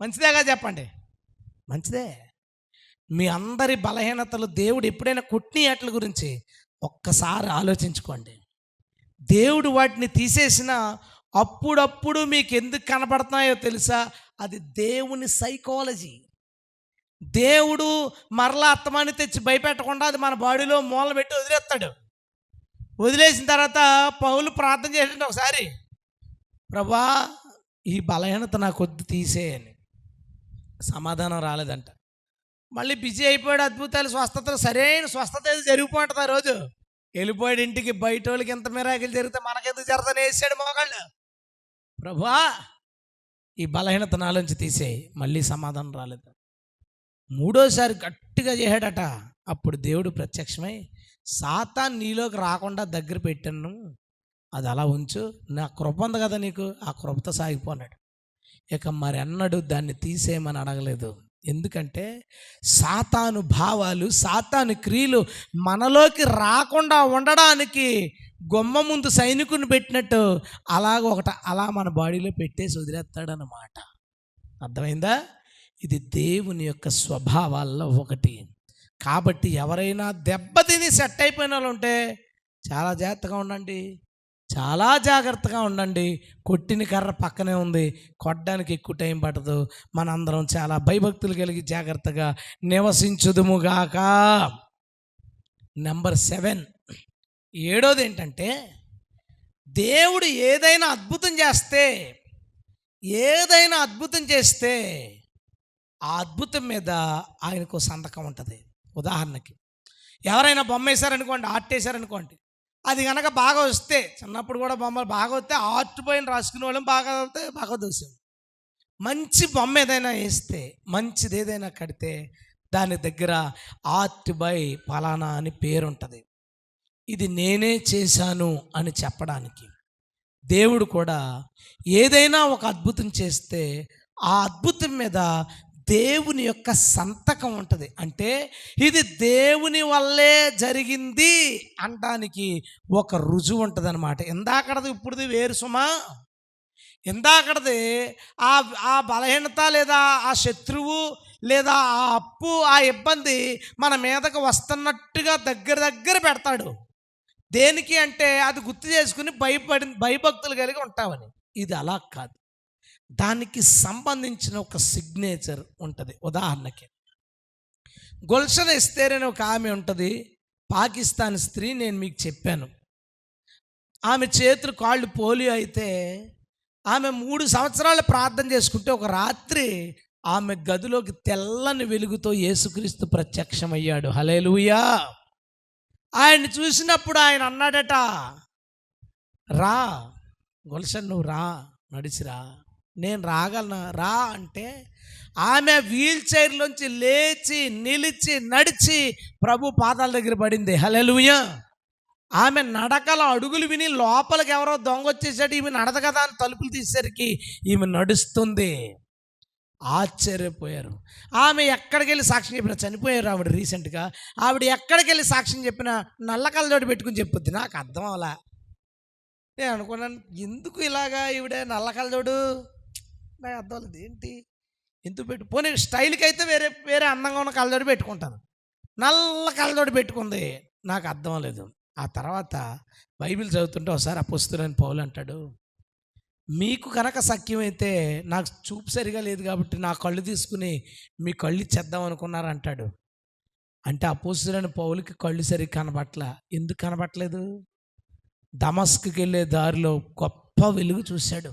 మంచిదేగా చెప్పండి, మంచిదే. మీ అందరి బలహీనతలు దేవుడు ఎప్పుడైనా కొట్టిన వాటి గురించి ఒక్కసారి ఆలోచించుకోండి. దేవుడు వాటిని తీసేసిన అప్పుడప్పుడు మీకు ఎందుకు కనపడుతున్నాయో తెలుసా? అది దేవుని సైకాలజీ. దేవుడు మరలా అత్తమాన్ని తెచ్చి భయపెట్టకుండా అది మన బాడీలో మూల పెట్టి వదిలేస్తాడు. వదిలేసిన తర్వాత పౌలు ప్రార్థన చేసిండు ఒకసారి, ప్రభా ఈ బలహీనత నాకు వద్దు తీసేయని. సమాధానం రాలేదంట. మళ్ళీ బిజీ అయిపోయాడు, అద్భుతాలు, స్వస్థతలు, సరైన స్వస్థత ఏది జరిగిపోతుంది. ఆ రోజు వెళ్ళిపోయాడు ఇంటికి. బయట వాళ్ళకి ఎంత మిరాకిల్ జరిగితే మనకెందుకు జరుగుతానే వేసాడు మోకాళ్ళు. ప్రభువా ఈ బలహీనత నాలోంచి తీసేయి. మళ్ళీ సమాధానం రాలేదు. మూడోసారి గట్టిగా చేశాడట. అప్పుడు దేవుడు ప్రత్యక్షమై, సాతాను నీలోకి రాకుండా దగ్గర పెట్టాను, అది అలా ఉంచు, నా కృప ఉంది కదా నీకు, ఆ కృపతో సాగిపోన్నాడు. ఇక మరెన్నడూ దాన్ని తీసేయమని అడగలేదు. ఎందుకంటే సాతాను భావాలు, సాతాను క్రియలు మనలోకి రాకుండా ఉండడానికి గుమ్మ ముందు సైనికుని పెట్టినట్టు అలా మన బాడీలో పెట్టేసి వదిలేస్తాడనమాట. అర్థమైందా? ఇది దేవుని యొక్క స్వభావాల్లో ఒకటి. కాబట్టి ఎవరైనా దెబ్బతిని సెట్ అయిపోయిన వాళ్ళు ఉంటే చాలా జాగ్రత్తగా ఉండండి, చాలా జాగ్రత్తగా ఉండండి. కొట్టిన కర్ర పక్కనే ఉంది, కొట్టడానికి ఎక్కువ టైం పట్టదు. మనందరం చాలా భయభక్తులు కలిగి జాగ్రత్తగా నివసించుదుముగాక. నెంబర్ 7, 7వది ఏంటంటే, దేవుడు ఏదైనా అద్భుతం చేస్తే ఆ అద్భుతం మీద ఆయనకు సంతకం ఉంటుంది. ఉదాహరణకి ఎవరైనా బొమ్మ వేశారనుకోండి, ఆర్ట్ వేశారనుకోండి, అది కనుక బాగా వస్తే, చిన్నప్పుడు కూడా బొమ్మలు బాగా వస్తే ఆర్ట్ పైన రాసుకునే వాళ్ళం, బాగా వస్తే బాగా దోసాం. మంచి బొమ్మ ఏదైనా వేస్తే, మంచిది ఏదైనా కడితే దాని దగ్గర ఆర్ట్ బై ఫలానా అని పేరు ఉంటుంది. ఇది నేనే చేశాను అని చెప్పడానికి. దేవుడు కూడా ఏదైనా ఒక అద్భుతం చేస్తే ఆ అద్భుతం మీద దేవుని యొక్క సంతకం ఉంటుంది. అంటే ఇది దేవుని వల్లే జరిగింది అనడానికి ఒక రుజువు ఉంటుంది అనమాట. ఇందాకడది ఇప్పుడుది వేరు సుమా. ఇందాకడది ఆ బలహీనత లేదా ఆ శత్రువు లేదా ఆ అప్పు, ఆ ఇబ్బంది మన మీదకు వస్తున్నట్టుగా దగ్గర పెడతాడు. దేనికి అంటే అది గుర్తు చేసుకుని భయభక్తులు కలిగి ఉంటామని. ఇది అలా కాదు, దానికి సంబంధించిన ఒక సిగ్నేచర్ ఉంటుంది. ఉదాహరణకి గుల్షన్ ఎస్తేర్ అనే ఒక ఆమె ఉంటుంది, పాకిస్తాన్ స్త్రీ. నేను మీకు చెప్పాను, ఆమె చేతులు కాళ్ళు పోలియో అయితే ఆమె 3 సంవత్సరాలు ప్రార్థన చేసుకుంటే ఒక రాత్రి ఆమె గదిలోకి తెల్లని వెలుగుతో యేసుక్రీస్తు ప్రత్యక్షమయ్యాడు. హల్లెలూయా. ఆయన్ని చూసినప్పుడు ఆయన అన్నాడట, రా గుల్షన్, నువ్వు రా, నడిచిరా. నేను రాగలనా? రా అంటే ఆమె వీల్ చైర్లోంచి లేచి నిలిచి నడిచి ప్రభు పాదాల దగ్గర పడింది. హల్లెలూయా. ఆమె నడకల అడుగులు విని లోపలికి ఎవరో దొంగ వచ్చేసాడు, ఈమె నడదు కదా అని తలుపులు తీసేసరికి ఈమె నడుస్తుంది. ఆశ్చర్యపోయారు. ఆమె ఎక్కడికి వెళ్ళి సాక్ష్యం చెప్పినా, చనిపోయారు ఆవిడ రీసెంట్గా, ఆవిడ ఎక్కడికి వెళ్ళి సాక్ష్యం చెప్పినా నల్ల కళ్ళజోడు పెట్టుకుని చెప్పుద్ది. నాకు అర్థం అవలా. నేను అనుకున్నాను, ఎందుకు ఇలాగా ఈవిడ నల్ల కళ్ళజోడు, నాకు అర్థం అవ్వలేదు. ఏంటి ఎందుకు పోనీ స్టైల్కి అయితే వేరే అందంగా ఉన్న కళ్ళజోడు పెట్టుకుంటాను, నల్ల కళ్ళజోడు పెట్టుకుంది. నాకు అర్థం అవ్వలేదు. ఆ తర్వాత బైబిల్ చదువుతుంటే ఒకసారి అపోస్తలుడైన పౌలు అంటాడు, మీకు కనుక సఖ్యమైతే, నాకు చూపు సరిగా లేదు కాబట్టి నా కళ్ళు తీసుకుని మీ కళ్ళు ఇచ్చేద్దాం అనుకున్నారు అంటాడు. అంటే అపోస్తలుడైన పౌలుకి కళ్ళు సరిగ్గా కనబట్లా. ఎందుకు కనబట్టలేదు? దమస్కుకి వెళ్ళే దారిలో గొప్ప వెలుగు చూశాడు.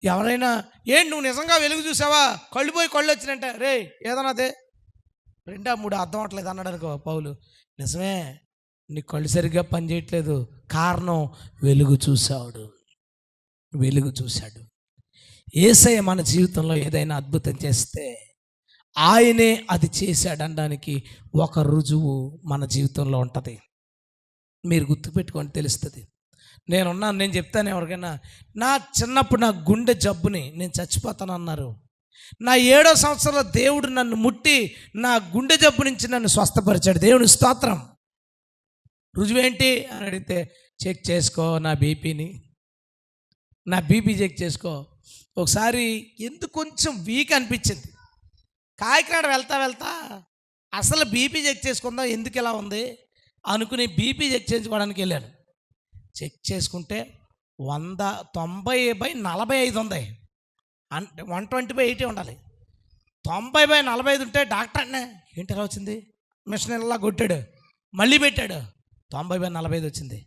ఎవరైనా ఏంటి నువ్వు నిజంగా వెలుగు చూసావా, కళ్ళు పోయి కళ్ళు వచ్చినంట, రే ఏదన్నా అదే 2, 3 అర్థం అవట్లేదు అన్నాడు అనుకో పౌలు, నిజమే నీ కళ్ళు సరిగ్గా పనిచేయట్లేదు, కారణం వెలుగు చూశాడు. యేసయ్య మన జీవితంలో ఏదైనా అద్భుతం చేస్తే ఆయనే అది చేశాడు అనడానికి ఒక రుజువు మన జీవితంలో ఉంటుంది. మీరు గుర్తుపెట్టుకొని తెలుస్తుంది. నేను చెప్తాను ఎవరికైనా, నా చిన్నప్పుడు నా గుండె జబ్బుని నేను చచ్చిపోతాను అన్నారు. నా 7వ సంవత్సరంలో దేవుడు నన్ను ముట్టి నా గుండె జబ్బు నుంచి నన్ను స్వస్థపరిచాడు. దేవుని స్తోత్రం. రుజువేంటి అని అడిగితే, చెక్ చేసుకో నా బీపీ చెక్ చేసుకో. ఒకసారి ఎందుకు కొంచెం వీక్ అనిపించింది, కాకినాడ వెళ్తా అసలు బీపీ చెక్ చేసుకుందాం ఎందుకు ఇలా ఉంది అనుకుని బీపీ చెక్ చేసుకోవడానికి వెళ్ళాను. చెక్ చేసుకుంటే 190/45 ఉంది. అంటే 120/80 ఉండాలి. 90/45 ఉంటే డాక్టర్ అన్నా ఏంటి ఎలా వచ్చింది, మిషన్ ఇలా కొట్టాడు, మళ్ళీ పెట్టాడు, 90/45 వచ్చింది.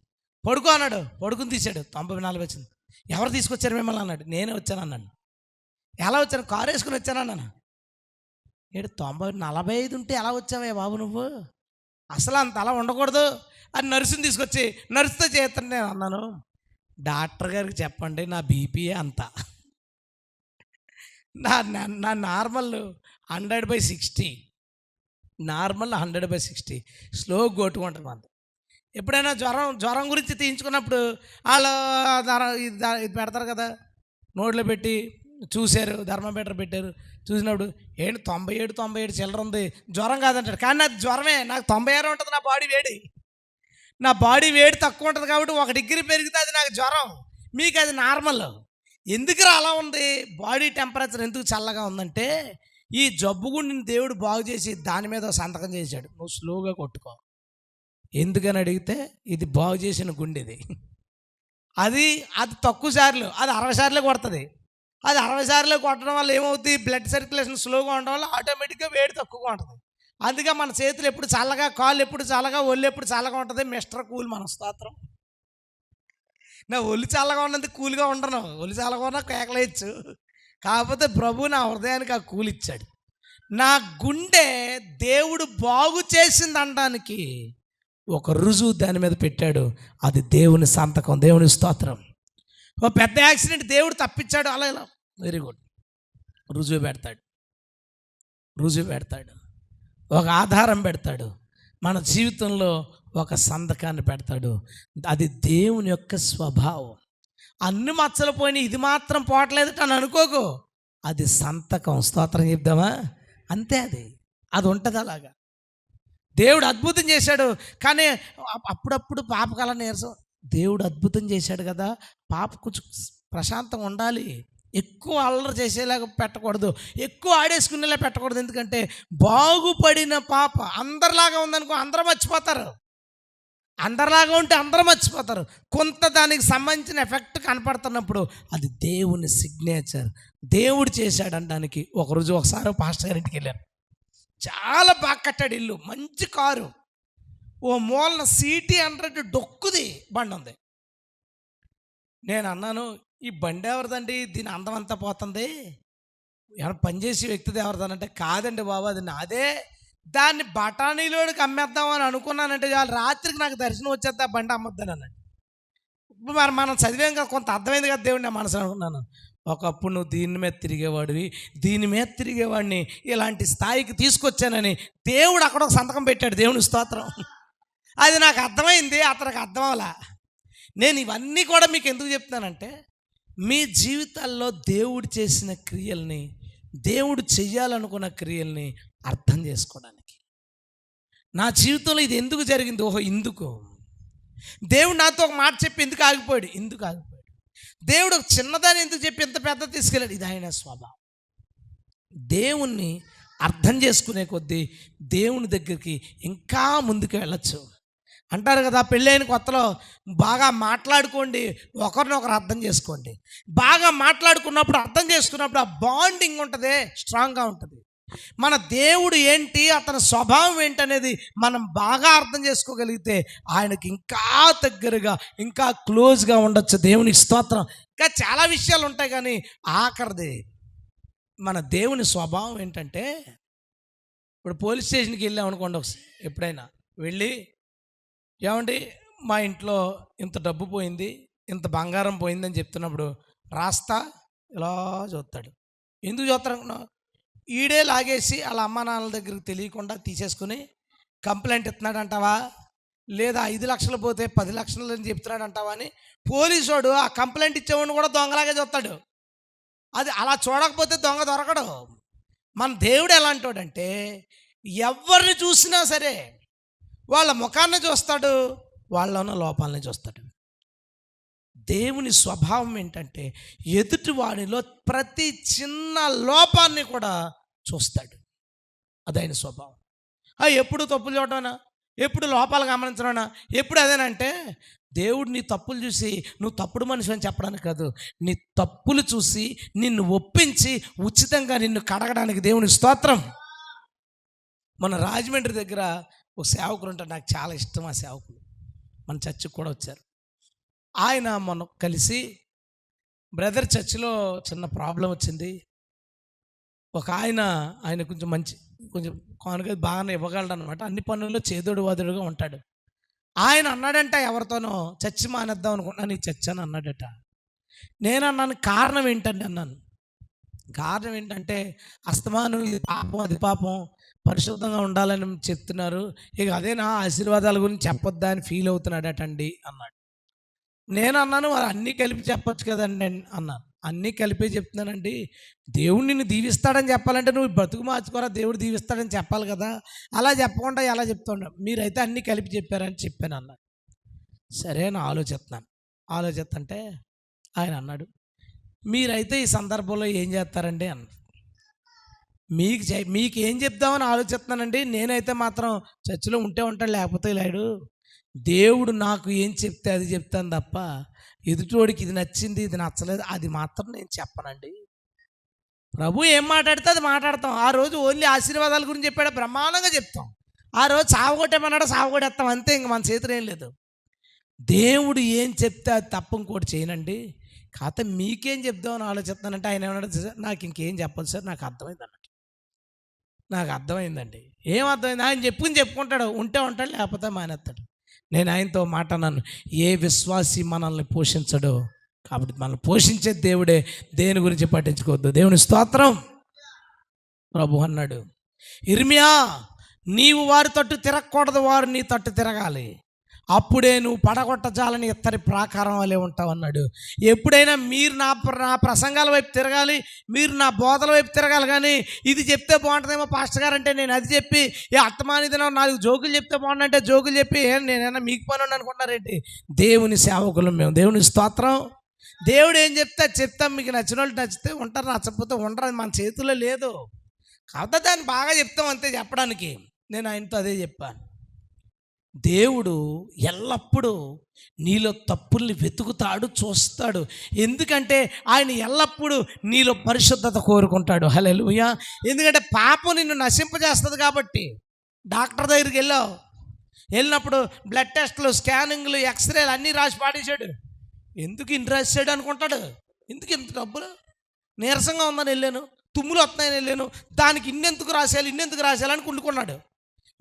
పడుకో అన్నాడు, పడుకుని తీశాడు, 90/40 వచ్చింది. ఎవరు తీసుకొచ్చారు మిమ్మల్ని అన్నాడు. నేనే వచ్చాను అన్నాను. ఎలా వచ్చాను? కారు వేసుకుని వచ్చాను అన్నాను. ఏడు 90/45 ఉంటే ఎలా వచ్చావే బాబు నువ్వు, అసలు అంత అలా ఉండకూడదు అని నర్సుని తీసుకొచ్చి నర్సుతో చేస్తాను నేను అన్నాను. డాక్టర్ గారికి చెప్పండి నా బీపీఏ అంత, నా నా నా నార్మల్ 100/60, నార్మల్ 100/60, స్లో కొట్టుకుంటాం అంత. ఎప్పుడైనా జ్వరం గురించి తీయించుకున్నప్పుడు వాళ్ళు ఇది పెడతారు కదా, నోట్లో పెట్టి చూశారు, థర్మామీటర్ పెట్టారు, చూసినప్పుడు ఏంటి 97 చిల్లర ఉంది, జ్వరం కాదంటాడు. కానీ నాకు జ్వరమే, నాకు 96 ఉంటుంది నా బాడీ వేడి, నా బాడీ వేడి తక్కువ ఉంటుంది కాబట్టి 1 డిగ్రీ పెరిగితే అది నాకు జ్వరం, మీకు అది నార్మల్. ఎందుకురా అలా ఉంది, బాడీ టెంపరేచర్ ఎందుకు చల్లగా ఉందంటే ఈ జబ్బు గుండిని దేవుడు బాగు చేసి దాని మీద సంతకం చేశాడు, నువ్వు స్లోగా కొట్టుకో. ఎందుకని అడిగితే ఇది బాగు చేసిన గుండెది, అది తక్కువ సార్లు, అది 60 సార్లు కొడుతుంది. అది 60 సార్లు కొట్టడం వల్ల ఏమవుతుంది, బ్లడ్ సర్క్యులేషన్ స్లోగా ఉండడం వల్ల ఆటోమేటిక్గా వేడి తక్కువగా ఉంటుంది. అందుకే మన చేతులు ఎప్పుడు చల్లగా, కాళ్ళు ఎప్పుడు చల్లగా, ఒళ్ళు ఎప్పుడు చల్లగా ఉంటుంది. మిస్టర్ కూల్ మన స్తోత్రం. నా ఒళ్ళు చల్లగా ఉన్నందుకు కూల్గా ఉండను, ఒళ్ళు చల్లగా ఉన్నా కేకలేయచ్చు. కాకపోతే ప్రభు నా హృదయానికి ఆ కూల్ ఇచ్చాడు. నా గుండె దేవుడు బాగు చేసింది అనడానికి ఒక రుజువు దాని మీద పెట్టాడు, అది దేవుని సంతకం, దేవుని స్తోత్రం. ఓ పెద్ద యాక్సిడెంట్ దేవుడు తప్పించాడు, అలా ఇలా, వెరీ గుడ్, రుజువు పెడతాడు, ఒక ఆధారం పెడతాడు, మన జీవితంలో ఒక సంతకాన్ని పెడతాడు. అది దేవుని యొక్క స్వభావం. అన్ని మచ్చలు పోయినాయి, ఇది మాత్రం పోవట్లేదు అని అనుకోకు, అది సంతకం. స్తోత్రం చెప్దామా? అంతే, అది ఉంటుంది అలాగా. దేవుడు అద్భుతం చేశాడు, కానీ అప్పుడప్పుడు పాపకాల నీరసం. దేవుడు అద్భుతం చేశాడు కదా, పాప కొంచెం ప్రశాంతంగా ఉండాలి, ఎక్కువ అల్లరి చేసేలాగా పెట్టకూడదు, ఎక్కువ ఆడేసుకునేలా పెట్టకూడదు. ఎందుకంటే బాగుపడిన పాప అందరిలాగా ఉందనుకో అందరూ మర్చిపోతారు, అందరిలాగా ఉంటే అందరూ మర్చిపోతారు. కొంత దానికి సంబంధించిన ఎఫెక్ట్ కనపడుతున్నప్పుడు అది దేవుని సిగ్నేచర్, దేవుడు చేశాడు అనడానికి ఒక రోజు ఒకసారి పాస్టర్ గారి ఇంటికి వెళ్ళాను. చాలా బాగా కట్టాడు ఇల్లు, మంచి కారు, ఓ మూలన CT100 డొక్కుది బండి ఉంది. నేను అన్నాను, ఈ బండి ఎవరిదండి, దీని అందం అంతా పోతుంది, ఎవరు పనిచేసే వ్యక్తిది ఎవరిదనంటే, కాదండి బాబు అది నాదే, దాన్ని బఠానీలోడికి అమ్మేద్దామని అనుకున్నానంటే చాలు, రాత్రికి నాకు దర్శనం వచ్చేద్దా బండి అమ్మద్దాను అన్నాడు. ఇప్పుడు మనం చదివాం కదా, కొంత అర్థమైంది కదా దేవుడు నా మనసు అనుకున్నాను. ఒకప్పుడు నువ్వు దీని మీద తిరిగేవాడిని ఇలాంటి స్థాయికి తీసుకొచ్చానని దేవుడు అక్కడ ఒక సంతకం పెట్టాడు, దేవుని స్తోత్రం. అది నాకు అర్థమైంది, అతనికి అర్థం అవ్వలా. నేను ఇవన్నీ కూడా మీకు ఎందుకు చెప్తున్నానంటే, మీ జీవితాల్లో దేవుడు చేసిన క్రియల్ని, దేవుడు చెయ్యాలనుకున్న క్రియల్ని అర్థం చేసుకోవడానికి. నా జీవితంలో ఇది ఎందుకు జరిగింది, ఓహో ఇందుకు దేవుడు నాతో ఒక మాట చెప్పి ఎందుకు ఆగిపోయాడు, దేవుడు ఒక చిన్నదాన్ని ఎందుకు చెప్పి ఎంత పెద్ద తీసుకెళ్ళాడు, ఇది ఆయన స్వభావం. దేవుణ్ణి అర్థం చేసుకునే కొద్దీ దేవుని దగ్గరికి ఇంకా ముందుకు వెళ్ళచ్చు. అంటారు కదా, పెళ్ళైన కొత్తలో బాగా మాట్లాడుకోండి, ఒకరినొకరు అర్థం చేసుకోండి. బాగా మాట్లాడుకున్నప్పుడు, అర్థం చేసుకున్నప్పుడు ఆ బాండింగ్ ఉంటుంది, స్ట్రాంగ్గా ఉంటుంది. మన దేవుడు ఏంటి, అతని స్వభావం ఏంటి అనేది మనం బాగా అర్థం చేసుకోగలిగితే ఆయనకి ఇంకా దగ్గరగా, ఇంకా క్లోజ్గా ఉండొచ్చు. దేవునికి స్తోత్రం. ఇంకా చాలా విషయాలు ఉంటాయి, కానీ ఆఖరిది మన దేవుని స్వభావం ఏంటంటే, ఇప్పుడు పోలీస్ స్టేషన్కి వెళ్ళామనుకోండి, ఎప్పుడైనా వెళ్ళి, ఏమండి మా ఇంట్లో ఇంత డబ్బు పోయింది, ఇంత బంగారం పోయిందని చెప్తున్నప్పుడు రాస్తా ఇలా చూస్తాడు. ఎందుకు చూస్తారనుకున్నావు, ఈడే లాగేసి వాళ్ళ అమ్మ నాన్నల దగ్గరికి తెలియకుండా తీసేసుకుని కంప్లైంట్ ఇస్తున్నాడు అంటావా, లేదా 5 లక్షలు పోతే 10 లక్షలు అని చెప్తున్నాడు అంటావా అని పోలీసోడు ఆ కంప్లైంట్ ఇచ్చేవాడిని కూడా దొంగలాగే చూస్తాడు. అది అలా చూడకపోతే దొంగ దొరకడు. మన దేవుడు ఎలాంటోడంటే, ఎవరిని చూసినా సరే వాళ్ళ ముఖాన్ని చూస్తాడు, వాళ్ళలో లోపాలని చూస్తాడు. దేవుని స్వభావం ఏంటంటే, ఎదుటి వాడిలో ప్రతి చిన్న లోపాన్ని కూడా చూస్తాడు. అదైన స్వభావం. ఎప్పుడు తప్పులు చూడటమేనా, ఎప్పుడు లోపాలు గమనించడమేనా, ఎప్పుడు అదేనంటే, దేవుడు నీ తప్పులు చూసి నువ్వు తప్పుడు మనిషి అని చెప్పడానికి కాదు, నీ తప్పులు చూసి నిన్ను ఒప్పించి ఉచితంగా నిన్ను కడగడానికి దేవుని స్తోత్రం. మన రాజమండ్రి దగ్గర ఒక సేవకుడు ఉంటాడు, నాకు చాలా ఇష్టం ఆ సేవకుడు, మన చర్చికి కూడా వచ్చారు. ఆయన మొన్న కలిసి, బ్రదర్ చర్చిలో చిన్న ప్రాబ్లం వచ్చింది, ఒక ఆయన కొంచెం కానుక బాగానే ఇవ్వగలడు అనమాట, అన్ని పనుల్లో చేదోడు వాదుడుగా ఉంటాడు. ఆయన అన్నాడంట ఎవరితోనో, చచ్చి మానేద్దాం అనుకుంటున్నాను ఈ చర్చ్ అని అన్నాడట. నేను అన్నాను కారణం ఏంటండి అన్నాను. కారణం ఏంటంటే అస్తమానం ఇది పాపం అది పాపం, పరిశుద్ధంగా ఉండాలని చెప్తున్నారు, ఇక అదే నా ఆశీర్వాదాల గురించి చెప్పొద్దా అని ఫీల్ అవుతున్నాడటండి అన్నాడు. నేను అన్నాను మరి అన్నీ కలిపి చెప్పొచ్చు కదండి అన్నాను. అన్నీ కలిపే చెప్తున్నానండి, దేవుడు నిన్ను దీవిస్తాడని చెప్పాలంటే నువ్వు బ్రతుకు మార్చుకోరా, దేవుడు దీవిస్తాడని చెప్పాలి కదా, అలా చెప్పకుండా ఎలా చెప్తుండ, మీరైతే అన్నీ కలిపి చెప్పారని చెప్పాను అన్నాడు. సరే అని ఆలోచిస్తుంటే ఆయన అన్నాడు, మీరైతే ఈ సందర్భంలో ఏం చేస్తారండి అన్న. మీకు ఏం చెప్దామని ఆలోచిస్తున్నానండి, నేనైతే మాత్రం చర్చిలో ఉంటే ఉంటాడు లేకపోతే లేడు, దేవుడు నాకు ఏం చెప్తే అది చెప్తాను తప్ప ఎదుటోడికి ఇది నచ్చింది ఇది నచ్చలేదు అది మాత్రం నేను చెప్పనండి. ప్రభు ఏం మాట్లాడితే అది మాట్లాడతాం. ఆ రోజు ఓన్లీ ఆశీర్వాదాల గురించి చెప్పాడు, బ్రహ్మాండంగా చెప్తాం. ఆ రోజు సావగొట్టేమన్నాడు, సావగొట్టేస్తాం, అంతే, ఇంక మన చేతిలో ఏం లేదు. దేవుడు ఏం చెప్తే అది తప్ప ఇంకోటి చేయనండి, కాకపోతే మీకేం చెప్దామని ఆలోచిస్తున్నానంటే ఆయన ఏమన్నాడు, నాకు ఇంకేం చెప్పదు సార్, నాకు అర్థమైంది అన్నట్టు. నాకు అర్థమైందండి. ఏం అర్థమైంది, ఆయన చెప్పుకుంటాడు, ఉంటే ఉంటాడు లేకపోతే మానేస్తాడు. నేను ఆయనతో మాట అన్నాను, ఏ విశ్వాసి మనల్ని పోషించడో, కాబట్టి మనల్ని పోషించే దేవుడే, దేని గురించి పట్టించుకోవద్దు. దేవుని స్తోత్రం. ప్రభు అన్నాడు, ఇర్మియా నీవు వారి తట్టు తిరగకూడదు, వారు నీ తట్టు తిరగాలి, అప్పుడే నువ్వు పడగొట్టజాలని ఇత్తడి ప్రాకారం వలె ఉంటావు అన్నాడు. ఎప్పుడైనా మీరు నా ప్రసంగాల వైపు తిరగాలి, మీరు నా బోధల వైపు తిరగాలి, కానీ ఇది చెప్తే బాగుంటుందేమో పాస్టర్ గారు అంటే నేను అది చెప్పి, ఏ అత్తమానిదినో 4 జోకులు చెప్తే బాగుంటుందంటే జోకులు చెప్పి నేనైనా మీకు పని అనుకుంటున్నారేంటి? దేవుని సేవకులు మేము, దేవుని స్తోత్రం. దేవుడు ఏం చెప్తే చెప్తాం, మీకు నచ్చిన వాళ్ళు నచ్చితే ఉంటారు, నచ్చకపోతే ఉండరు, మన చేతుల్లో లేదు. కాకపోతే దాన్ని బాగా చెప్తాం అంతే చెప్పడానికి. నేను ఆయనతో అదే చెప్పాను, దేవుడు ఎల్లప్పుడూ నీలో తప్పుల్ని వెతుకుతాడు, చూస్తాడు. ఎందుకంటే ఆయన ఎల్లప్పుడూ నీలో పరిశుద్ధత కోరుకుంటాడు. హల్లెలూయా. ఎందుకంటే పాపం నిన్ను నశింపజేస్తుంది కాబట్టి. డాక్టర్ దగ్గరికి వెళ్ళినప్పుడు బ్లడ్ టెస్టులు, స్కానింగ్లు, ఎక్స్రేలు అన్నీ రాసి పాడేశాడు. ఎందుకు ఇన్ని రాసాడు అనుకుంటాడు, ఎందుకు ఇంత డబ్బులు, నీరసంగా ఉందని వెళ్ళాను, తుమ్ములు వస్తున్నాయని వెళ్ళాను, దానికి ఇన్నెందుకు రాసేయాలి అని కుండుకున్నాడు.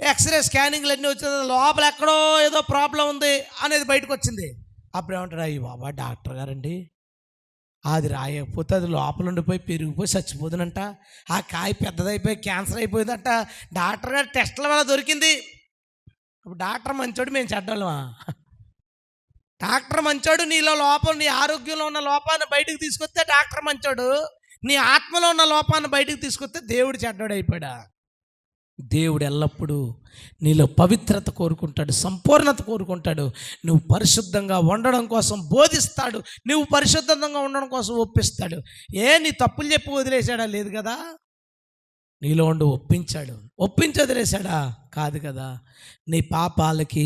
ఎక్స్రే స్కానింగ్లు అన్నీ వచ్చిన లోపల ఎక్కడో ఏదో ప్రాబ్లం ఉంది అనేది బయటకు వచ్చింది. అప్పుడు ఏమంటాడు, అయ్యి బాబా డాక్టర్ గారండి, అది రాయకపోతే అది లోపల ఉండిపోయి పెరిగిపోయి చచ్చిపోతుందంట, ఆ కాయ పెద్దదైపోయి క్యాన్సర్ అయిపోయిందంట, డాక్టర్ గారు టెస్టుల వల్ల దొరికింది. అప్పుడు డాక్టర్ మంచోడు, మేము చెడ్డోళ్ళమా? డాక్టర్ మంచోడు, నీలో లోపం, నీ ఆరోగ్యంలో ఉన్న లోపాన్ని బయటకు తీసుకొస్తే డాక్టర్ మంచోడు, నీ ఆత్మలో ఉన్న లోపాన్ని బయటకు తీసుకొస్తే దేవుడు చెడ్డోడు అయిపోయాడా? దేవుడు ఎల్లప్పుడూ నీలో పవిత్రత కోరుకుంటాడు, సంపూర్ణత కోరుకుంటాడు. నువ్వు పరిశుద్ధంగా ఉండడం కోసం బోధిస్తాడు, నువ్వు పరిశుద్ధంగా ఉండడం కోసం ఒప్పిస్తాడు. నీ తప్పులు చెప్పి వదిలేశాడా? లేదు కదా. నీలో ఉండి ఒప్పించి వదిలేశాడా? కాదు కదా. నీ పాపాలకి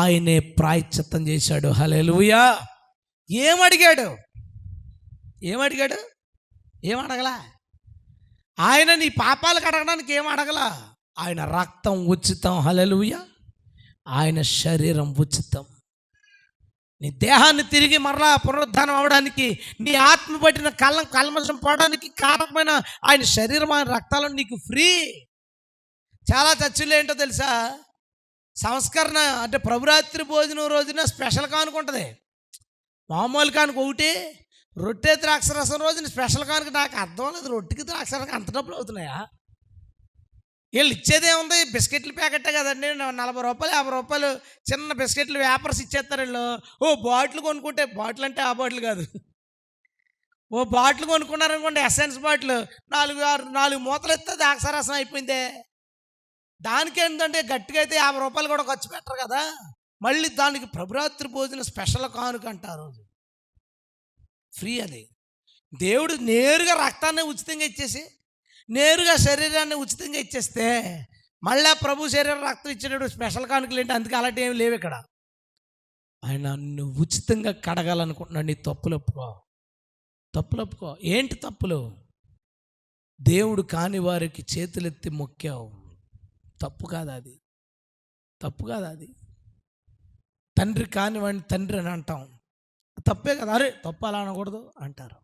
ఆయనే ప్రాయశ్చిత్తం చేశాడు. హల్లెలూయా. ఏమడిగాడు? ఏం అడగలా. ఆయన నీ పాపాలకు అడగడానికి ఏం అడగలా. ఆయన రక్తం ఉచితం. హల్లెలూయా. ఆయన శరీరం ఉచితం. నీ దేహాన్ని తిరిగి మరలా పునరుద్ధానం అవడానికి, నీ ఆత్మ పట్టిన కల్మషం పోవడానికి కారణమైన ఆయన శరీరం, ఆయన రక్తాలను నీకు ఫ్రీ. చాలా చర్చిలో ఏంటో తెలుసా, సంస్కరణ అంటే ప్రభురాత్రి భోజనం రోజున స్పెషల్ కానుక ఉంటుంది, మామూలు కానుక ఒకటి, రొట్టె ద్రాక్షరసం రోజున స్పెషల్ కానుక. నాకు అర్థం లేదు, రొట్టెకి ద్రాక్షరసం అంత డబ్బులు అవుతున్నాయా? వీళ్ళు ఇచ్చేదేముంది, బిస్కెట్ల ప్యాకెట్టే కదండి, 40 రూపాయలు 50 రూపాయలు చిన్న బిస్కెట్లు వ్యాపర్స్ ఇచ్చేస్తారు వీళ్ళు. బాటిల్ కొనుక్కుంటే, బాటిల్ అంటే ఆ బాటిల్ కాదు, బాటిల్ కొనుక్కున్నారనుకోండి, ఎసెన్స్ బాటిల్ 4 మూతలు ఇస్తే ద్రాక్షరసం అయిపోయిందే. దానికి ఏంటంటే గట్టిగా అయితే 50 రూపాయలు కూడా ఖర్చు పెట్టరు కదా. మళ్ళీ దానికి ప్రభురాత్రి భోజన స్పెషల్ కానుక అంట, ఆ రోజు ఫ్రీ. అది దేవుడు నేరుగా రక్తాన్ని ఉచితంగా ఇచ్చేసి, నేరుగా శరీరాన్ని ఉచితంగా ఇచ్చేస్తే, మళ్ళీ ప్రభు శరీరం రక్తం ఇచ్చేటప్పుడు స్పెషల్ కానుకలు ఏంటి? అందుకే అలాంటి ఏమి లేవు ఇక్కడ. ఆయన నువ్వు ఉచితంగా కడగాలనుకుంటున్నాడు. నీ తప్పులు ఒప్పుకో. ఏంటి తప్పులు? దేవుడు కాని వారికి చేతులెత్తి మొక్కావు. తప్పు కాదు అది. తండ్రి కాని వాడిని తండ్రి అని అంటాం, తప్పే కదా. అరే తప్పు అలా అనకూడదు అంటారు.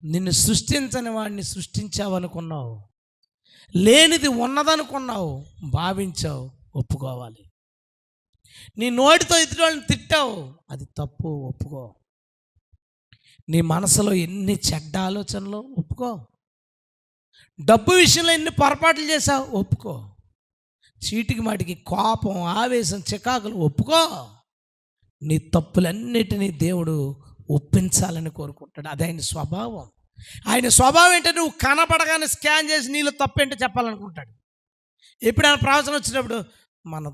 నిన్ను సృష్టించని వాడిని సృష్టించావనుకున్నావు, లేనిది ఉన్నదనుకున్నావు, భావించావు, ఒప్పుకోవాలి. నీ నోటితో ఎదుటి వాళ్ళని తిట్టావు, అది తప్పు, ఒప్పుకో. నీ మనసులో ఎన్ని చెడ్డ ఆలోచనలు, ఒప్పుకో. డబ్బు విషయంలో ఎన్ని పొరపాట్లు చేసావు, ఒప్పుకో. చీటికి మాటికి కోపం, ఆవేశం, చికాకులు, ఒప్పుకో. నీ తప్పులన్నిటినీ దేవుడు ఒప్పించాలని కోరుకుంటాడు. అది ఆయన స్వభావం. ఆయన స్వభావం ఏంటంటే నువ్వు కనపడగానే స్కాన్ చేసి నీలో తప్పు ఏంటో చెప్పాలనుకుంటాడు. ఎప్పుడైనా ప్రవచనం వచ్చినప్పుడు మనం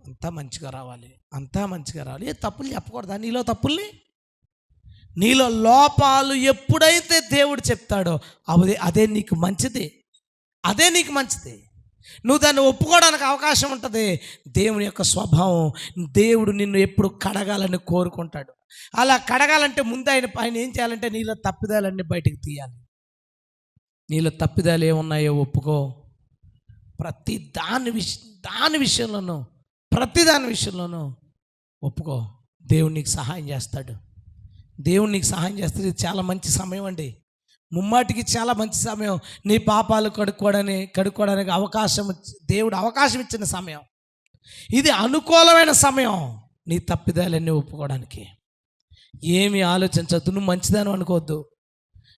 అంతా మంచిగా రావాలి, అంతా మంచిగా రావాలి, ఏ తప్పులు చెప్పకూడదా నీలో తప్పుల్ని? నీలో లోపాలు ఎప్పుడైతే దేవుడు చెప్తాడో అదే నీకు మంచిది, అదే నీకు మంచిది. నువ్వు దాన్ని ఒప్పుకోవడానికి అవకాశం ఉంటుంది. దేవుని యొక్క స్వభావం, దేవుడు నిన్ను ఎప్పుడు కడగాలని కోరుకుంటాడు. అలా కడగాలంటే ముందు ఆయన ఏం చేయాలంటే నీలో తప్పిదాలన్నీ బయటికి తీయాలి. నీలో తప్పిదాలు ఏమున్నాయో ఒప్పుకో. ప్రతి దాని విషయంలోనూ ఒప్పుకో. దేవుడు నీకు సహాయం చేస్తాడు. దేవుడు నీకు సహాయం చేస్తాడు. ఇది చాలా మంచి సమయం అండి, ముమ్మాటికి చాలా మంచి సమయం. నీ పాపాలు కడుక్కోవడానికి దేవుడు అవకాశం ఇచ్చిన సమయం. ఇది అనుకూలమైన సమయం నీ తప్పిదాలన్నీ ఒప్పుకోవడానికి. ఏమి ఆలోచించద్దు. నువ్వు మంచిదాన్ని అనుకోవద్దు.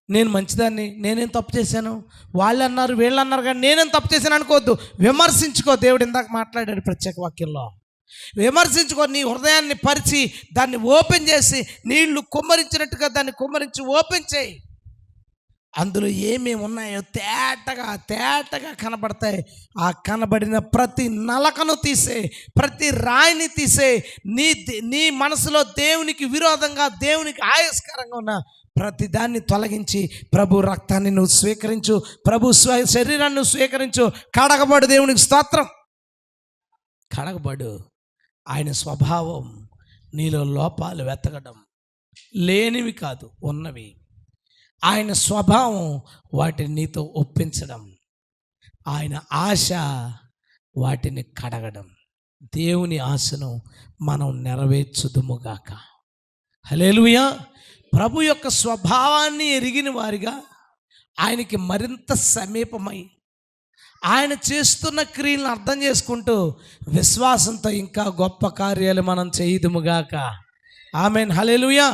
నేను మంచిదాన్ని, నేనేం తప్పు చేశాను, వాళ్ళు అన్నారు వీళ్ళు అన్నారు కానీ నేనేం తప్పు చేశాను అనుకోవద్దు. విమర్శించుకో. దేవుడు ఇందాక మాట్లాడాడు ప్రత్యేక వాక్యంలో. విమర్శించుకో. నీ హృదయాన్ని పరిచి దాన్ని ఓపెన్ చేసి నీళ్లు కుమ్మరించినట్టుగా దాన్ని కుమ్మరించి ఓపెన్ చేయి. అందులో ఏమేమి ఉన్నాయో తేటగా కనబడతాయి. ఆ కనబడిన ప్రతి నలకను తీసే, ప్రతి రాయిని తీసే, నీ మనసులో దేవునికి విరోధంగా, దేవునికి ఆయాస్కరంగా ఉన్న ప్రతి దాన్ని తొలగించి ప్రభు రక్తాన్ని నువ్వు స్వీకరించు, ప్రభు శరీరాన్ని నువ్వు స్వీకరించు. కడగబడు. దేవునికి స్తోత్రం. కడగబడు. ఆయన స్వభావం నీలో లోపాలు వెతకడం, లేనివి కాదు ఉన్నవి. ఆయన స్వభావం వాటిని నీతో ఒప్పించడం. ఆయన ఆశ వాటిని కడగడం. దేవుని ఆశను మనం నెరవేర్చుదుముగాక. హల్లెలూయా. ప్రభు యొక్క స్వభావాన్ని ఎరిగిన వారిగా ఆయనకి మరింత సమీపమై ఆయన చేస్తున్న క్రియలను అర్థం చేసుకుంటూ విశ్వాసంతో ఇంకా గొప్ప కార్యాలు మనం చేయుదుముగాక. ఆమేన్. హల్లెలూయా.